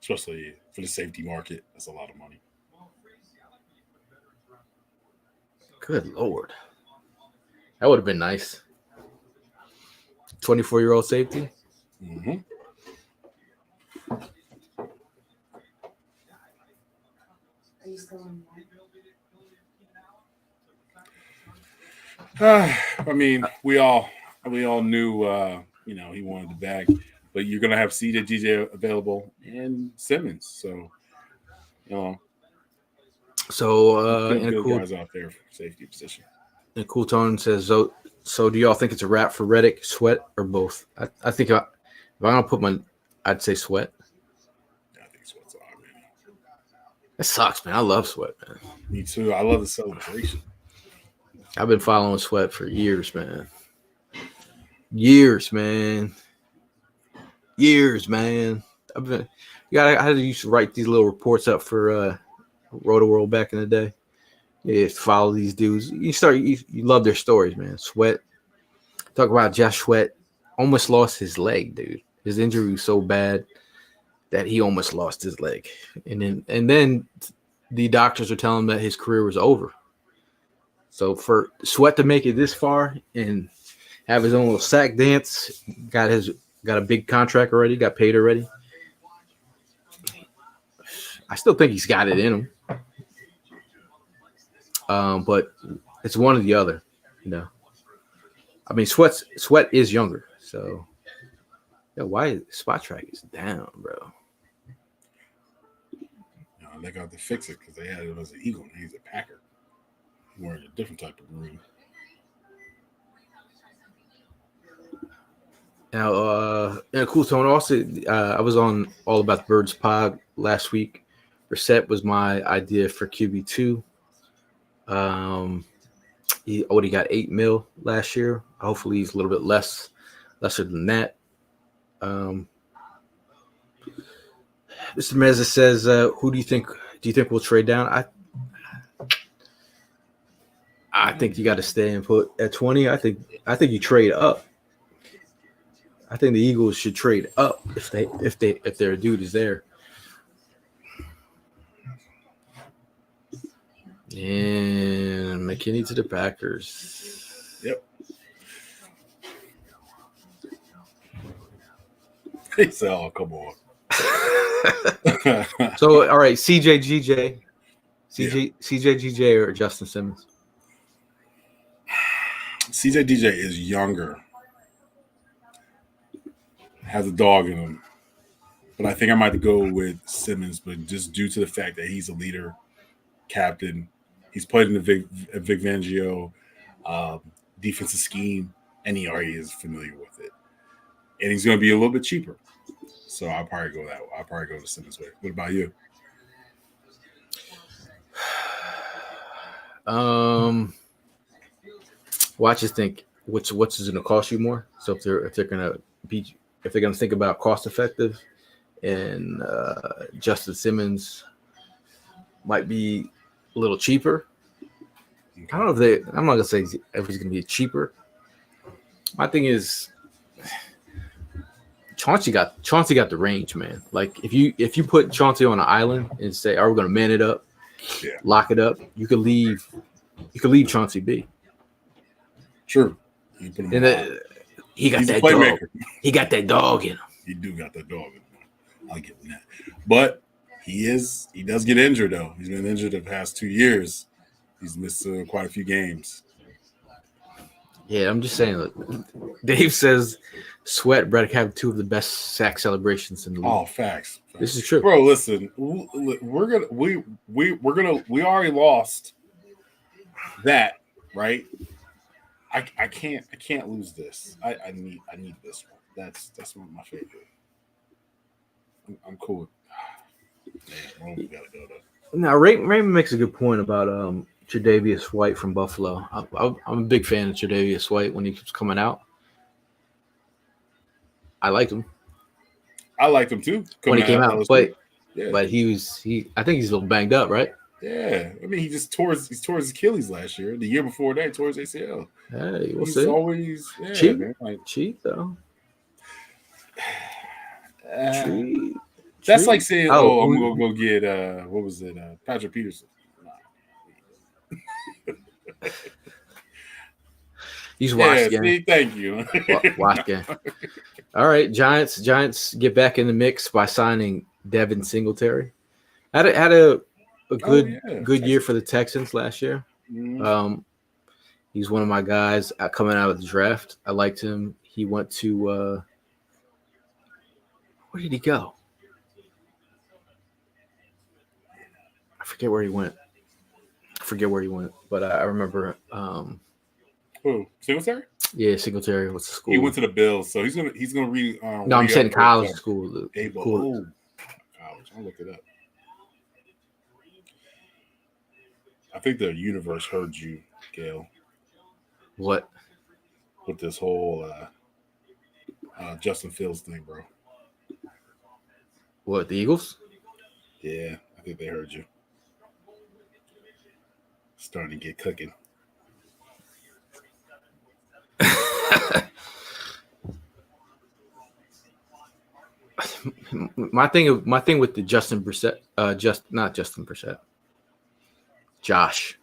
especially for the safety market. That's a lot of money. Good Lord. That would have been nice. 24-year-old safety. Mm-hmm. I mean, we all knew, he wanted the bag, but you're gonna have CJ available and Simmons, so good guys out there for safety position. And Cool Tone says, so do y'all think it's a wrap for Reddick, Sweat, or both? I think if I'm gonna put I'd say Sweat. Yeah, I think Sweat's on, man. That sucks, man. I love Sweat, man. Me too. I love the celebration. I've been following Sweat for years, man. Years, man. I used to write these little reports up for Roto World back in the day. Yeah, follow these dudes. You love their stories, man. Sweat. Talk about Josh Sweat. Almost lost his leg, dude. His injury was so bad that he almost lost his leg. And then the doctors are telling him that his career was over. So for Sweat to make it this far and have his own little sack dance, got a big contract already, got paid already. I still think he's got it in him. But it's one or the other, I mean, Sweat is younger, so why Spot Track is down, bro? They got to fix it because they had it as an Eagle and he's a Packer. Wearing a different type of green. Now, Cool Tone. Also, I was on All About the Birds pod last week. Brissett was my idea for QB2. He already got $8 million last year. Hopefully, he's a little bit lesser than that. Mr. Meza says, "Who do you think? Do you think we'll trade down?" I think you got to stay and put at 20. I think you trade up. I think the Eagles should trade up if their dude is there. And McKinney to the Packers. Yep. He said, "Oh, come on." So, all right, CJ GJ or Justin Simmons? CJ DJ is younger, has a dog in him, but I think I might go with Simmons. But just due to the fact that he's a leader, captain, he's played in the Vic Fangio defensive scheme, and he already is familiar with it. And he's going to be a little bit cheaper, so I'll probably go that way. I'll probably go the Simmons way. What about you? Well, I just think what's is going to cost you more. So if they're going to think about cost effective, and Justin Simmons might be a little cheaper. Okay. I don't know if I'm not going to say if he's going to be cheaper. My thing is, Chauncey got the range, man. Like if you put Chauncey on an island and say, "Are we going to man it up, lock it up?" You could leave Chauncey be. Sure. And he got that playmaker. dog. He got that dog in him. He do got that dog in him. I'll give him that. But he does get injured though. He's been injured the past 2 years. He's missed quite a few games. Yeah, I'm just saying. Look, Dave says Sweat, Brett have two of the best sack celebrations in the league. Oh, facts. This is true, bro. Listen, we already lost that, right? I can't lose this. I need this one. That's one of my favorite. I'm cool. Man, we gotta go though. Now, Raymond makes a good point about Tre'Davious White from Buffalo. I'm a big fan of Tre'Davious White when he keeps coming out. I liked him. I liked him too when he came out, but yeah. but I think he's a little banged up, right? Yeah, I mean he tore his Achilles last year. The year before that, he tore his ACL. Hey, we'll he's see. Always cheap, man, like, cheap though. That's like saying, I'm gonna go get what was it, Patrick Peterson. He's washed again. See, thank you. Washed again. All right, Giants get back in the mix by signing Devin Singletary. Had a good year for the Texans last year. Mm-hmm. He's one of my guys coming out of the draft. I liked him. He went to where did he go? I forget where he went, but I remember. Who? Singletary? Yeah, Singletary. What's the school? He went to the Bills, so he's gonna read. No, I'm saying college school. College. I'll look it up. I think the universe heard you, Gail. What? With this whole Justin Fields thing, bro. What, the Eagles? Yeah, I think they heard you. Starting to get cooking. my thing with the Justin Brissett, not Justin Brissett, Josh.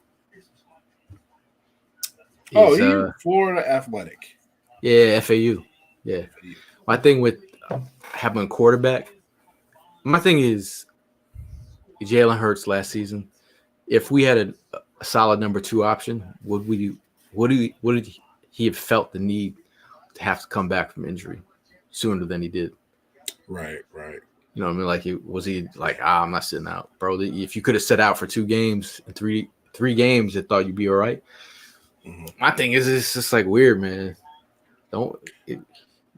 He's Florida Athletic. Yeah, FAU. Yeah. My thing with having a quarterback, my thing is Jalen Hurts last season. If we had a solid number 2 option, would he have felt the need to have to come back from injury sooner than he did? Right. You know what I mean? Like, was he like, I'm not sitting out, bro? If you could have sat out for 2 games and three games, I thought you'd be all right. Mm-hmm. My thing is, it's just like weird, man.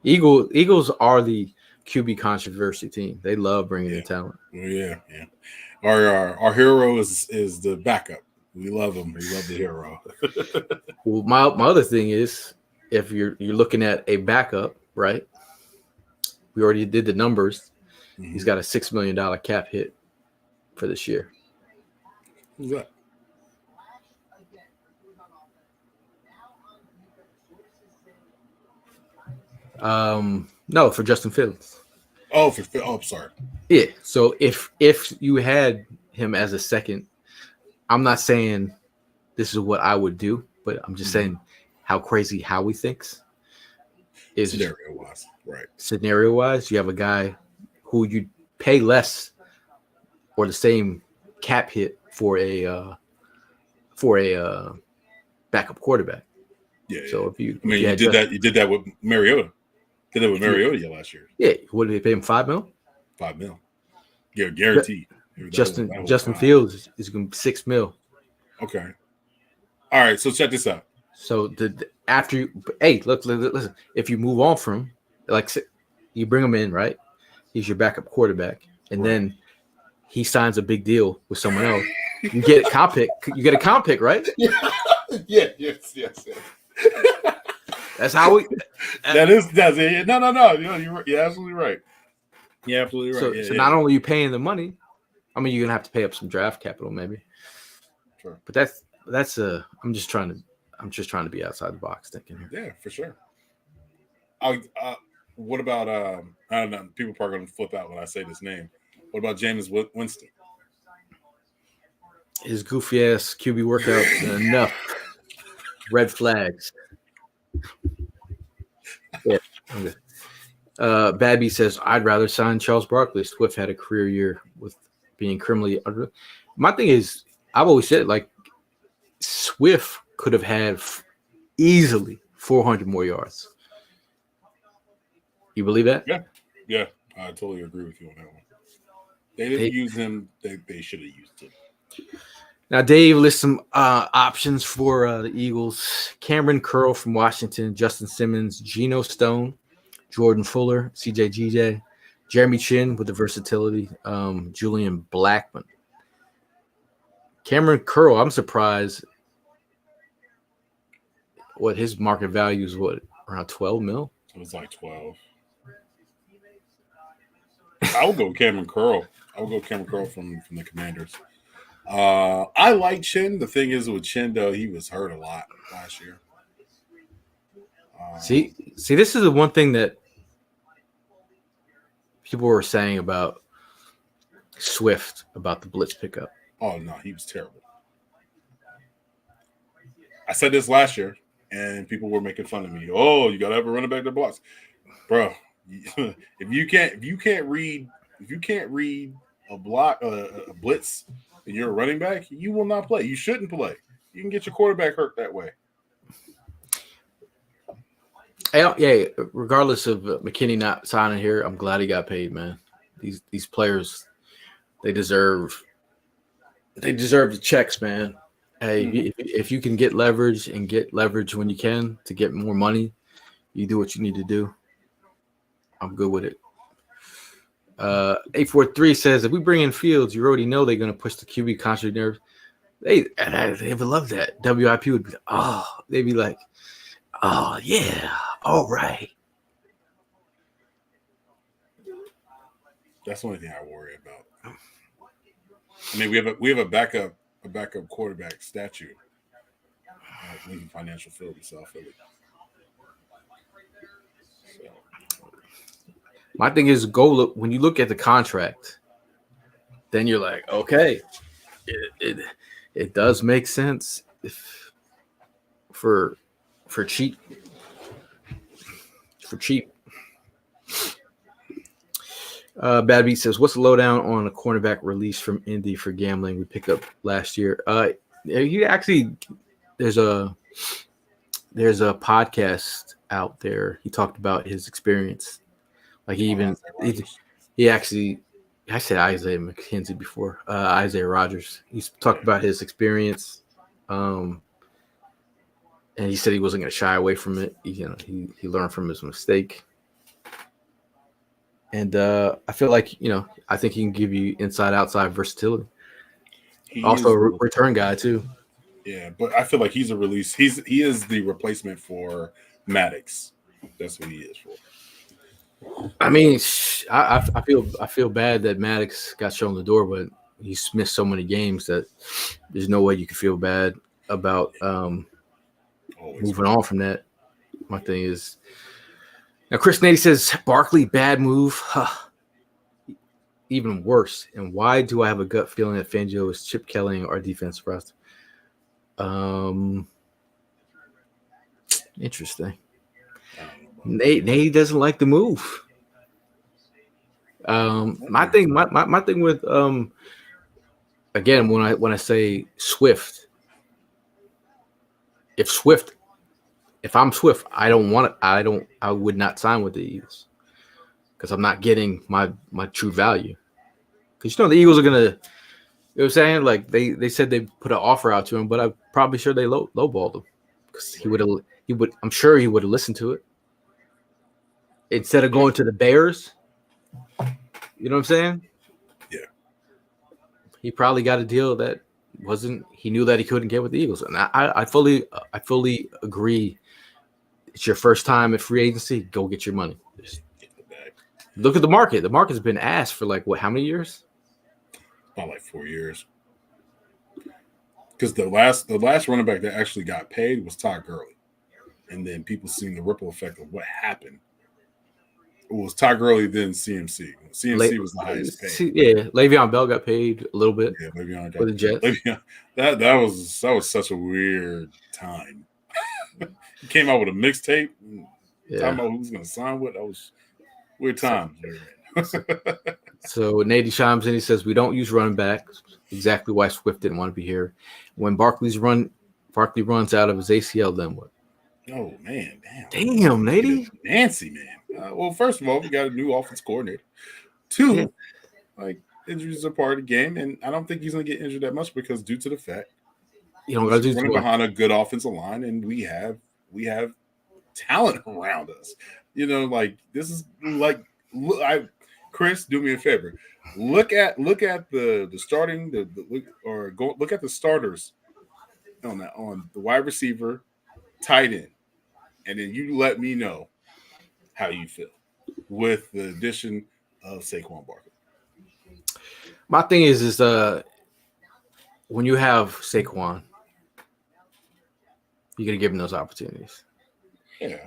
Eagles are the QB controversy team. They love bringing in talent. Yeah. Our hero is the backup. We love him. We love the hero. Well, my other thing is, if you're looking at a backup, right? We already did the numbers. Mm-hmm. He's got a $6 million cap hit for this year. Who's that? No, for Justin Fields. I'm sorry. Yeah. So if you had him as a second, I'm not saying this is what I would do, but I'm just saying how crazy Howie thinks is scenario-wise. Right. Scenario-wise, you have a guy who you pay less or the same cap hit for a backup quarterback. Yeah. So if you did that with Mariota. Did that with Mariota last year. Yeah. What did they pay him? $5 million? $5 million. Yeah, guaranteed. Justin Fields is going to be $6 million. Okay. All right. So check this out. So listen. If you move on from him, like you bring him in, right? He's your backup quarterback, and then he signs a big deal with someone else. You get a comp pick. You get a comp pick, right? Yeah. Yes. That's how we. That's it. No. You're absolutely right. You're absolutely right. So not only are you paying the money, I mean, you're gonna have to pay up some draft capital, maybe. Sure. But that's I'm just trying to be outside the box thinking here. Yeah, for sure. What about I don't know. People are probably gonna flip out when I say this name. What about Jameis Winston? His goofy ass QB workouts enough. Red flags. Yeah. Babby says, I'd rather sign Charles Barkley. Swift had a career year with being criminally under. My thing is, I've always said, like, Swift could have had easily 400 more yards. You believe that? Yeah, I totally agree with you on that one. They didn't use him. They should have used him. Now, Dave lists some options for the Eagles. Cameron Curl from Washington, Justin Simmons, Geno Stone, Jordan Fuller, CJ Jeremy Chin with the versatility, Julian Blackman. Cameron Curl, I'm surprised what his market value is, around 12 mil? It was like 12. I'll go Cameron Curl. From the Commanders. I like Chin. The thing is with Chin, though, he was hurt a lot last year. See, this is the one thing that people were saying about Swift, about the blitz pickup. Oh, no, he was terrible. I said this last year, and people were making fun of me. Oh, you got to have a running back that blocks. Bro, if you can't read a block, a blitz, and you're a running back, you will not play. You shouldn't play. You can get your quarterback hurt that way. Yeah, regardless of McKinney not signing here, I'm glad he got paid, man. These players, they deserve the checks, man. Hey, if you can get leverage when you can to get more money, you do what you need to do. I'm good with it. 843 says, if we bring in Fields, you already know they're going to push the QB contract nerve. They would love that. WIP would be, they'd be like, oh, yeah, all right. That's the only thing I worry about. I mean, we have a backup quarterback statue. Lincoln Financial Field in South Philly. So. My thing is, when you look at the contract, then you're like, okay, it does make sense for cheap. Bad Beat says, what's the lowdown on a cornerback release from Indy for gambling we picked up last year? You actually, there's a podcast out there. He talked about his experience. Like he actually, I said Isaiah McKenzie before, Isaiah Rogers. He's talked about his experience, and he said he wasn't going to shy away from it. He learned from his mistake, and I feel like I think he can give you inside-outside versatility. Also, a return guy too. Yeah, but I feel like he's a release. He is the replacement for Maddox. That's what he is for. I mean, I feel bad that Maddox got shown the door, but he's missed so many games that there's no way you can feel bad about moving on from that. My thing is, now Chris Nady says Barkley bad move, even worse. And why do I have a gut feeling that Fangio is chip killing our defense roster? Interesting. Nate doesn't like the move. My thing with again, when I say Swift, if I'm Swift, I would not sign with the Eagles because I'm not getting my true value. Because the Eagles are gonna, what I'm saying, like they said they put an offer out to him, but I'm probably sure they lowballed him because I'm sure he would have listened to it. Instead of going to the Bears, you know what I'm saying? Yeah. He probably got a deal that he knew that he couldn't get with the Eagles. And I fully agree. It's your first time at free agency, go get your money. Just look at the market. The market's been asked for how many years? About like 4 years. Because the last running back that actually got paid was Todd Gurley. And then people seeing the ripple effect of what happened. It was Todd Gurley, then CMC. CMC was the highest paid. Yeah, Le'Veon Bell got paid a little bit. Yeah, Le'Veon for the Jets. That was such a weird time. He came out with a mixtape. Talking about who was going to sign with. We're times. So Nady chimes in. He says we don't use running backs. Exactly why Swift didn't want to be here. When Barkley runs out of his ACL, then what? Oh man, damn, Nady, Nancy, man. Well, first of all, we got a new offense coordinator. Two, like injuries are part of the game, and I don't think he's going to get injured that much because due to the fact you don't got to do running behind a good offensive line, and we have talent around us. You know, like this is like Chris, do me a favor. Look at the starting look at the starters on the wide receiver, tight end, and then you let me know how you feel with the addition of Saquon Barkley. My thing is when you have Saquon, you got to give him those opportunities. Yeah,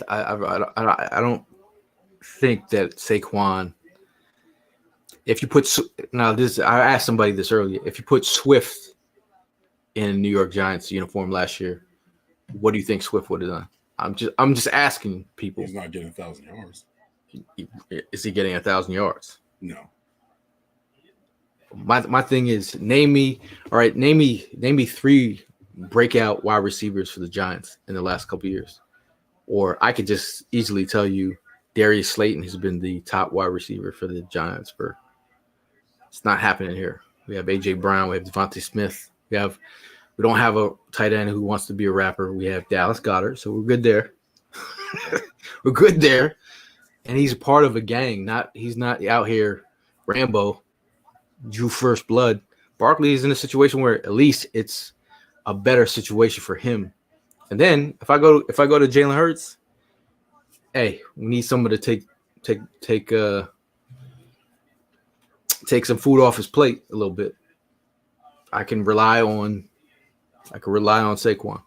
I don't think that Saquon. If you put I asked somebody this earlier. If you put Swift in New York Giants uniform last year, what do you think Swift would have done? I'm just asking people. He's not getting 1,000 yards. Is he getting 1,000 yards? No. My thing is name me 3 breakout wide receivers for the Giants in the last couple of years, or I could just easily tell you Darius Slayton has been the top wide receiver for the Giants. It's not happening here. We have AJ Brown, we have Devontae Smith, we don't have a tight end who wants to be a rapper. We have Dallas Goedert, so we're good there. We're good there, and he's a part of a gang. He's not out here Rambo, drew first blood. Barkley is in a situation where at least it's a better situation for him. And then if I go to Jalen Hurts, hey, we need someone to take some food off his plate a little bit. I can rely on Saquon.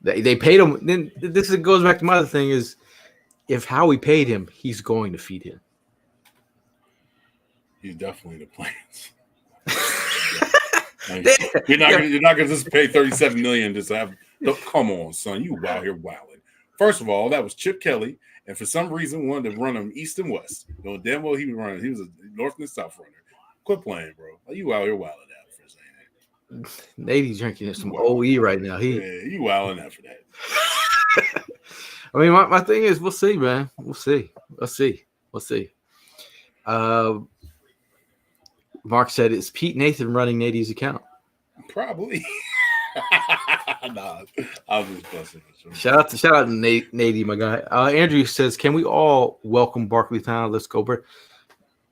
They paid him. Then this goes back to my other thing is if Howie paid him, he's going to feed him. He's definitely the plans. Like, you're not gonna just pay $37 million to have. Come on, son, you out here wilding. First of all, that was Chip Kelly, and for some reason wanted to run him east and west. You know, damn well he was running. He was a north and south runner. Quit playing, bro. You out here wilding out for saying that. Nady's drinking some OE right now. You wilding out for that. I mean, my thing is, we'll see, man. We'll see. Mark said, "Is Pete Nathan running Nady's account?" Probably. Nah, I was just busting. Shout out to Nady, my guy. Andrew says, "Can we all welcome Barkley Town? Let's go, bro."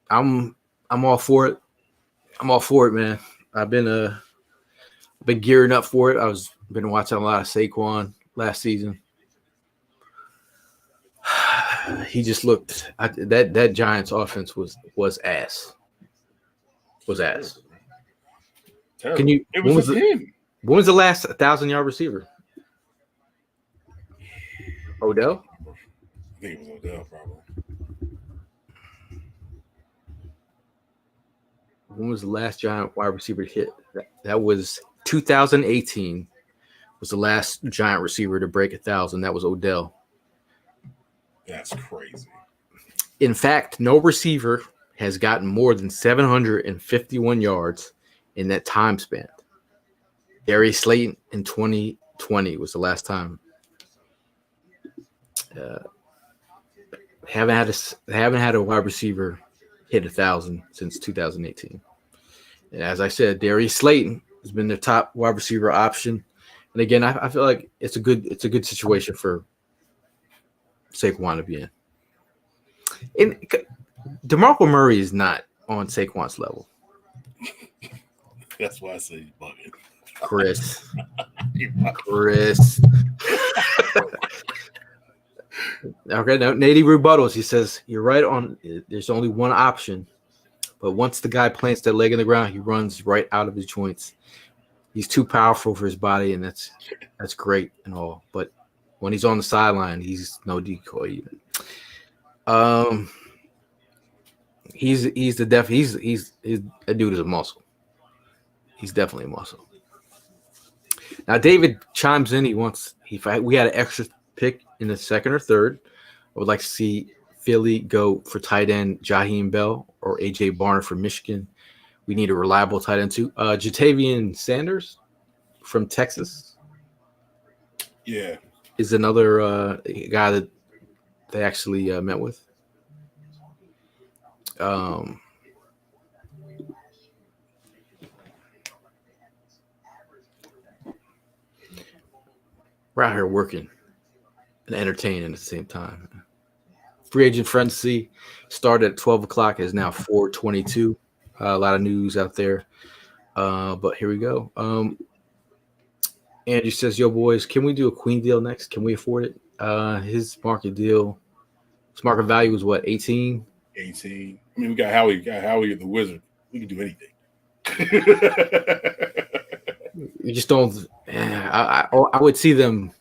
I'm all for it. Man. I've been gearing up for it. Been watching a lot of Saquon last season. He just looked that Giants offense was ass. Was ass. Terrible. Can you? It was him. When was the last 1,000-yard receiver? Odell? I think it was Odell, probably. When was the last Giant wide receiver hit? That was 2018. Was the last Giant receiver to break 1,000. That was Odell. That's crazy. In fact, no receiver has gotten more than 751 yards in that time span. Darius Slayton in 2020 was the last time. Haven't had a wide receiver hit 1,000 since 2018. And as I said, Darius Slayton has been their top wide receiver option. And again, I feel like it's a good situation for Saquon to be in. And DeMarco Murray is not on Saquon's level. That's why I say he's bugging. Chris. Okay, now Nady rebuttals. He says, "You're right on. There's only one option, but once the guy plants that leg in the ground, he runs right out of his joints. He's too powerful for his body, and that's great and all. But when he's on the sideline, he's no decoy even. He's that dude is a muscle. He's definitely a muscle." Now David chimes in. We had an extra pick in the second or third I would like to see Philly go for tight end Jaheim Bell or AJ Barner from Michigan. We need a reliable tight end too. Jatavian Sanders from Texas Yeah. is another guy that they actually met with. We're out here working and entertaining at the same time. Free agent frenzy started at 12 o'clock. It is now 4:22. A lot of news out there. But here we go. Andrew says, "Yo, boys, can we do a Queen deal next? Can we afford it?" His market value is what, 18? 18. I mean, we got Howie the Wizard. We can do anything. You just don't. I would see them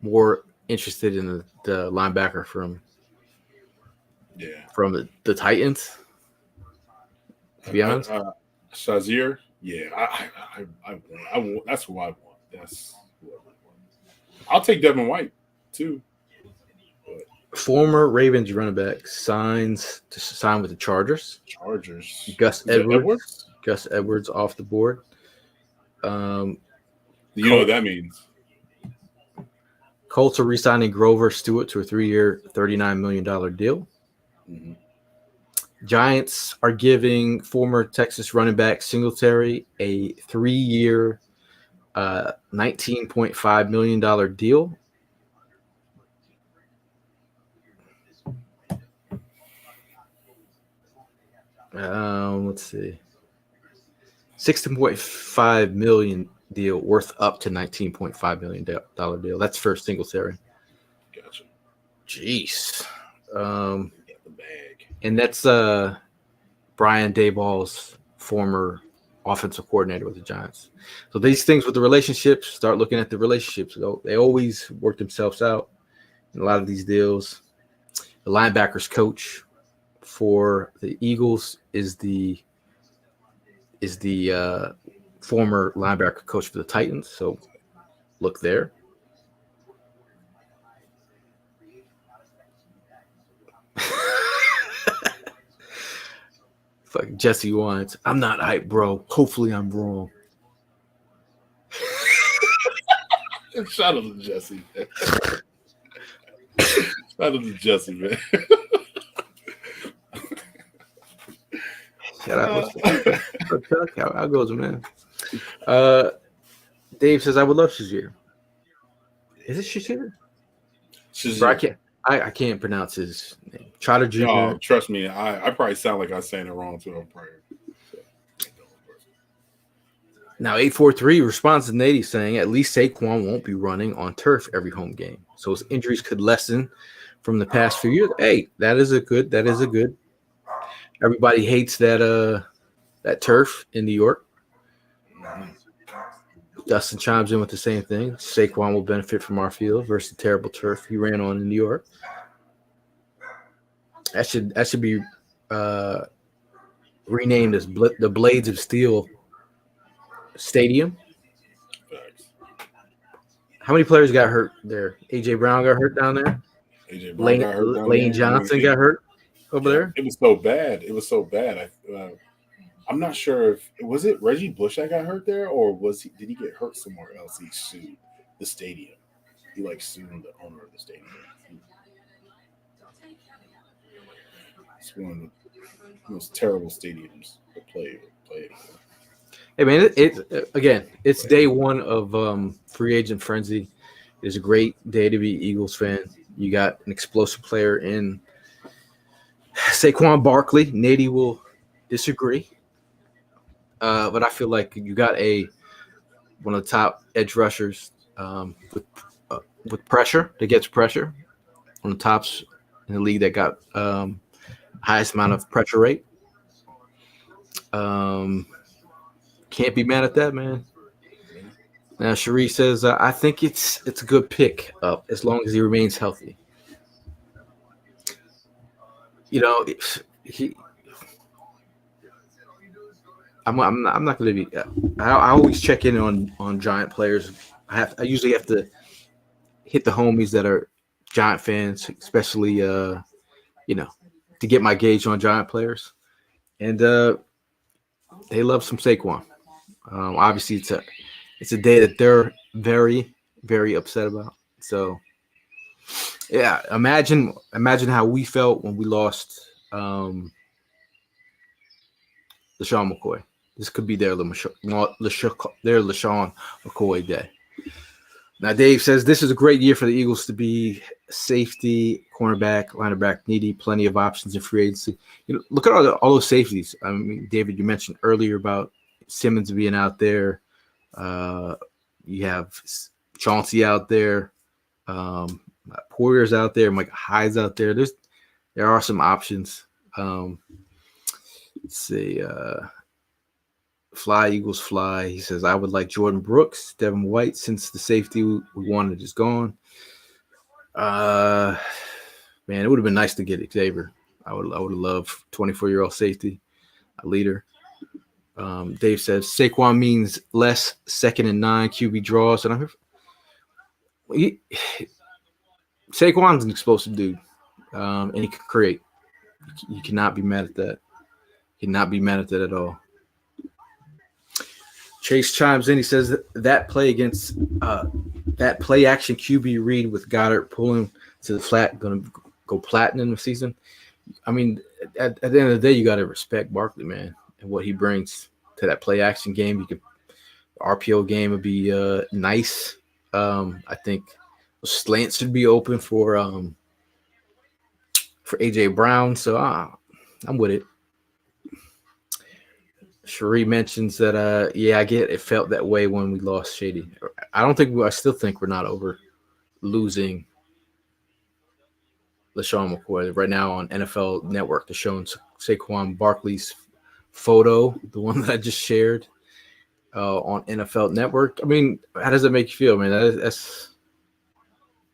more interested in the linebacker from the Titans. To be honest, Shazier. Yeah, I want. That's who I want. That's who I want. I'll take Devin White too. Former Ravens running back signs to sign with the Chargers. Gus Edwards off the board. You know what that means. Colts are re-signing Grover Stewart to a 3-year, $39 million deal. Mm-hmm. Giants are giving former Texas running back Singletary a 3-year, $19.5 million deal. Let's see. $16.5 million deal worth up to $19.5 million deal. That's for Singletary. Gotcha. Jeez. The bag. And that's Brian Daboll's former offensive coordinator with the Giants. So these things with the relationships, start looking at the relationships. They always work themselves out in a lot of these deals. The linebackers coach for the Eagles is the former linebacker coach for the Titans. So look there. Like Jesse wants. I'm not hype, bro. Hopefully I'm wrong. Shout out to Jesse. Shout out to Jesse, man. Shout out. How goes it, man? Dave says, I would love Shazier. Is it Shazier? Shazier. I can't pronounce his name. Trotter Jr. Oh, trust me, I probably sound like I was saying it wrong too. I'm prior. Now 843 responds to Nady saying at least Saquon won't be running on turf every home game, so his injuries could lessen from the past few years. Hey, that is a good. Everybody hates that turf in New York. Dustin chimes in with the same thing. Saquon will benefit from our field versus the terrible turf he ran on in New York. That should be renamed as the Blades of Steel Stadium. How many players got hurt there? AJ Brown got hurt down there. AJ Brown got hurt down Lane there. Johnson got hurt over there. It was so bad. I'm not sure if was it Reggie Bush that got hurt there, or did he get hurt somewhere else? He sued the stadium. He sued the owner of the stadium. It's one of the most terrible stadiums to play. Hey man, it's day one of free agent frenzy. It's a great day to be Eagles fan. You got an explosive player in Saquon Barkley. Nady will disagree. But I feel like you got one of the top edge rushers with pressure that gets pressure. One of the tops in the league that got highest amount of pressure rate. Can't be mad at that, man. Now Cherie says, I think it's a good pick up as long as he remains healthy. You know, I'm not going to be. I always check in on Giant players. I usually have to hit the homies that are Giant fans, especially you know, to get my gauge on Giant players, and they love some Saquon. Obviously, it's a day that they're very very upset about. So yeah, imagine how we felt when we lost LaShawn McCoy. This could be their LaShawn McCoy day. Now, Dave says this is a great year for the Eagles to be safety, cornerback, linebacker needy, plenty of options in free agency. Look at all those safeties. I mean, David, you mentioned earlier about Simmons being out there. You have Chauncey out there, Poyer's out there, Mike Hyde's out there. There are some options. Let's see. Fly Eagles fly. He says, I would like Jordan Brooks, Devin White, since the safety we wanted is gone. Man, it would have been nice to get Xavier. I would have loved 24-year-old safety, a leader. Dave says Saquon means less 2nd and 9 QB draws. And Saquon's an explosive dude, and he can create. You cannot be mad at that. You cannot be mad at that at all. Chase chimes in. He says that play against that play action QB read with Goddard pulling to the flat, going to go platinum this season. I mean, at the end of the day, you got to respect Barkley, man, and what he brings to that play action game. RPO game would be nice. I think slants should be open for AJ Brown. So I'm with it. Cherie mentions that, I get it felt that way when we lost Shady. I still think we're not over losing LaShawn McCoy. Right now on NFL Network, they're showing Saquon Barkley's photo, the one that I just shared on NFL Network. I mean, how does that make you feel, man? That's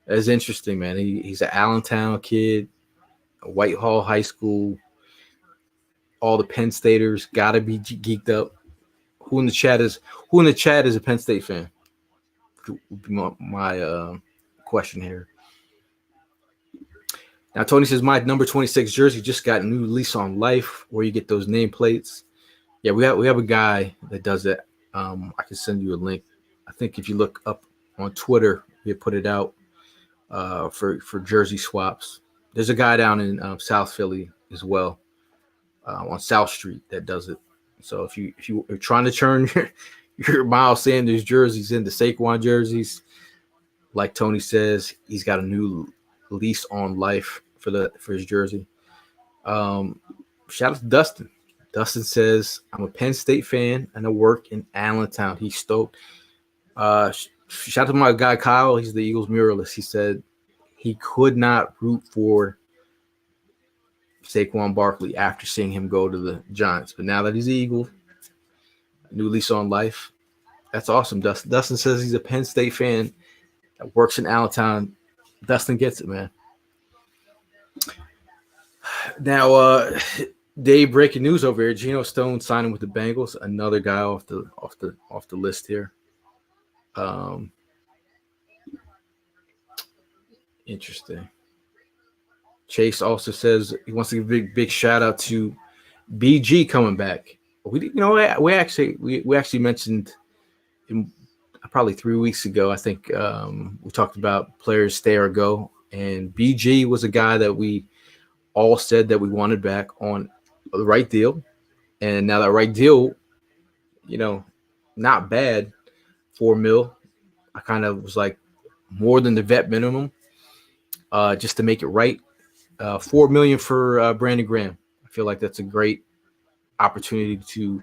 interesting, man. He's an Allentown kid, Whitehall High School. All the Penn Staters gotta be geeked up. Who in the chat is a Penn State fan? Would be my question here. Now Tony says my number 26 jersey just got a new lease on life. Where you get those nameplates? Yeah, we have a guy that does that. I can send you a link. I think if you look up on Twitter, we put it out for jersey swaps. There's a guy down in South Philly as well. On South Street that does it. So if you are trying to turn your Miles Sanders jerseys into Saquon jerseys, like Tony says, he's got a new lease on life for his jersey. Shout out to Dustin. Dustin says, I'm a Penn State fan and I work in Allentown. He's stoked. Shout out to my guy Kyle. He's the Eagles muralist. He said he could not root for Saquon Barkley after seeing him go to the Giants. But now that he's an Eagle, new lease on life. That's awesome. Dustin says he's a Penn State fan that works in Allentown. Dustin gets it, man. Now, Dave, breaking news over here. Geno Stone signing with the Bengals. Another guy off the list here. Interesting. Chase also says he wants to give a big shout out to BG coming back. We actually mentioned probably 3 weeks ago. I think we talked about players stay or go, and BG was a guy that we all said that we wanted back on the right deal, and now that right deal, not bad. $4 million. I kind of was like more than the vet minimum, just to make it right. $4 million for Brandon Graham. I feel like that's a great opportunity to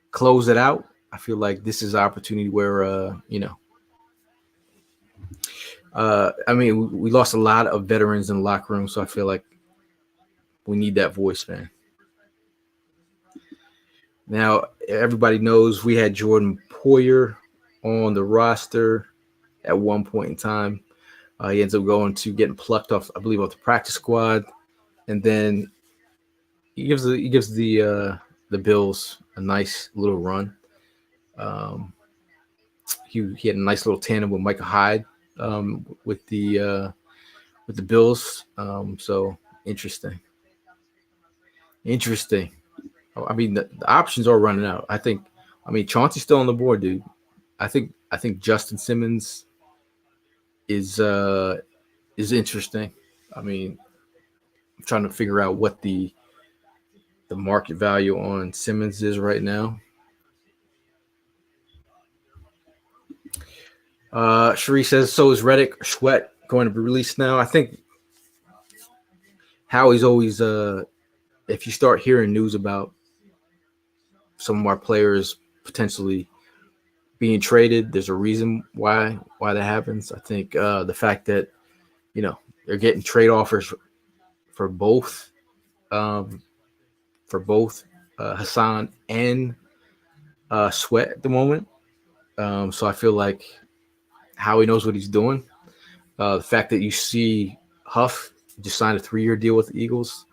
close it out. I feel like this is an opportunity where, we lost a lot of veterans in the locker room, so I feel like we need that voice, man. Now, everybody knows we had Jordan Poyer on the roster at one point in time. He ends up getting plucked off, I believe, off the practice squad, and then he gives the Bills a nice little run. He had a nice little tandem with Micah Hyde with the with the Bills. So interesting. Interesting. I mean, the options are running out. I mean, Chauncey's still on the board, dude. I think Justin Simmons is interesting. I mean, I'm trying to figure out what the market value on Simmons is right now. Cherie says, so is Reddick Sweat going to be released now? I think Howie's always if you start hearing news about some of our players potentially being traded, there's a reason why that happens. I think the fact that they're getting trade offers for both um, Hassan and Sweat at the moment. So I feel like Howie knows what he's doing. The fact that you see Huff just signed a 3-year deal with the Eagles,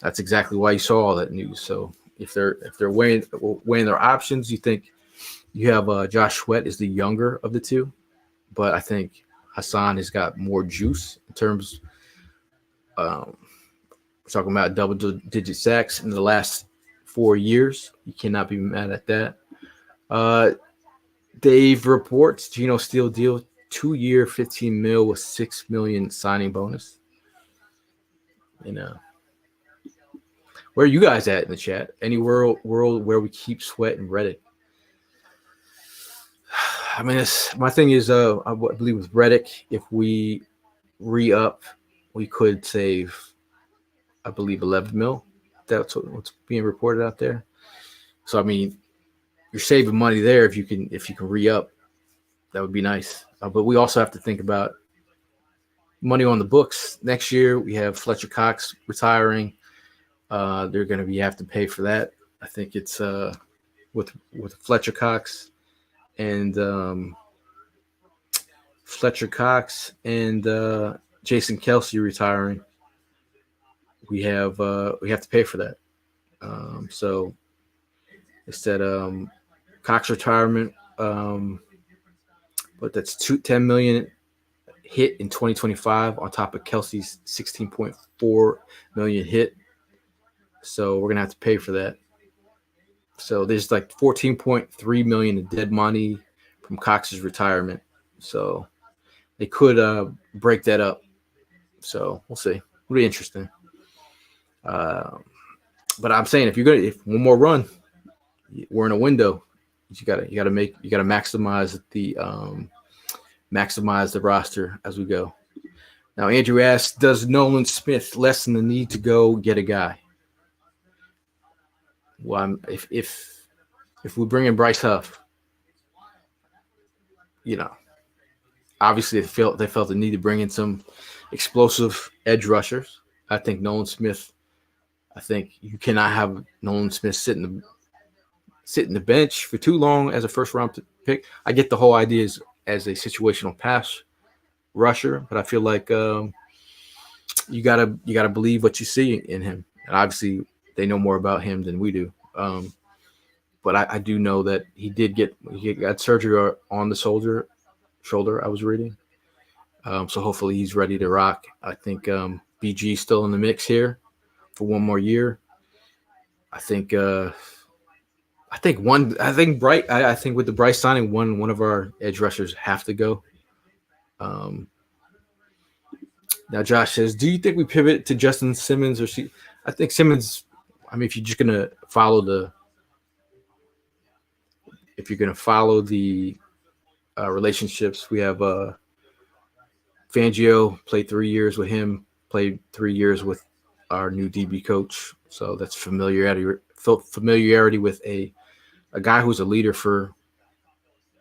that's exactly why you saw all that news. So if they're weighing their options, you think you have Josh Sweat is the younger of the two, but I think Hassan has got more juice in terms. We're talking about double-digit sacks in the last 4 years. You cannot be mad at that. Dave reports Geno Steele deal 2-year, $15 million with $6 million signing bonus. Where are you guys at in the chat? Any world where we keep Sweat and Reddick? I mean, my thing is, I believe with Reddick, if we re-up, we could save, I believe, $11 million. That's what's being reported out there. So I mean, you're saving money there if you can re-up. That would be nice. But we also have to think about money on the books. Next year, we have Fletcher Cox retiring. They're going to have to pay for that. I think it's with Fletcher Cox and Jason Kelsey retiring. We have to pay for that. So instead, Cox retirement, but that's $10 million hit in 2025 on top of Kelsey's $16.4 million hit. So we're gonna have to pay for that. So there's like $14.3 million in dead money from Cox's retirement. So they could break that up. So we'll see. It'll be interesting. But I'm saying if one more run, we're in a window. You gotta maximize the roster as we go. Now Andrew asks, does Nolan Smith lessen the need to go get a guy? Well, if we bring in Bryce Huff, obviously they felt the need to bring in some explosive edge rushers. I think Nolan Smith. I think you cannot have Nolan Smith sit in the bench for too long as a first round pick. I get the whole idea as a situational pass rusher, but I feel like you gotta believe what you see in him, and obviously they know more about him than we do. But I do know that he got surgery on the shoulder. I was reading, so hopefully he's ready to rock. I think BG still in the mix here for one more year. I think with the Bryce signing, one of our edge rushers have to go. Now Josh says, do you think we pivot to Justin Simmons or I think Simmons. I mean, if you're gonna follow the relationships, we have Fangio played 3 years with him, played 3 years with our new DB coach. So that's familiarity with a guy who's a leader for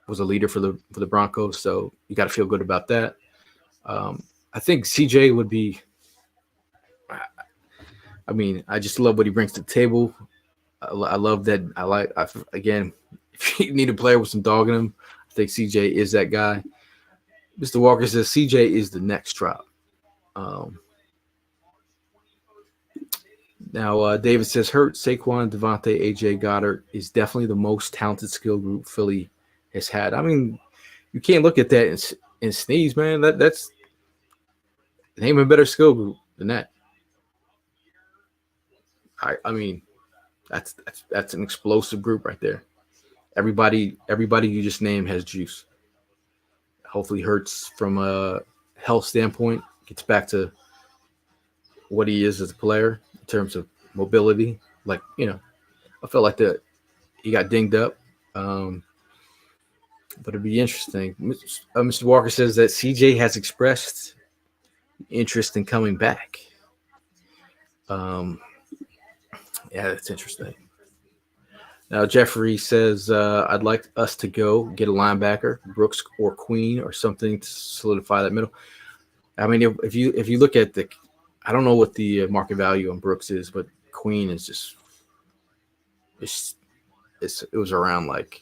the Broncos. So you got to feel good about that. I think CJ would be. I mean, I just love what he brings to the table. I love that. Again, if you need a player with some dog in him, I think CJ is that guy. Mr. Walker says CJ is the next drop. Now, David says Hurt, Saquon, Devontae, AJ, Goddard is definitely the most talented skill group Philly has had. I mean, you can't look at that and sneeze, man. Name a better skill group than that. I mean, that's an explosive group right there. Everybody you just named has juice. Hopefully, Hurts from a health standpoint gets back to what he is as a player in terms of mobility. Like I felt like he got dinged up. Um, but it'd be interesting. Mr. Walker says that CJ has expressed interest in coming back. Um, yeah, that's interesting. Now Jeffrey says, "I'd like us to go get a linebacker, Brooks or Queen, or something to solidify that middle." I mean, if you look at I don't know what the market value on Brooks is, but Queen is just it was around like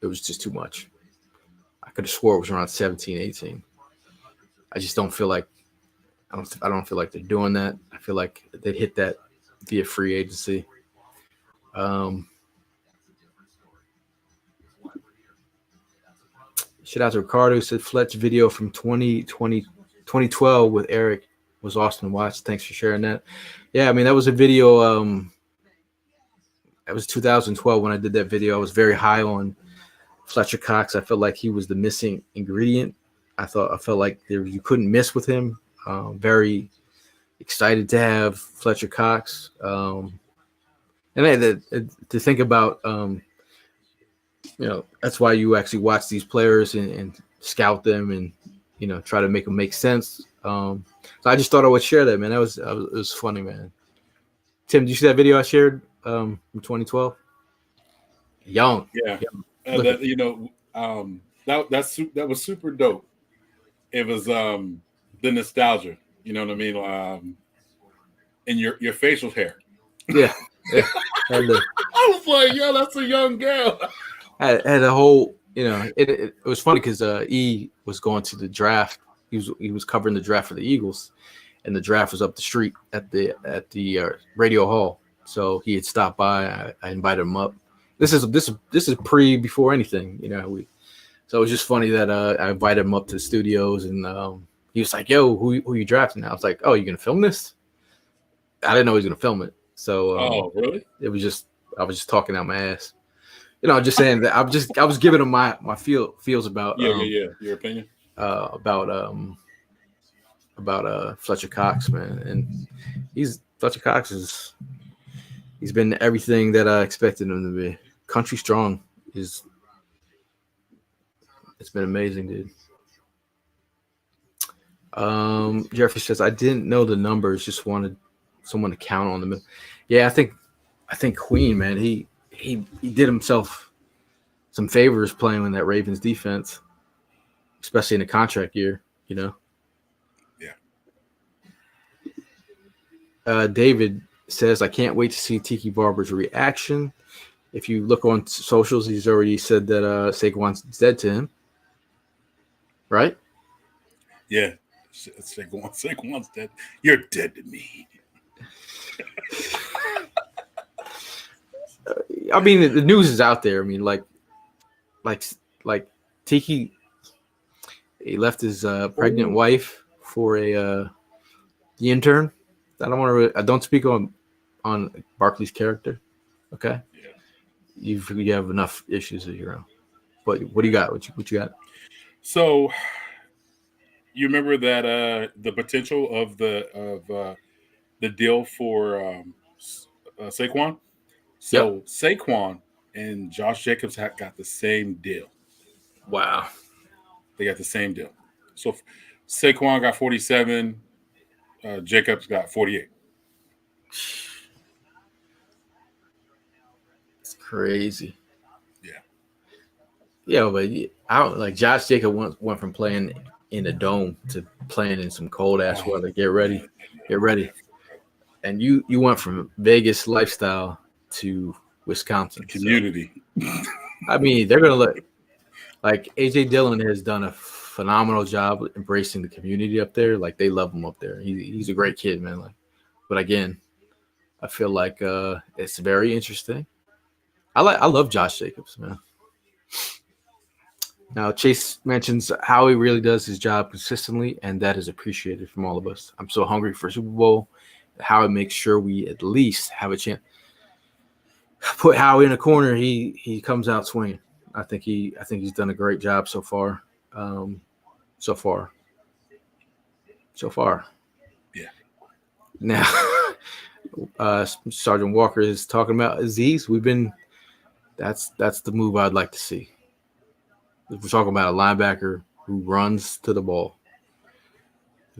it was just too much. I could have swore it was around 17, 18. I just don't feel like I don't feel like they're doing that. I feel like they hit that via free agency. Um, Shout out to Ricardo, who said Fletch video from 2012 with Eric was awesome to watch. Thanks for sharing that. Yeah, I mean, that was a video. That was 2012 when I did that video. I was very high on Fletcher Cox. I felt like he was the missing ingredient. I felt like you couldn't miss with him. Very excited to have Fletcher Cox. And to think about, that's why you actually watch these players and scout them and try to make them make sense. So I just thought I would share that, man. It was funny, man. Tim, did you see that video I shared from 2012? Young, Yeah, young. That was super dope. It was the nostalgia, you know what I mean, and your facial hair. Yeah. I was like, yo, that's a young girl. Had a whole, it was funny because E was going to the draft. He was covering the draft for the Eagles, and the draft was up the street at the Radio Hall. So he had stopped by. I invited him up. This is before anything, So it was just funny that I invited him up to the studios, and he was like, "Yo, who you drafting?" I was like, "Oh, you gonna film this?" I didn't know he was gonna film it. So oh, really? I was just talking out my ass. Just saying that I was giving him my feels about your opinion about Fletcher Cox, man, and Fletcher Cox he's been everything that I expected him to be. Country strong it's been amazing, dude. Jeffrey says I didn't know the numbers, just wanted someone to count on them. Yeah, I think Queen, man, he did himself some favors playing in that Ravens defense, especially in the contract year, Yeah. David says, I can't wait to see Tiki Barber's reaction. If you look on socials, he's already said that Saquon's dead to him. Right? Yeah. Saquon's dead. You're dead to me. I mean, the news is out there. I mean, like Tiki, he left his pregnant wife for the intern. I don't speak on Barkley's character. Okay. Yeah. You have enough issues of your own. But what do you got? What you got? So you remember that the potential of the deal for Saquon? So yep. Saquon and Josh Jacobs got the same deal. Wow. They got the same deal. So Saquon got 47, Jacobs got 48. It's crazy. Yeah. Yeah, but I don't like Josh Jacobs went from playing in a dome to playing in some cold ass weather. Get ready. And you went from Vegas lifestyle to Wisconsin community. So, I mean, they're gonna look like AJ Dillon has done a phenomenal job embracing the community up there. Like they love him up there. He's a great kid, man. Like, but again, I feel like it's very interesting. I love Josh Jacobs, man. Now, Chase mentions how he really does his job consistently, and that is appreciated from all of us. I'm so hungry for Super Bowl. Howie makes sure we at least have a chance. Put Howie in a corner, he comes out swinging. I think he's done a great job so far. So far. Yeah. Now, Sergeant Walker is talking about Aziz. That's the move I'd like to see. If we're talking about a linebacker who runs to the ball,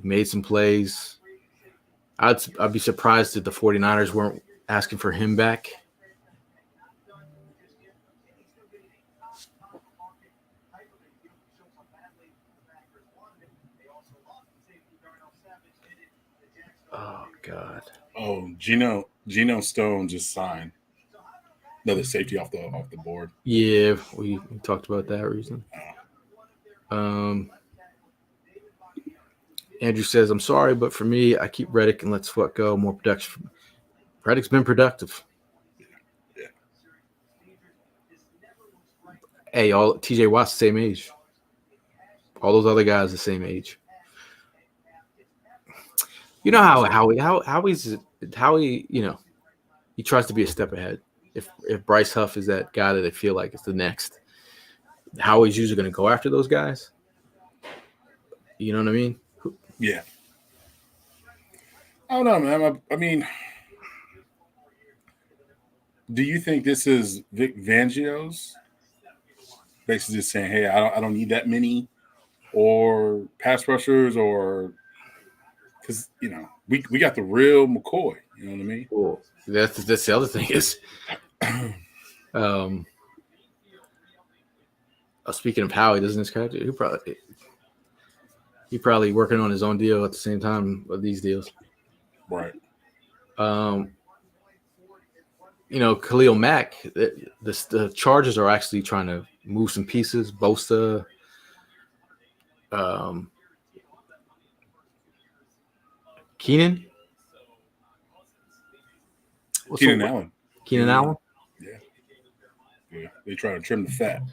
made some plays. I'd be surprised if the 49ers weren't asking for him back. Oh God. Oh, Geno Stone just signed another safety off the board. Yeah, we talked about that reason. Andrew says, "I'm sorry, but for me, I keep Reddick and let Sweat go. More production. Reddick's been productive. Yeah. Hey, all TJ Watt's the same age. All those other guys the same age. You know how he he tries to be a step ahead. If Bryce Huff is that guy that they feel like is the next, Howie's usually going to go after those guys. You know what I mean? Yeah. I don't know, man. I mean, do you think this is Vic Fangio's basically just saying, "Hey, I don't need that many," or pass rushers, or because we got the real McCoy. You know what I mean? Well, that's the other thing is, speaking of Howie, doesn't this character? He probably working on his own deal at the same time of these deals. Right. Khalil Mack, the Chargers are actually trying to move some pieces. Bosa, Keenan. Keenan Allen. Keenan Allen. Yeah. They try to trim the fat.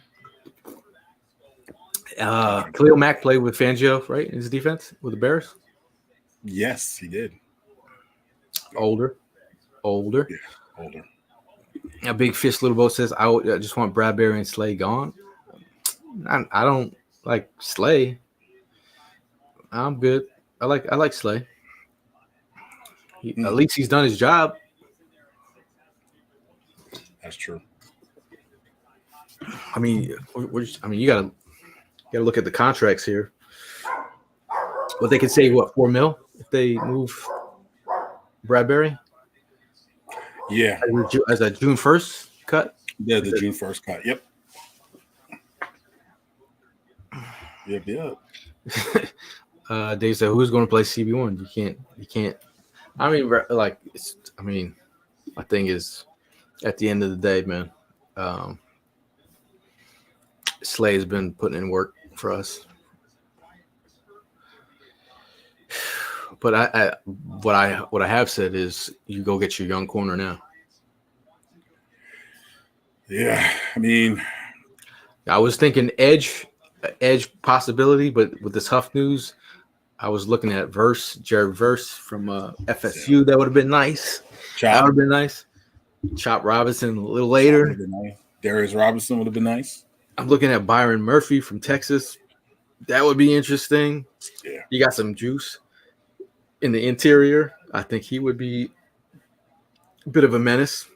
Khalil Mack played with Fangio, right, in his defense with the Bears? Yes, he did. Older. Yeah, older. A big fish, little boat says, I just want Bradbury and Slay gone. I don't like Slay. I'm good. I like Slay. At least he's done his job. That's true. I mean, you gotta look at the contracts here. Well, they could say $4 million if they move Bradbury. Yeah, as a June 1st cut. Yeah, the June 1st cut. Yep. Dave said, "Who's going to play CB1? You can't. I mean, my thing is, at the end of the day, man, Slay has been putting in work for us. But what I have said is, you go get your young corner now. Yeah, I mean, I was thinking edge possibility, but with this Huff news, I was looking at Jared Verse from FSU. Yeah. That would have been nice. That would have been nice. Chop Robinson a little later. Nice. Darius Robinson would have been nice. I'm looking at Byron Murphy from Texas. That would be interesting. Yeah, you got some juice in the interior. I think he would be a bit of a menace.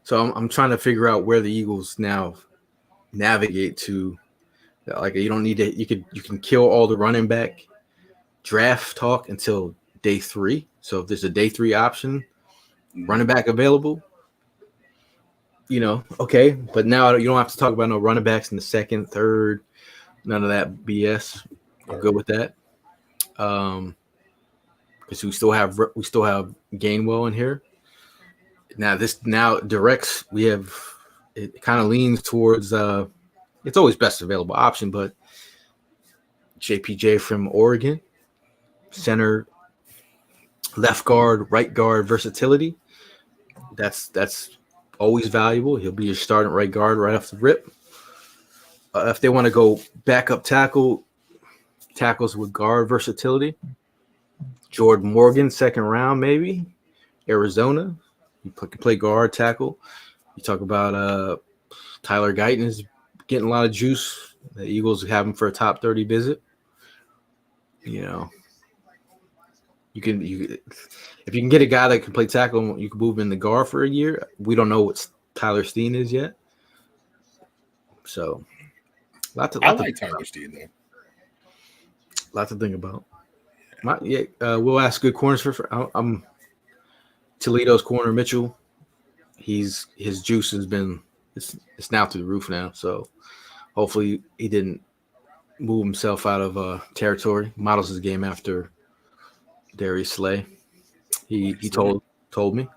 So I'm trying to figure out where the Eagles now navigate to. Like, you don't need to. You can kill all the running back draft talk until day 3. So if there's a day 3 option, running back available, okay. But now you don't have to talk about no running backs in the 2nd, 3rd, none of that BS. I'm good with that. Because we still have Gainwell in here. Now directs, we have, it kind of leans towards it's always best available option, but JPJ from Oregon, center, left guard, right guard versatility. That's always valuable. He'll be your starting right guard right off the rip. If they want to go backup tackles with guard versatility, Jordan Morgan, second round, maybe. Arizona, you can play guard tackle. You talk about Tyler Guyton is getting a lot of juice. The Eagles have him for a top 30 visit. You know, you if you can get a guy that can play tackle, you can move him in the guard for a year. We don't know what Tyler Steen is yet, so I like Tyler Steen though. Lot to think about. We'll ask good corners for. I'm Toledo's corner Mitchell. His juice has been it's now through the roof now. So hopefully he didn't move himself out of territory. Models his game after Darius Slay. He told me.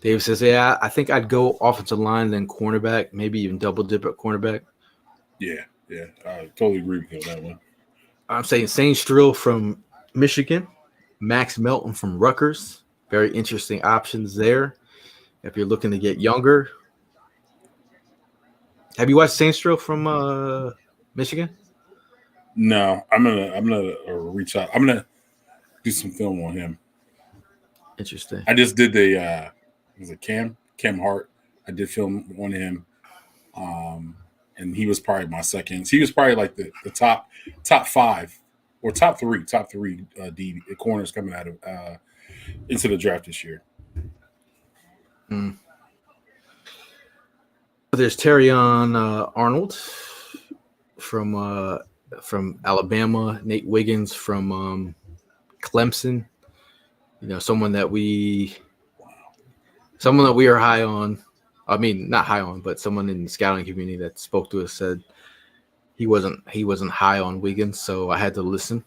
Dave says, "Yeah, I think I'd go offensive line, then cornerback, maybe even double dip at cornerback." Yeah, I totally agree with you on that one. I'm saying Shane Strill from Michigan, Max Melton from Rutgers. Very interesting options there. If you're looking to get younger, have you watched Shane Strill from Michigan? No, I'm gonna reach out. I'm gonna do some film on him. Interesting. I just did the was it Cam Hart? I did film on him, and he was probably my second. He was probably like the top five or top three D corners coming out of into the draft this year. There's Terrion Arnold from Alabama, Nate Wiggins from Clemson. You know, someone that we are high on. I mean, not high on, but someone in the scouting community that spoke to us said he wasn't high on Wiggins, so I had to listen.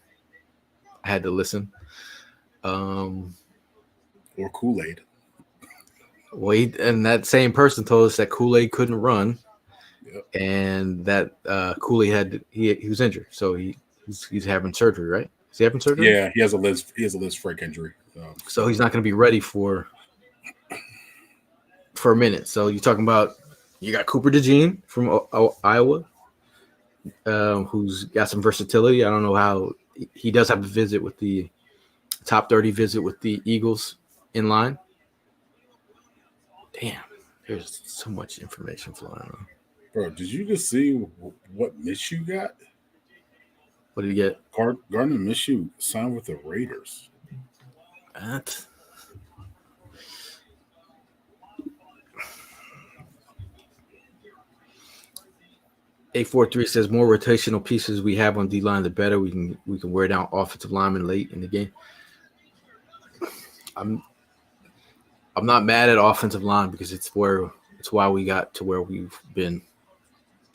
Or Kool-Aid. Well, and that same person told us that Kool-Aid couldn't run, Yep. and that Kool-Aid he was injured, so he's having surgery, right? Is he having surgery? Yeah, he has a Liz Frank injury, so he's not going to be ready for a minute. So you're talking about you got Cooper DeJean from Iowa, who's got some versatility. I don't know how he does have a visit with the top 30 visit with the Eagles in line. Damn, there's so much information flying around. Bro, did you just see what Minshew got? What did he get? Gardner Minshew signed with the Raiders. What? A43 says more rotational pieces we have on D line, the better we can wear down offensive linemen late in the game. I'm not mad at offensive line because it's why we got to where we've been.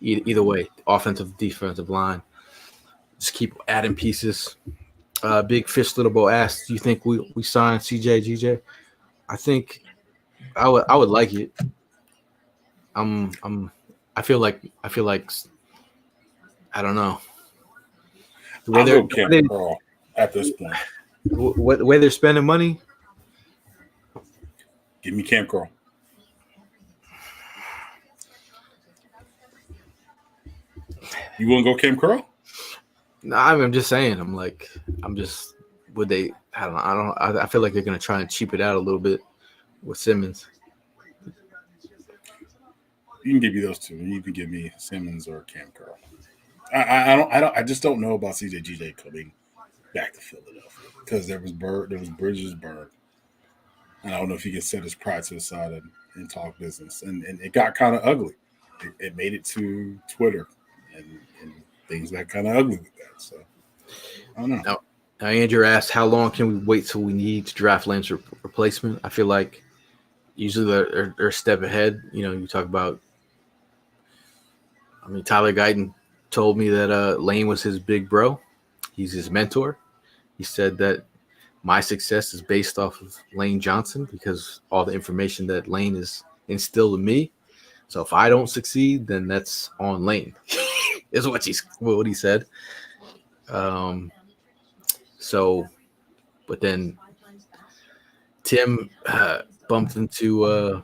Either way, offensive, defensive line, just keep adding pieces. Big Fish Little Bo asked, "Do you think we sign CJ GJ?" I think I would like it. I feel like I don't know. The way at this point, the way they're spending money. Give me Cam Curl. You want to go Cam Curl? No, I'm just saying. Would they? I don't know. I feel like they're gonna try and cheap it out a little bit with Simmons. You can give me those two. You can give me Simmons or Cam Curl. I just don't know about CJ GJ coming back to Philadelphia because there was bridges burned. And I don't know if he can set his pride to the side and talk business. And it got kind of ugly. It made it to Twitter and things got kind of ugly with that. So I don't know. Now Andrew asked, how long can we wait till we need to draft Lane's replacement? I feel like usually they're a step ahead. You know, you talk about. I mean, Tyler Guyton told me that Lane was his big bro. He's his mentor. He said that my success is based off of Lane Johnson because all the information that Lane has instilled in me. So if I don't succeed, then that's on Lane. Is what he said. But then Tim bumped into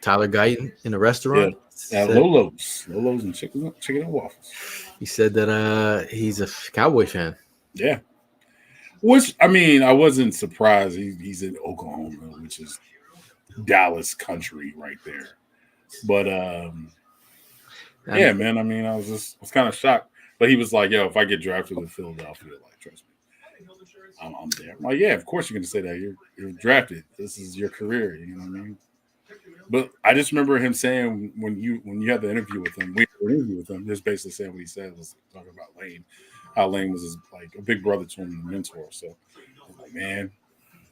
Tyler Guyton in a Yeah, restaurant. Lolo's and chicken and waffles. He said that he's a Cowboy fan. Yeah, which I mean, I wasn't surprised. He's in Oklahoma, which is Dallas country right there. But yeah, man. I mean, I was kind of shocked. But he was like, "Yo, if I get drafted to Philadelphia, like, trust me, I'm there." I'm like, "Yeah, of course you're gonna say that. You're drafted. This is your career. You know what I mean?" But I just remember him saying when you had the interview with him, just basically saying what he said was talking about Lane, how Lane was like a big brother to him and a mentor. So I was like, man,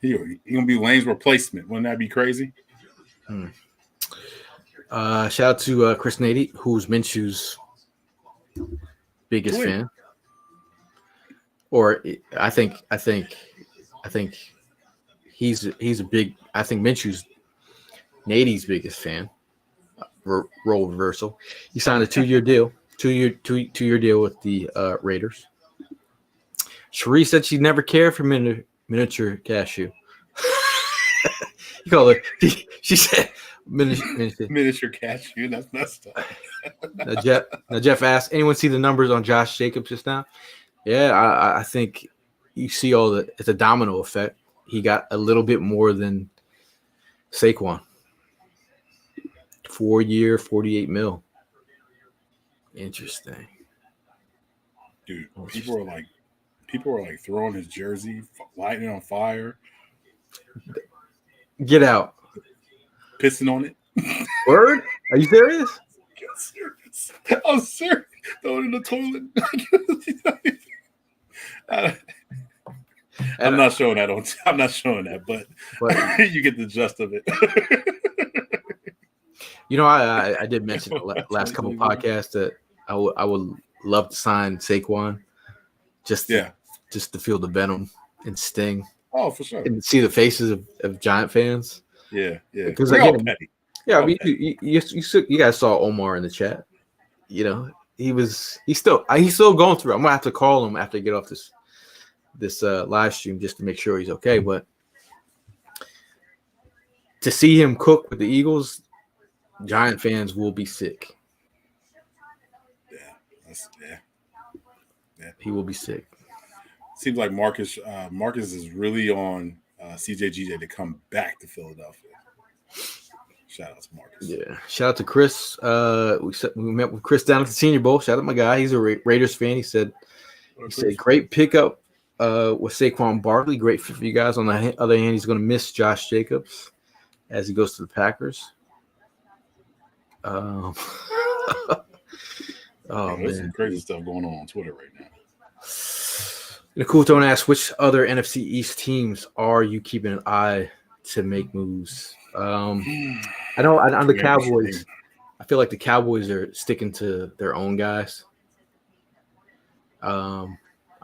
he gonna be Lane's replacement. Wouldn't that be crazy? Shout out to Chris Nady, who's Minshew's biggest fan. Or I think he's a big. I think Minshew's Nady's biggest fan. Role reversal. He signed a 2-year deal. Two-year deal with the Raiders. Cherie said she never cared for miniature cashew. You call her. She said Miniature cashew. That's messed up. Now Jeff asked, anyone see the numbers on Josh Jacobs just now? Yeah, I think you see it's a domino effect. He got a little bit more than Saquon. 4-year, $48 million. Interesting. Dude, people are like throwing his jersey, lighting it on fire. Get out. Pissing on it. Word? Are you serious? I'm serious. Throw it in the toilet. I'm not showing that I'm not showing that, but you get the gist of it. You know, I did mention the last couple podcasts that I would love to sign Saquon just to feel the venom and sting. Oh, for sure. And see the faces of Giant fans. Yeah. Because again, I mean, you guys saw Omar in the chat. You know, he's still going through. I'm gonna have to call him after I get off this live stream just to make sure he's okay. But to see him cook with the Eagles, Giant fans will be sick. Yeah. He will be sick. Seems like Marcus is really on CJGJ to come back to Philadelphia. Shout out to Marcus. Yeah. Shout out to Chris. We met with Chris down at the Senior Bowl. Shout out to my guy. He's a Raiders fan. He said great pickup with Saquon Barkley. Great fit for you guys. On the other hand, he's going to miss Josh Jacobs as he goes to the Packers. There's some crazy stuff going on Twitter right now. Nicole Tone asks, which other NFC East teams are you keeping an eye to make moves? I know on the Cowboys, I feel like the Cowboys are sticking to their own guys. I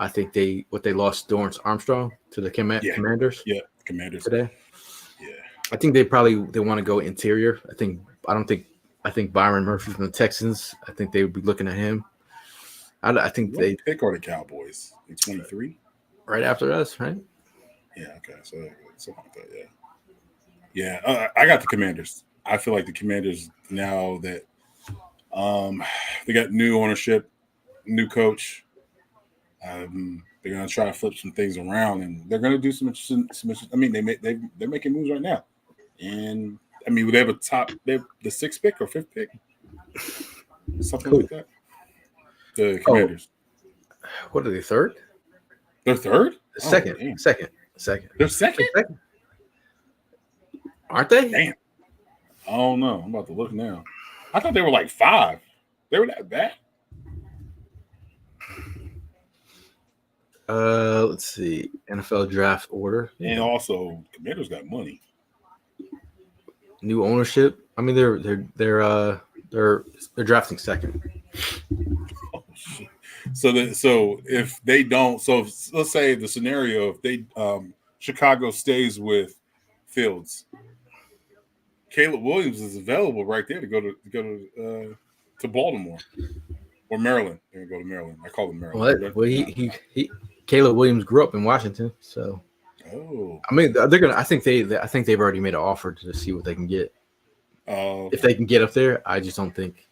think they lost Dorrance Armstrong to the Commanders. Yeah, Commanders today. Yeah, I think they want to go interior. I think Byron Murphy from the Texans. I think they would be looking at him. I think they pick are the Cowboys in 23, right after us, right? Yeah. Okay. So something like that. Yeah. Yeah. I got the Commanders. I feel like the Commanders now that they got new ownership, new coach. They're gonna try to flip some things around, and they're gonna do some. I mean, they're making moves right now, and I mean, they have the 6th pick or 5th pick, something like that. The Commanders. What are they, third? They're third? Second. They're second? Aren't they? Damn. I don't know. I'm about to look now. I thought they were like 5. They were that bad? Let's see. NFL draft order. And also, Commanders got money. New ownership. I mean, they're drafting second. Oh shit! So if they don't, let's say the scenario, if they Chicago stays with Fields, Caleb Williams is available right there to go to Baltimore or Maryland. They're gonna go to Maryland. I call them Maryland. Well, he Caleb Williams grew up in Washington, so. Oh, I mean, they're gonna. I think they've already made an offer to see what they can get. If they can get up there, I just don't think.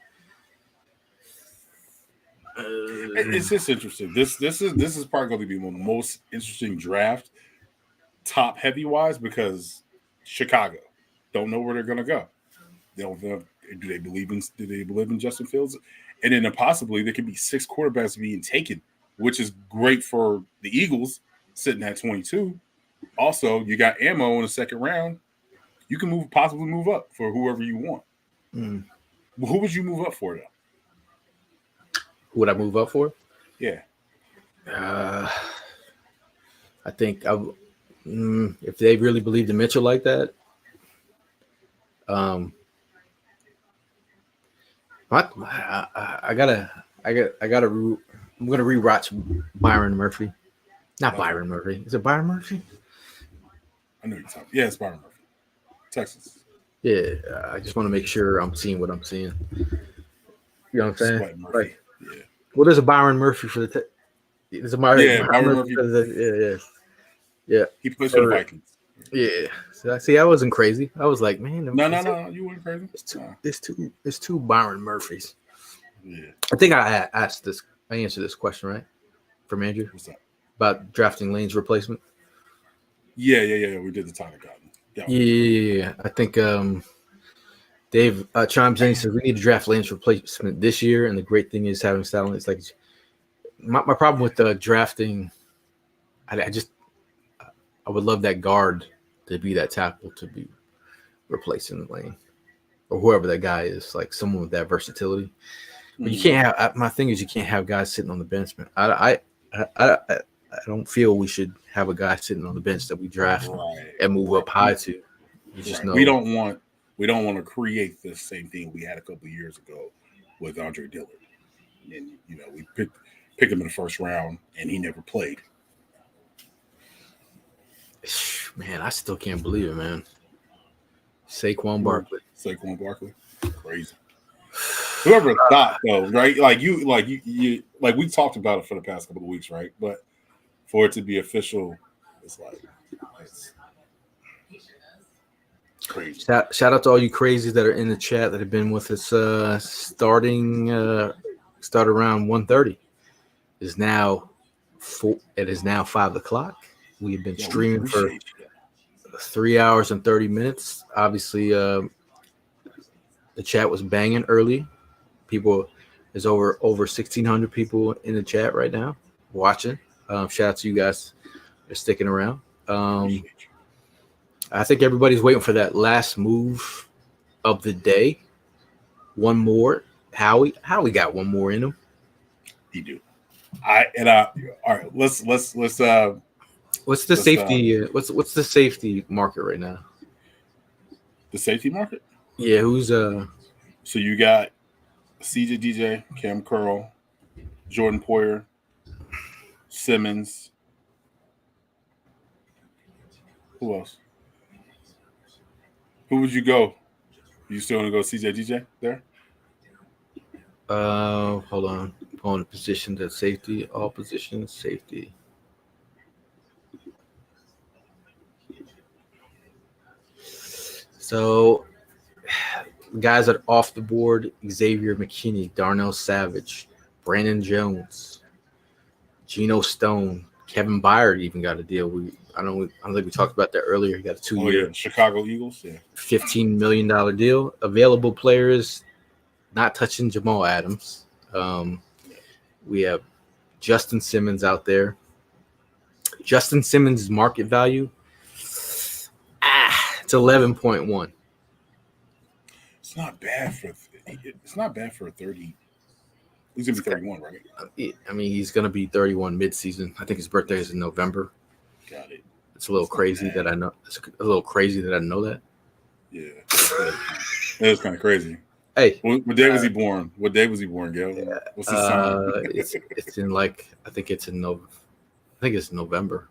It's just interesting. This is probably going to be the most interesting draft, top heavy wise, because Chicago don't know where they're going to go. They don't know. Do they believe in Justin Fields? And then possibly there could be 6 quarterbacks being taken, which is great for the Eagles sitting at 22. Also, you got ammo in the second round. You can possibly move up for whoever you want. Mm. Who would you move up for, though? Who would I move up for? Yeah. I think if they really believed in Mitchell like that, I gotta. I'm gonna rewatch Byron Murphy. Not Byron Murphy. Is it Byron Murphy? I know you're talking. Yeah, it's Byron Murphy, Texas. Yeah, I just want to make sure I'm seeing what I'm seeing. You know what I'm saying? Spike Murphy. Like, Yeah. well, there's a Byron Murphy for the. There's a Byron Murphy. For the, yeah. He plays for the Vikings. Yeah. So see, I wasn't crazy. I was like, man, No, you weren't crazy. It's two Byron Murphys. Yeah. I think I answered this question right from Andrew. What's that? About drafting Lane's replacement. Yeah. We did the Tyler Cotton. Yeah. I think Dave chimes in and says we need to draft Lane's replacement this year. And the great thing is having Stalin. It's like my problem with drafting. I would love that guard to be that tackle to be replacing Lane or whoever that guy is, like someone with that versatility. But you can't have. My thing is you can't have guys sitting on the bench, man. I don't feel we should have a guy sitting on the bench that we draft and move up high to. You just know we don't want to create the same thing we had a couple of years ago with Andre Dillard, and we picked him in the first round and he never played. Man, I still can't believe it, man. Saquon Barkley, crazy. Whoever thought though, right? Like you, we talked about it for the past couple of weeks, right? But for it to be official, it's like crazy. Shout out to all you crazies that are in the chat that have been with us start around 1:30. It is now 5 o'clock. We have been streaming for 3 hours and 30 minutes. Obviously, the chat was banging early. There's over 1,600 people in the chat right now watching. Shout out to you guys for sticking around. I think everybody's waiting for that last move of the day. One more. Howie got one more in him. He do. All right. Let's. What's the safety? What's the safety market right now? The safety market? Yeah, who's So you got CJ DJ, Cam Curl, Jordan Poyer, Simmons. Who else? Who would you go? You still want to go CJ DJ there? Hold on. On positions at safety, all positions safety. So, guys that are off the board: Xavier McKinney, Darnell Savage, Brandon Jones, Geno Stone, Kevin Byard even got a deal. I don't think we talked about that earlier. He got a 2-year, Chicago Eagles, $15 million deal. Available players, not touching Jamal Adams. We have Justin Simmons out there. Justin Simmons' market value, it's 11.1. It's not bad for a 30. He's gonna be 31, right? I mean, he's gonna be 31 mid-season. I think his birthday is in November. Got it. It's a little crazy that I know. It's a little crazy that I know that. Yeah, that was kind of crazy. Hey, what day was he born? What day was he born, Gail? Yeah, what's his sign? It's in I think it's November.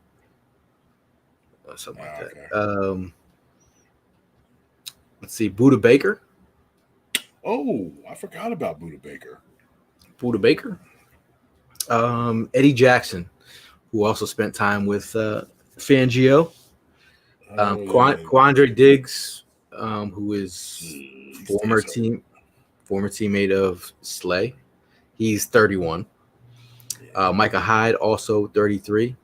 Or something like that. Okay. Let's see, Buda Baker. Oh, I forgot about Buda Baker. Eddie Jackson, who also spent time with Fangio. Quandre Diggs who is Jeez, former teammate of Slay. He's 31. Micah Hyde also 33.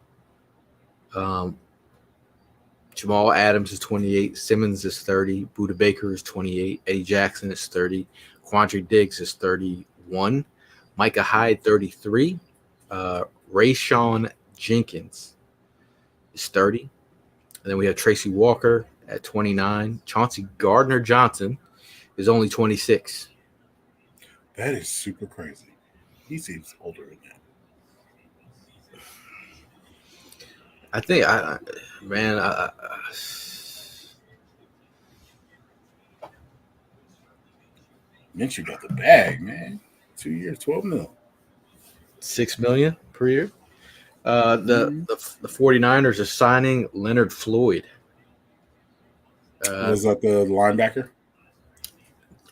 Jamal Adams is 28. Simmons is 30. Buda Baker is 28. Eddie Jackson is 30. Quandre Diggs is 31. Micah Hyde 33. Rayshawn Jenkins is 30. And then we have Tracy Walker at 29. Chauncey Gardner-Johnson is only 26. That is super crazy. He seems older than that. I think, Minshew got the bag, man. 2 years, 12 mil. $6 million per year. The 49ers are signing Leonard Floyd. Was that the linebacker?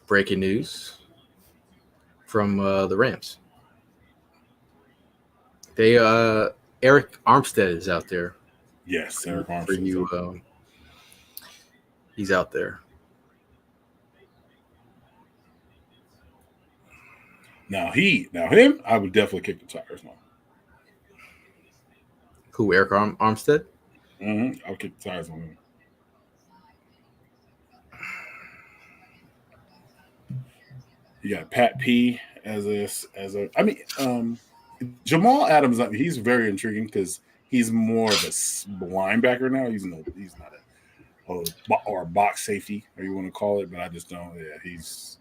Breaking news from the Rams. They Eric Armstead is out there. Yes, Eric Armstead. For you, he's out there. Now him, I would definitely kick the tires on. Who, Eric Armstead? I'll kick the tires on him. You got Pat P as a. I mean, Jamal Adams. He's very intriguing because he's more of a linebacker now. He's not a box safety, or you want to call it. But I just don't. Yeah, he's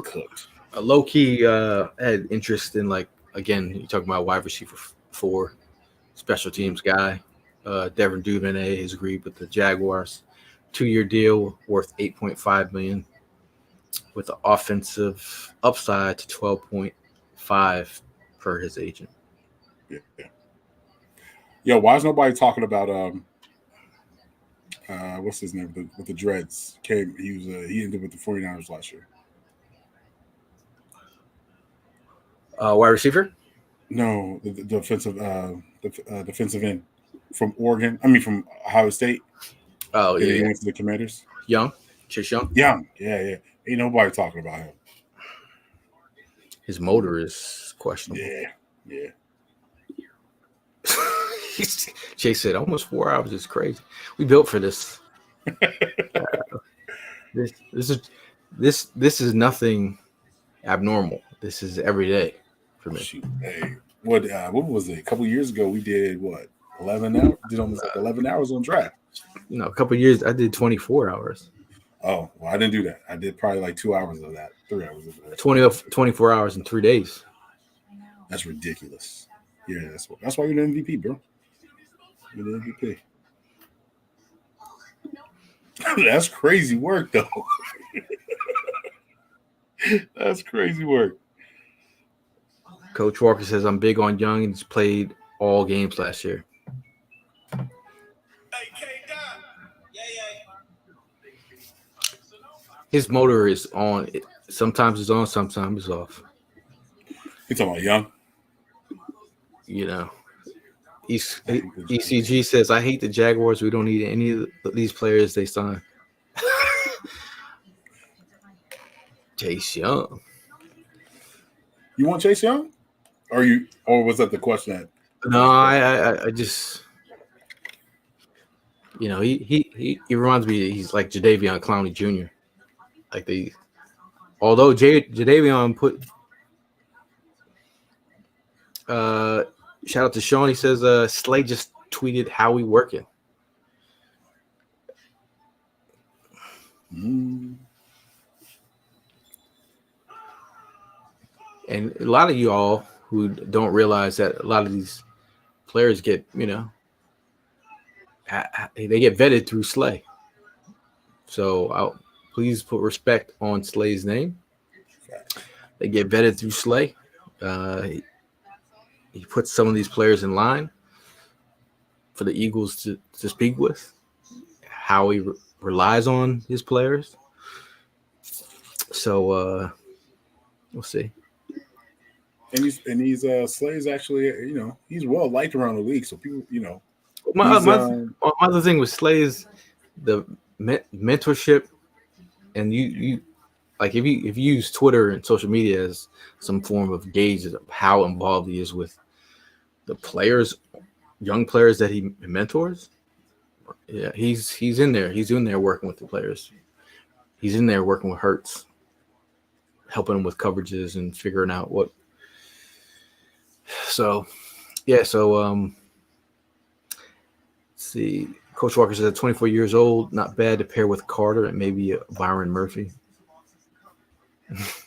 cooked. A low key had interest in, like, again, you're talking about wide receiver 4, special teams guy. Devin Duvernay has agreed with the Jaguars. 2-year deal worth $8.5 million. With the offensive upside to 12.5 per his agent. Yeah. Yo, why is nobody talking about what's his name with the dreads? He ended with the 49ers last year. Wide receiver? No, the defensive end from Oregon. I mean, from Ohio State. Oh, yeah. He went to the Commanders. Chase Young. Yeah. Ain't nobody talking about him. His motor is questionable. Yeah. Chase said almost 4 hours is crazy. We built for this. This is nothing abnormal. This is every day for me. Shoot, hey, what was it? A couple years ago, we did 11 hours? Did almost 11 hours on draft. A couple of years I did 24 hours. Oh, well, I didn't do that. I did probably 2 hours of that, 3 hours of that. 24 hours in 3 days. That's ridiculous. Yeah, that's why you're the MVP, bro. You're the MVP. That's crazy work, though. That's crazy work. Coach Walker says, I'm big on Young and he's played all games last year. His motor is on. Sometimes it's on, sometimes it's off. You talking about Young? ECG says, I hate the Jaguars. We don't need any of these players they sign. Chase Young. You want Chase Young? Or was that the question? No, I just, he reminds me. He's like Jadeveon Clowney Jr. Although Jadeveon put. Shout out to Sean. He says, Slay just tweeted how we working. And a lot of you all who don't realize that a lot of these players get, they get vetted through Slay. So please put respect on Slay's name. They get vetted through Slay. He puts some of these players in line for the Eagles to speak with, how he relies on his players. So we'll see. And he's Slay's actually, he's well liked around the league. So people, My other thing with Slay is the mentorship, and you like if you use Twitter and social media as some form of gauge of how involved he is with the players, young players that he mentors. Yeah, he's in there. He's in there working with the players. He's in there working with Hurts, helping him with coverages and figuring out what. So, yeah. So, let's see. Coach Walker says at 24 years old, not bad to pair with Carter and maybe Byron Murphy.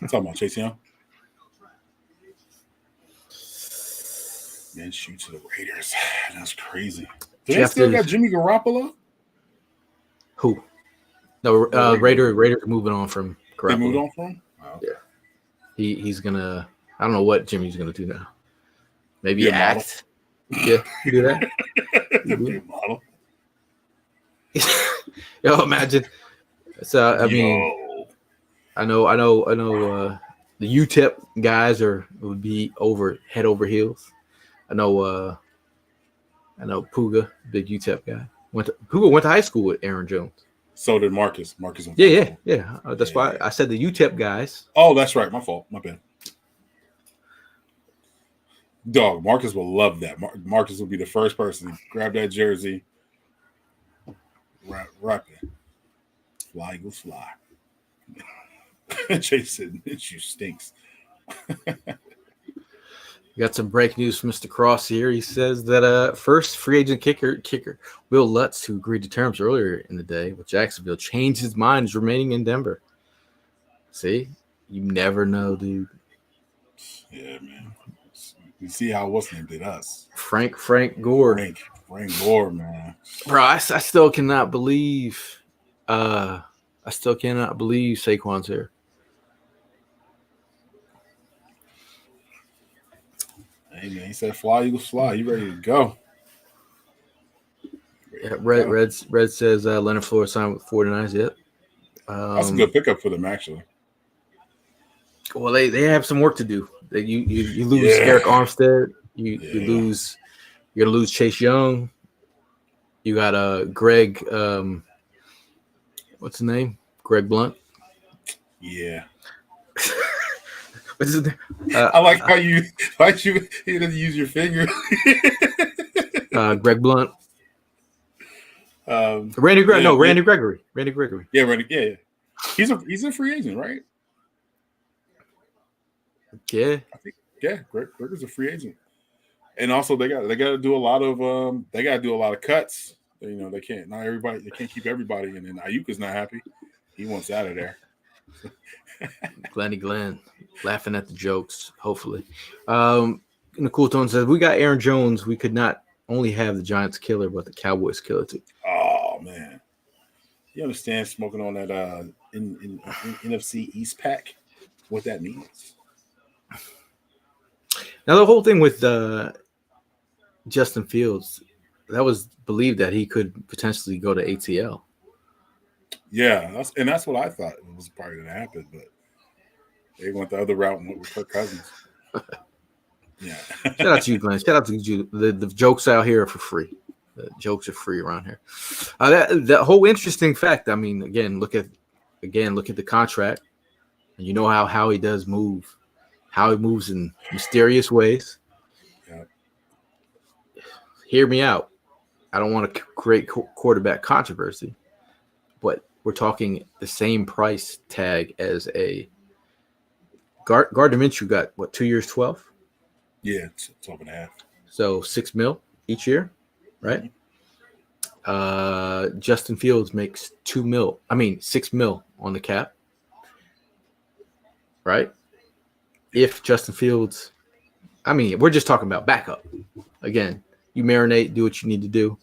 Talking about Chase Young. Man, shoot to the Raiders. That's crazy. Do they still got Jimmy Garoppolo? Who? No, Raiders are moving on from Garoppolo. They moved on from him? Oh, okay. Yeah. He's gonna. I don't know what Jimmy's gonna do now. Maybe act. Yeah, you do that. Be a model. Yo, imagine. So I mean, I know. The UTEP guys would be head over heels. I know Puga, big UTEP guy. Puga went to high school with Aaron Jones. So did Marcus. Yeah. That's why I said the UTEP guys. Oh, that's right. My fault. My bad. Dog, Marcus will love that. Marcus will be the first person to grab that jersey. Rock it. Fly, Eagles, fly. Chase said, "You stinks." Got some breaking news from Mr. Cross here. He says that first free agent kicker Will Lutz, who agreed to terms earlier in the day with Jacksonville, changed his mind, is remaining in Denver. See, you never know, dude. Yeah, man. You see how what's name did us? Frank Gore. Frank Gore, man. Bro, I still cannot believe. Saquon's here. Hey man, he said, "Fly, Eagles, fly." You ready to go? Red says Leonard Floyd signed with 49ers. Yep. That's a good pickup for them, actually. Well, they have some work to do. You lose Eric Armstead. You're gonna lose Chase Young. You got Greg. What's his name? Greg Blunt. Yeah. What's his name? I like how you didn't use your finger. Greg Blunt. Randy Gregory. Yeah, Randy. Yeah. He's a free agent, right? Yeah. I think Gregory's a free agent. And also they got to do a lot of cuts. You know, they can't keep everybody, and then Ayuka's not happy. He wants out of there. Glenn laughing at the jokes, hopefully. Nicole Tone says, we got Aaron Jones. We could not only have the Giants killer, but the Cowboys killer too. Oh man. You understand smoking on that in NFC East pack, what that means? Now the whole thing with Justin Fields, that was believed that he could potentially go to ATL. Yeah, that's what I thought was probably going to happen, but they went the other route and went with Kirk Cousins. Yeah. Shout out to you, Glenn. Shout out to you. The jokes out here are for free. The jokes are free around here. That whole interesting fact. I mean, look at the contract, and you know how he does move, how he moves in mysterious ways. Yeah. Hear me out. I don't want to create quarterback controversy, but we're talking the same price tag as a Gardner Minshew got, what, 2 years, 12? Yeah, it's 12.5. So $6 million each year, right? Justin Fields makes $6 million on the cap, right? If Justin Fields, we're just talking about backup. Again, you marinate, do what you need to do,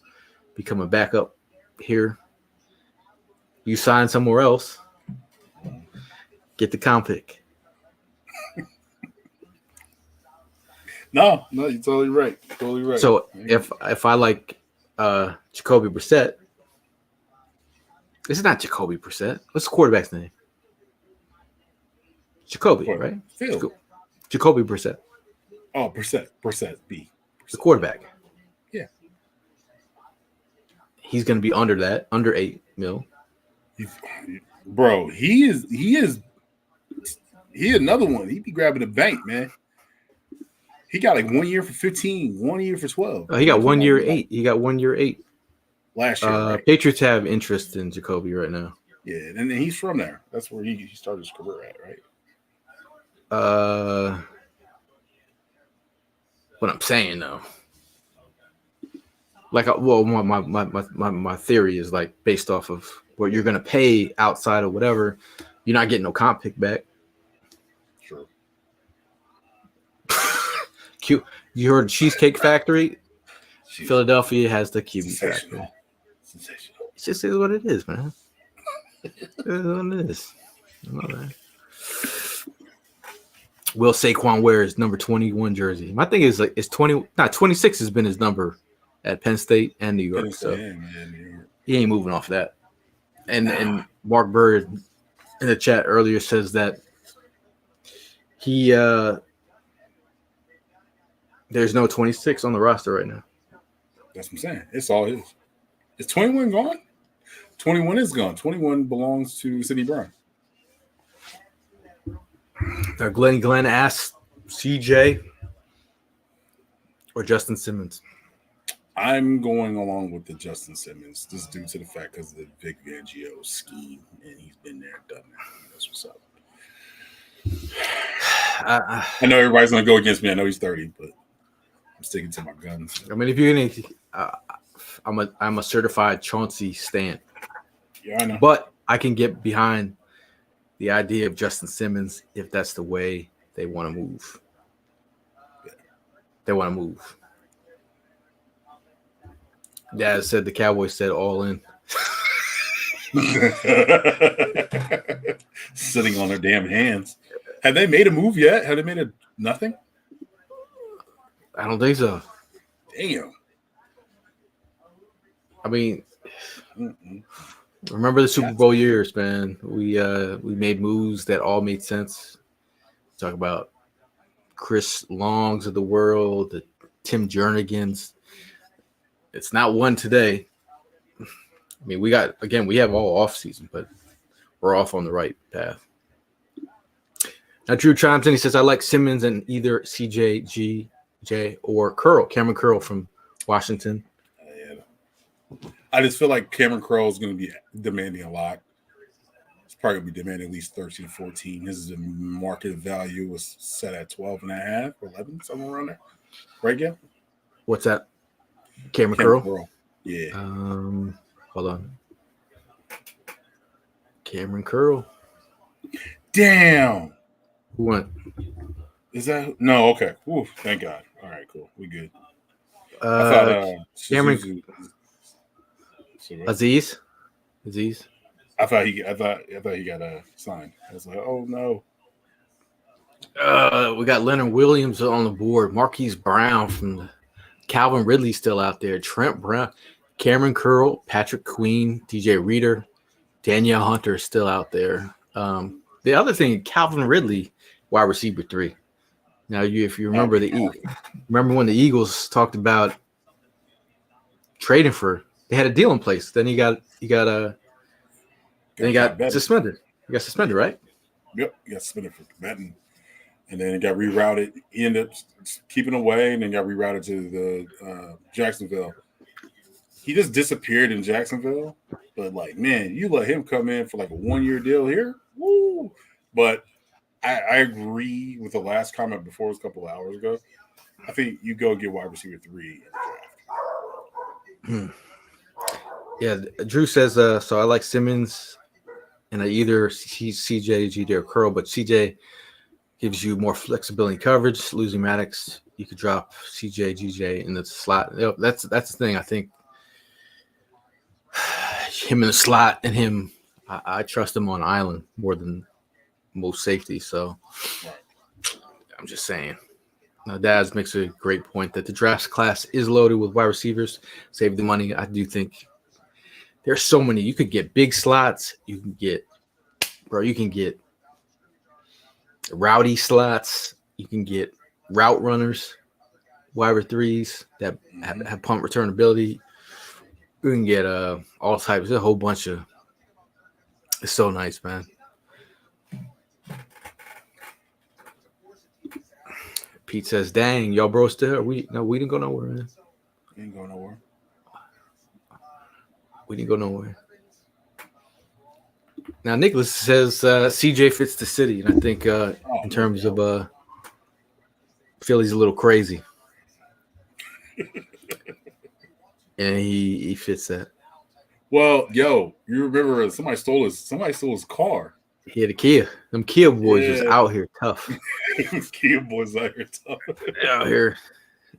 become a backup here. You sign somewhere else, get the comp pick. No, you're totally right. So if I like Jacoby Brissett, this is not Jacoby Brissett. What's the quarterback's name? Jacoby, right? Phil. Jacoby Brissett. Oh, Brissett B. The quarterback. Yeah. He's going to be under $8 million. Bro, he is another one. He be grabbing the bank, man. He got like 1 year for 15, 1 year for 12. He got 1 year 8. He got 1 year 8. Last year, right? Patriots have interest in Jacoby right now. Yeah, and he's from there. That's where he started his career at, right? What I'm saying though, like, well, my theory is like based off of what you're gonna pay outside of whatever, you're not getting no comp pick back. Sure. Cute. You heard Cheesecake Factory? Philadelphia has the QB factory. Sensational. It just is what it is, man. It is what it is. I know that. Will Saquon wear his number 21 jersey? My thing is like it's 26 has been his number at Penn State and New York. So he ain't moving off that. And Mark Bird in the chat earlier says that he there's no 26 on the roster right now. That's what I'm saying. It's all his. Is 21 gone? 21 is gone. 21 belongs to Sidney Brown. Glenn asked CJ or Justin Simmons. I'm going along with the Justin Simmons, just due to the fact because of the Vic Fangio scheme, and he's been there and done that. That's what's up. I know everybody's going to go against me. I know he's 30, but I'm sticking to my guns. I mean, if you're going to, I'm a certified Chauncey stan. Yeah, I know. But I can get behind the idea of Justin Simmons if that's the way they want to move. They want to move. Dad said the Cowboys said all in. Sitting on their damn hands. Have they made a move yet? Have they made a nothing? I don't think so. Damn. I mean, remember the Super Bowl years, man. We made moves that all made sense. Talk about Chris Longs of the world, the Tim Jernigans. It's not one today. I mean, we have all off season, but we're off on the right path. Now, Drew chimes in. He says, I like Simmons and either CJ, GJ, or Curl, Cameron Curl from Washington. I just feel like Cameron Curl is going to be demanding a lot. It's probably going to be demanding at least 13, 14. His market value was set at 12 and a half, 11, somewhere around there. Right, Gail? What's that? Cameron Curl? Yeah. Hold on. Cameron Curl. Damn. Who went? Is that no? Okay. Ooh, thank God. All right, cool. We good. I thought Cameron Aziz. I thought he got signed. I was like, oh no. We got Leonard Williams on the board. Marquise Brown from the Calvin Ridley still out there. Trent Brown, Cameron Curl, Patrick Queen, DJ Reader, Danielle Hunter is still out there. The other thing, Calvin Ridley, wide receiver 3. Now, if you remember remember when the Eagles talked about trading for, they had a deal in place. Then he got suspended. He got suspended, right? Yep, he got suspended for betting, and then it got rerouted. He ended up keeping away, and then got rerouted to the Jacksonville. He just disappeared in Jacksonville. But like, man, you let him come in for like a 1-year deal here, woo! But I agree with the last comment before, it was a couple of hours ago. I think you go get wide receiver 3 in the draft. Yeah, Drew says, so I like Simmons, and I either CJ, GJ, or Curl, but CJ gives you more flexibility in coverage. Losing Maddox, you could drop CJ, GJ in the slot. That's the thing. I think him in the slot and him, I trust him on island more than most safety. So I'm just saying. Now, Daz makes a great point that the draft class is loaded with wide receivers. Save the money. I do think there's so many. You could get big slots. You can get rowdy slots. You can get route runners, wide threes that have punt return ability. You can get all types. There's a whole bunch of It's so nice, man. Pete says, "Dang, y'all bro still? We didn't go nowhere, man. Ain't going nowhere. We didn't go nowhere." Now Nicholas says CJ fits the city, and I think in terms of Philly's a little crazy, and he fits that. Well, yo, you remember somebody stole his car. He had a Kia. Them Kia boys was Yeah. out here tough. Kia boys out here tough. Out here,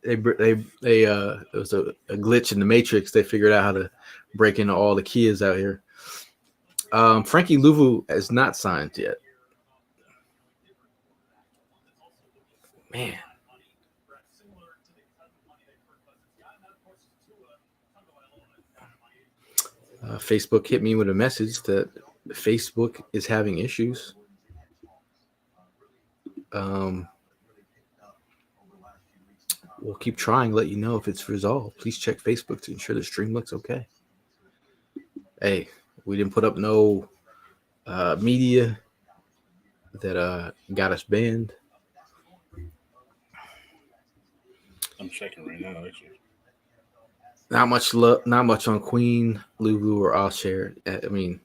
there was a glitch in the Matrix. They figured out how to break into all the Kias out here. Frankie Louvu has not signed yet. Man. Facebook hit me with a message that Facebook is having issues. We'll keep trying, let you know if it's resolved. Please check Facebook to ensure the stream looks okay. Hey, we didn't put up no media that got us banned. I'm checking right now, actually. Not much love, not much on Queen, Lugu, or Alshare. I mean,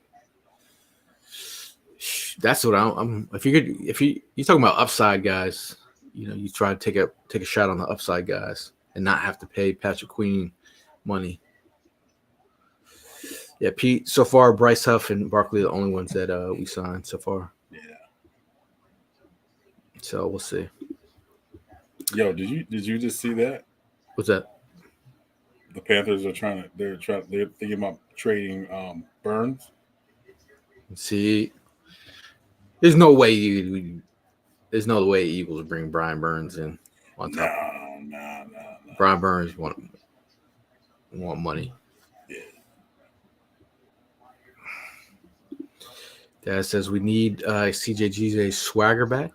that's what I'm. If you're talking about upside guys, you try to take a shot on the upside guys and not have to pay Patrick Queen money. Yeah, Pete. So far, Bryce Huff and Barkley are the only ones that we signed so far. Yeah. So we'll see. Yo, did you just see that? What's that? The Panthers are they're thinking about trading Burns. See, there's no way Eagles bring Brian Burns in on top. No. Brian Burns want money. Yeah. Dad says we need CJGJ's swagger back.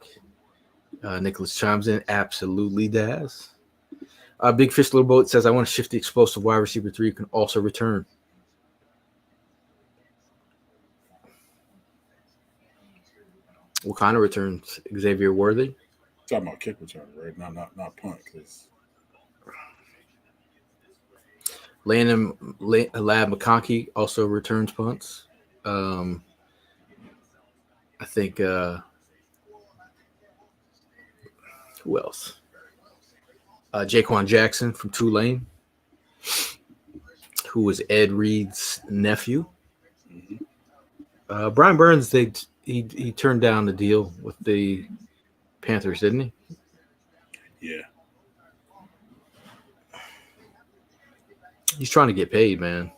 Nicholas chimes in, absolutely, Daz. Big Fish Little Boat says, I want to shift the explosive wide receiver 3 who can also return. What kind of returns? Xavier Worthy? Talking about kick returns, right? Not punt. Cause... Lab McConkey also returns punts. I think who else? Jaquan Jackson from Tulane, who was Ed Reed's nephew. Mm-hmm. Brian Burns, he turned down the deal with the Panthers, didn't he? Yeah. He's trying to get paid, man.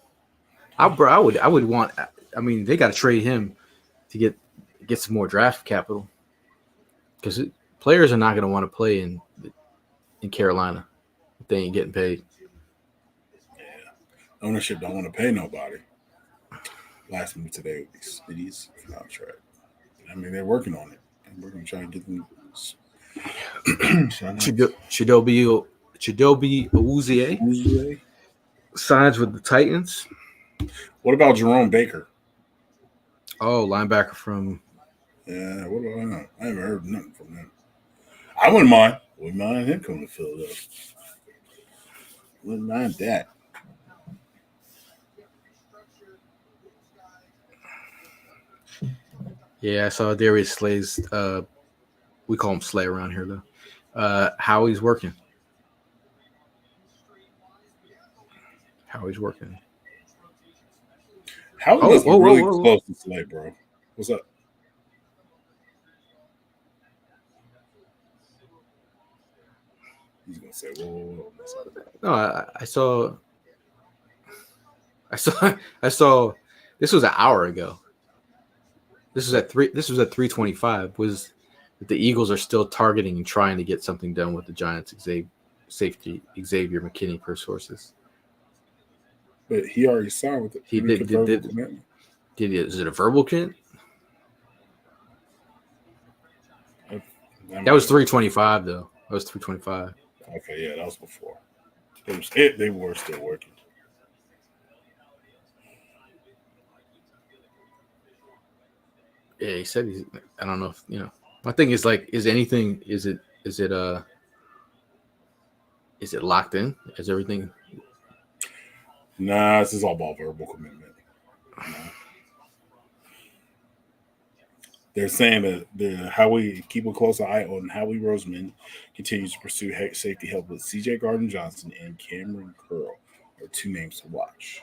I would want. I mean, they got to trade him to get some more draft capital because players are not going to want to play in Carolina if they ain't getting paid. Yeah, ownership don't want to pay nobody. Last move today would be Smitty's contract. I mean, they're working on it. We're going to try and get them. Chidobe Awuzie signs with the Titans. What about Jerome Baker? Oh, linebacker from. Yeah, what about him? I haven't heard nothing from him. I wouldn't mind. Wouldn't mind him coming to Philadelphia. Wouldn't mind that. Yeah, I saw Darius Slay's. We call him Slay around here, though. How he's working. How he's working. How must be really close to Slay, bro? What's up? He's gonna say, "Whoa." No, I saw. This was an hour ago. This was at 3:25. Was that the Eagles are still targeting and trying to get something done with the Giants safety Xavier McKinney per sources. But he already signed with it. He did. Is it a verbal commitment? That was 3:25 though. That was 3:25. Okay, yeah, that was before. They were still working. Yeah, he said he's. I don't know if My thing is like, is anything? Is it locked in? Is everything? Nah, this is all about verbal commitment. They're saying that Howie keep a close eye on Howie Roseman continues to pursue safety help with C.J. Gardner Johnson and Cameron Curl are two names to watch.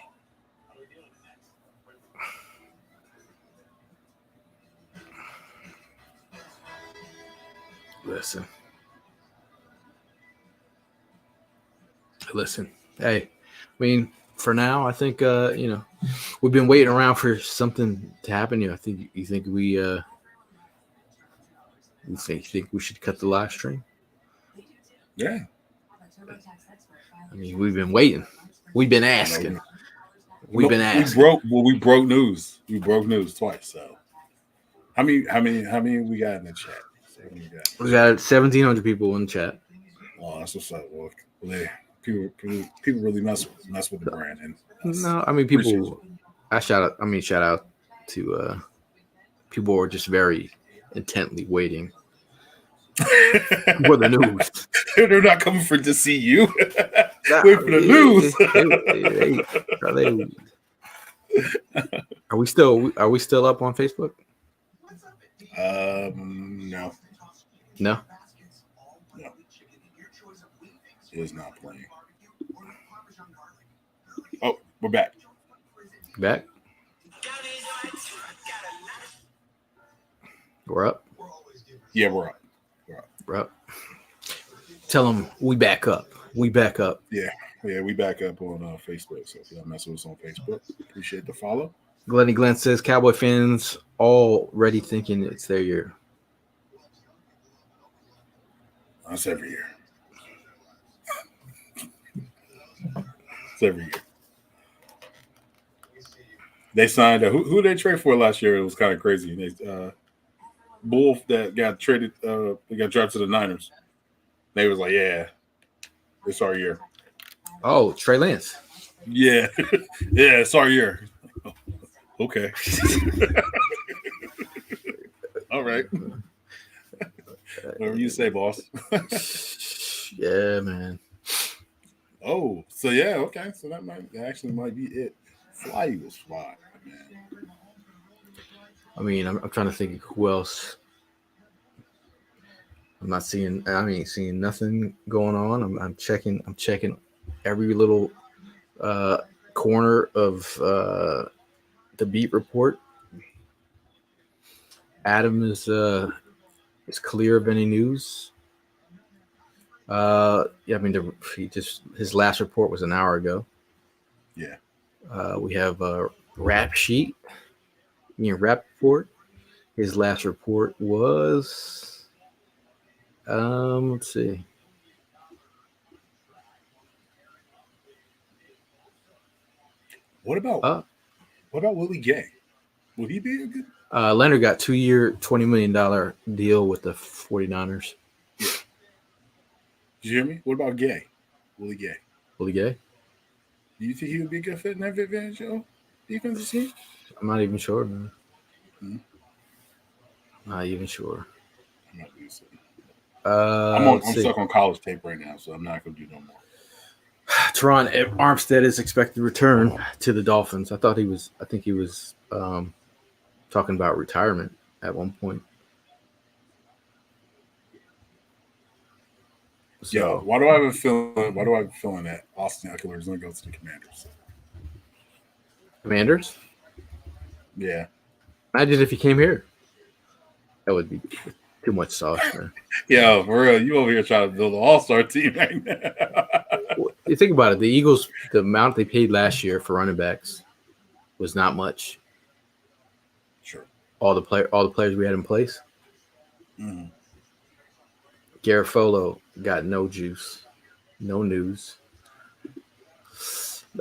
Listen. Hey, I mean, for now, I think we've been waiting around for something to happen. I think you think think we should cut the live stream? Yeah. I mean, we've been waiting. We've been asking. We broke news. We broke news twice. So how many we got in the chat? We got 1,700 people in the chat. Oh, that's what's up. Well, people really mess with the brand. And no, I mean people. Shout out to people who are just very intently waiting for the news. They're not coming to see you. Wait for the news. Are we still up on Facebook? No. No. It is not playing. Oh, we're back. Back. We're up. Yeah, we're up. We're up. Tell them we back up. We back up. Yeah, we back up on Facebook. So if y'all mess with us on Facebook, appreciate the follow. Glenny Glenn says Cowboy fans already thinking it's their year. That's every year. It's every year. They signed who they trade for last year. It was kind of crazy. They Bull that got traded. They got drafted to the Niners. They was like, yeah, it's our year. Oh, Trey Lance. Yeah, yeah, it's our year. Okay. All right. Whatever you say, boss. Yeah, man. Oh, so yeah, okay. So that actually might be it. Fly was fly, man. I mean, I'm trying to think who else. I'm not seeing. I ain't seeing nothing going on. I'm checking every little corner of the beat report. Adam is clear of any news. Yeah, I mean, his last report was an hour ago. Yeah. We have a rap sheet. Rap report. His last report was, let's see. What about Willie Gay? Will he be a good? Leonard got 2-year, $20 million deal with the 49ers. Yeah. Did you hear me? What about Gay? Willie Gay. Willie Gay? Do you think he would be a good fit in that advantage defensive scheme? I'm not even sure, man. Hmm? Not even sure. I'm not doing something. I'm stuck on college tape right now, so I'm not going to do no more. Teron Armstead is expected to return to the Dolphins. I think he was talking about retirement at one point. So, yo, why do I have a feeling that Austin Eckler is going to go to the Commanders? Commanders? Yeah. Imagine if he came here. That would be too much sauce, man. Yo, for real, you over here trying to build an all-star team right now. You think about it. The Eagles, the amount they paid last year for running backs was not much. Sure. All the players we had in place. Mm-hmm. Garofalo got no juice, no news.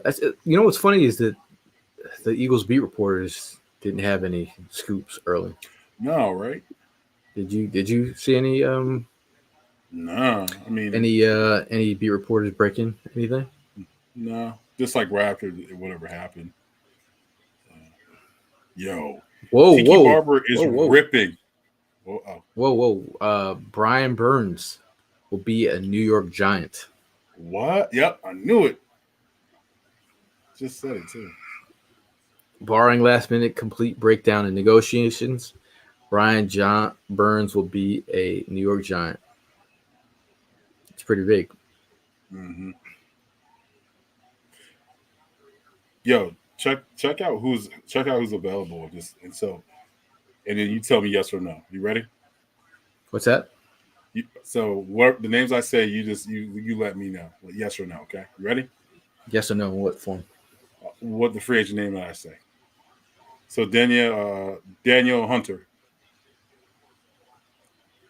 What's funny is that the Eagles beat reporters didn't have any scoops early. No, right? Did you see any No, I mean any beat reporters breaking anything? No, just like Raptor, whatever happened. Yo, Whoa, Tiki whoa, Barber is whoa, whoa, ripping. Whoa. whoa. Brian Burns will be a New York Giant. What? Yep, I knew it. Just said it too. Barring last minute complete breakdown in negotiations, John Burns will be a New York Giant. It's pretty big. Mm-hmm. Yo, check out who's available. And then you tell me yes or no. You ready? What's that? So what the names I say, you let me know. Yes or no. Okay, you ready? Yes or no? In what form? What the free agent name that I say? So Daniel Hunter,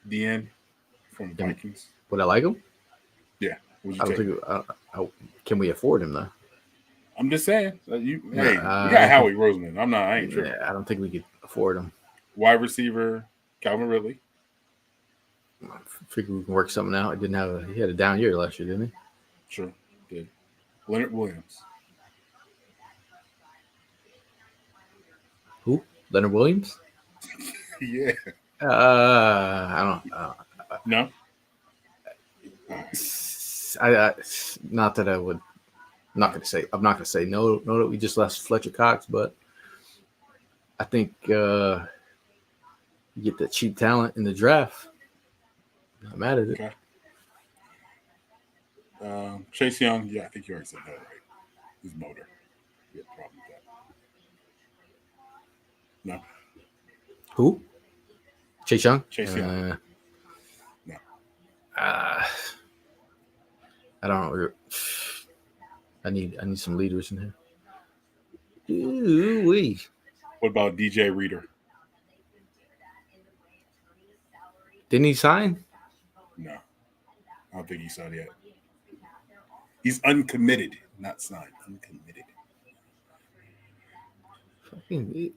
DN from the Vikings. Would I like him? Yeah. Would you I don't take think. Can we afford him though? I'm just saying. We I got don't Howie Roseman. I ain't tripping. I don't think we could afford him. Wide receiver, Calvin Ridley. I figure we can work something out. He had a down year last year, didn't he? Sure, did. Leonard Williams. Who? Leonard Williams? Yeah. I don't. No. Not that I would. I'm not gonna say no. No, that we just lost Fletcher Cox, but I think you get that cheap talent in the draft. Not mad at it. Okay. Chase Young. Yeah, I think you already said that right. His motor. You have a problem with that? No. Who? Chase Young. Chase Young. No. I don't know. I need some leaders in here. Ooh-wee. What about DJ Reader? Didn't he sign? No. I don't think he signed yet. He's uncommitted, not signed. Uncommitted. Fucking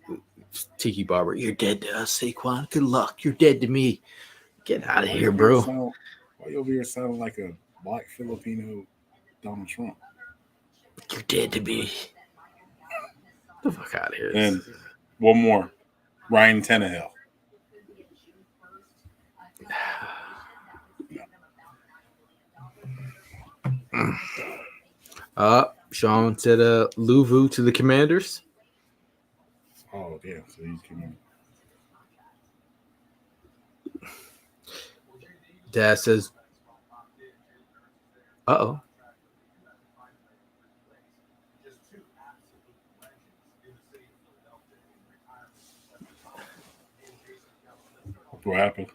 Tiki Barber, you're dead to us, Saquon. Good luck. You're dead to me. Get out of here, bro. Why you over here sounding like a black Filipino Donald Trump? You're dead to me. Get the fuck out of here. And one more. Ryan Tannehill. Sean said Luvu to the Commanders. Oh, damn. So he's coming. Dad says, uh-oh. What happened?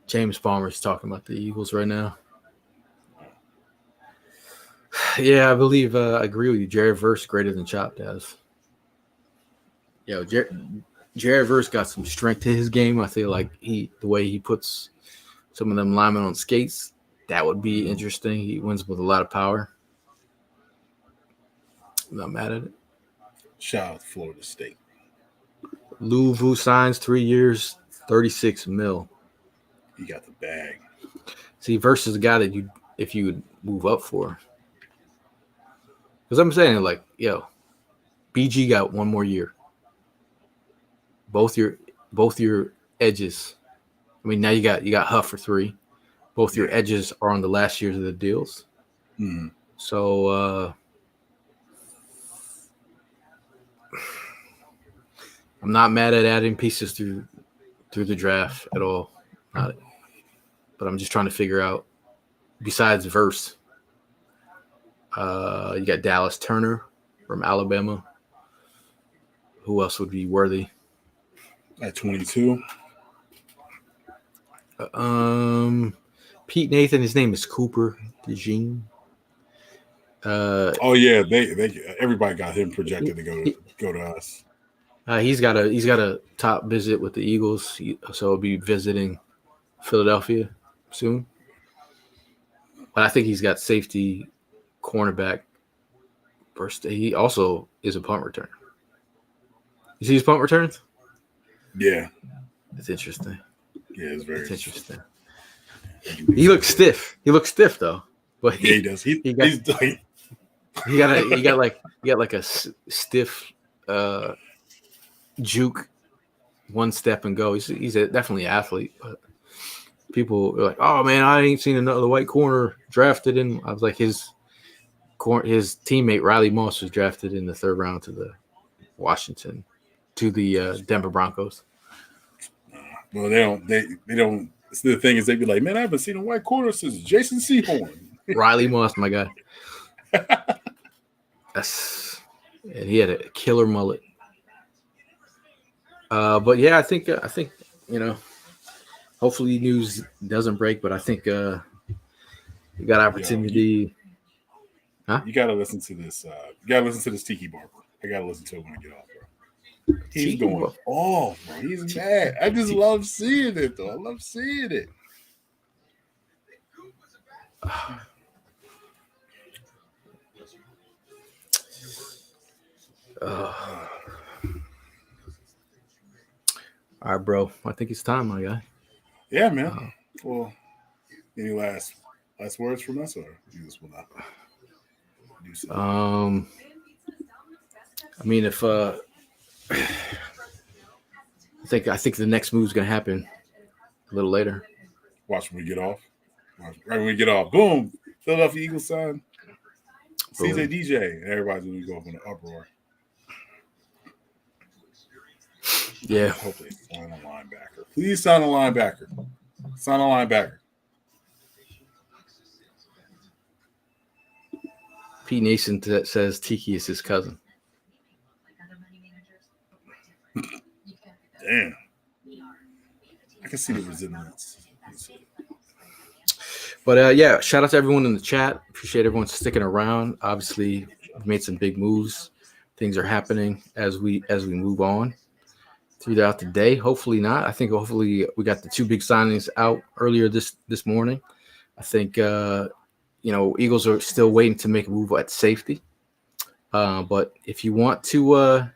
James Palmer's talking about the Eagles right now. Yeah, I believe I agree with you. Jared Verse greater than Chop does. Yo, Jared Verse got some strength to his game. I feel like the way he puts some of them linemen on skates, that would be interesting. He wins with a lot of power. I'm not mad at it. Shout out to Florida State. Lou Vu signs 3 years, $36 million. He got the bag. See, versus a guy that if you would move up for. Because I'm saying, like, yo, BG got one more year. Both your edges. I mean, now you got Huff for 3. Both your edges are on the last years of the deals. Mm-hmm. So I'm not mad at adding pieces through the draft at all. But I'm just trying to figure out, besides Verse, you got Dallas Turner from Alabama. Who else would be worthy? At 22. Pete Nathan. His name is Cooper DeJean. Oh yeah, they everybody got him projected to go to us. He's got a top visit with the Eagles, so he'll be visiting Philadelphia soon. But I think he's got safety, cornerback. First, he also is a punt returner. You see his punt returns? Yeah, it's interesting. Yeah, it's very interesting. He looks stiff. He looks stiff though. But yeah, he does. He got like a stiff juke one step and go. He's definitely an athlete, but people are like, "Oh man, I ain't seen another white corner drafted in." I was like, his teammate Riley Moss was drafted in the 3rd round to the Denver Broncos. Well, they don't. The thing is, they'd be like, "Man, I haven't seen a white corner since Jason Sehorn." Riley Moss, my guy. And he had a killer mullet. But yeah, I think hopefully news doesn't break. But I think you got opportunity. You gotta listen to this. You gotta listen to this Tiki Barber. I gotta listen to it when I get off, bro. He's going off, bro. He's mad. I just love seeing it, though. I love seeing it. All right, bro. I think it's time, my guy. Yeah, man. Well, any last words from us, or you just will not do something? I mean, if I think the next move is gonna happen a little later. Watch when we get off. Right when we get off, boom! Philadelphia Eagles sign CJ DJ, and everybody's gonna go up in an uproar. Yeah. Hopefully, sign a linebacker. Please sign a linebacker. Sign a linebacker. Pete Nason says Tiki is his cousin. Damn. I can see the resemblance. But yeah, shout out to everyone in the chat. Appreciate everyone sticking around. Obviously, we've made some big moves. Things are happening as we move on throughout the day. Hopefully not. I think hopefully we got the 2 big signings out earlier this morning. I think Eagles are still waiting to make a move at safety. But if you want to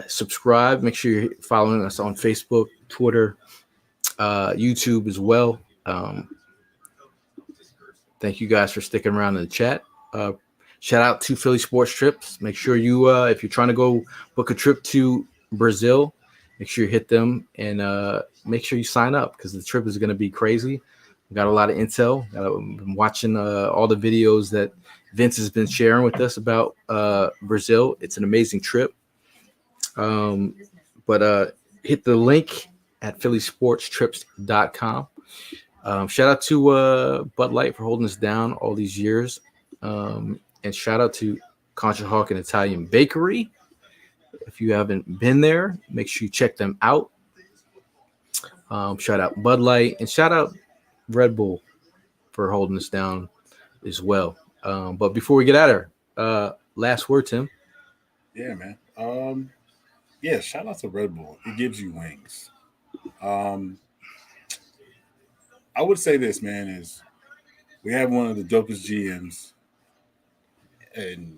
subscribe, make sure you're following us on Facebook, Twitter, YouTube as well. Thank you guys for sticking around in the chat. Shout out to Philly Sports Trips. Make sure you, if you're trying to go book a trip to Brazil, make sure you hit them and make sure you sign up because the trip is going to be crazy. We got a lot of intel. I've been watching all the videos that Vince has been sharing with us about Brazil. It's an amazing trip. But hit the link at phillysportstrips.com. Shout out to Bud Light for holding us down all these years. And shout out to Contra Hawk and Italian Bakery. If you haven't been there, make sure you check them out. Shout out Bud Light and shout out Red Bull for holding us down as well. But before we get out of here, last word, Tim. Yeah, man. Yeah, shout out to Red Bull. It gives you wings. I would say this, man, is we have one of the dopest GMs, and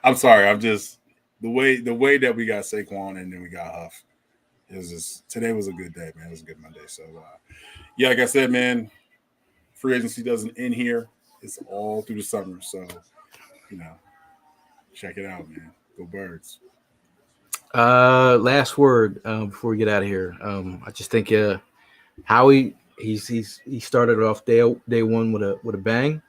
I'm sorry, the way that we got Saquon and then we got Huff. Today was a good day, man. It was a good Monday. So yeah, like I said, man, free agency doesn't end here. It's all through the summer. So, check it out, man. Go Birds. Last word before we get out of here. I just think Howie he started off day one with a bang,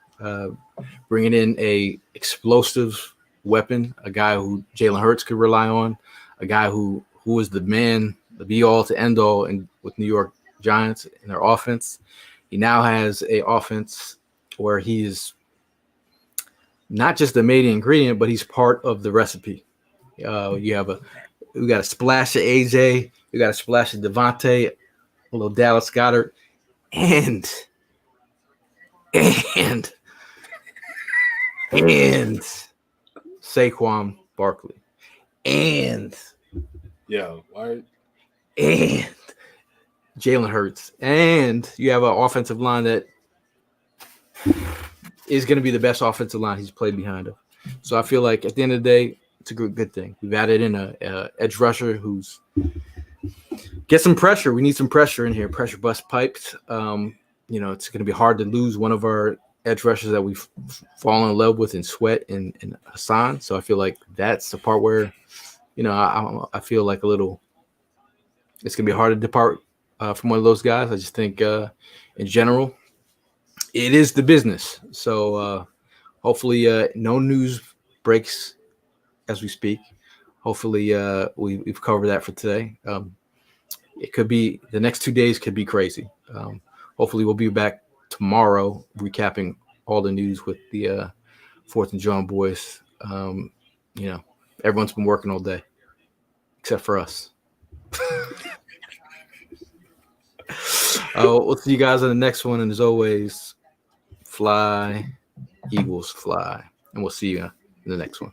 bringing in a explosive weapon, a guy who Jalen Hurts could rely on, a guy who was the man, the be all to end all with New York Giants in their offense. He now has a offense where he is not just a main ingredient, but he's part of the recipe. We got a splash of AJ, we got a splash of Devontae, a little Dallas Goedert, and Saquon Barkley, and Jalen Hurts, and you have an offensive line that is going to be the best offensive line he's played behind him. So I feel like at the end of the day, it's a good thing. We've added in a edge rusher who's get some pressure. We need some pressure in here. Pressure bust pipes. It's going to be hard to lose one of our edge rushers that we've fallen in love with in Sweat and Hassan. So I feel like that's the part where, I feel like it's going to be hard to depart from one of those guys. I just think in general, it is the business. So hopefully no news breaks as we speak. Hopefully we've covered that for today. It could be the next 2 days could be crazy. Hopefully we'll be back tomorrow recapping all the news with the Fourth and Jawn boys. Everyone's been working all day except for us. We'll see you guys on the next one. And as always, fly, Eagles fly. And we'll see you in the next one.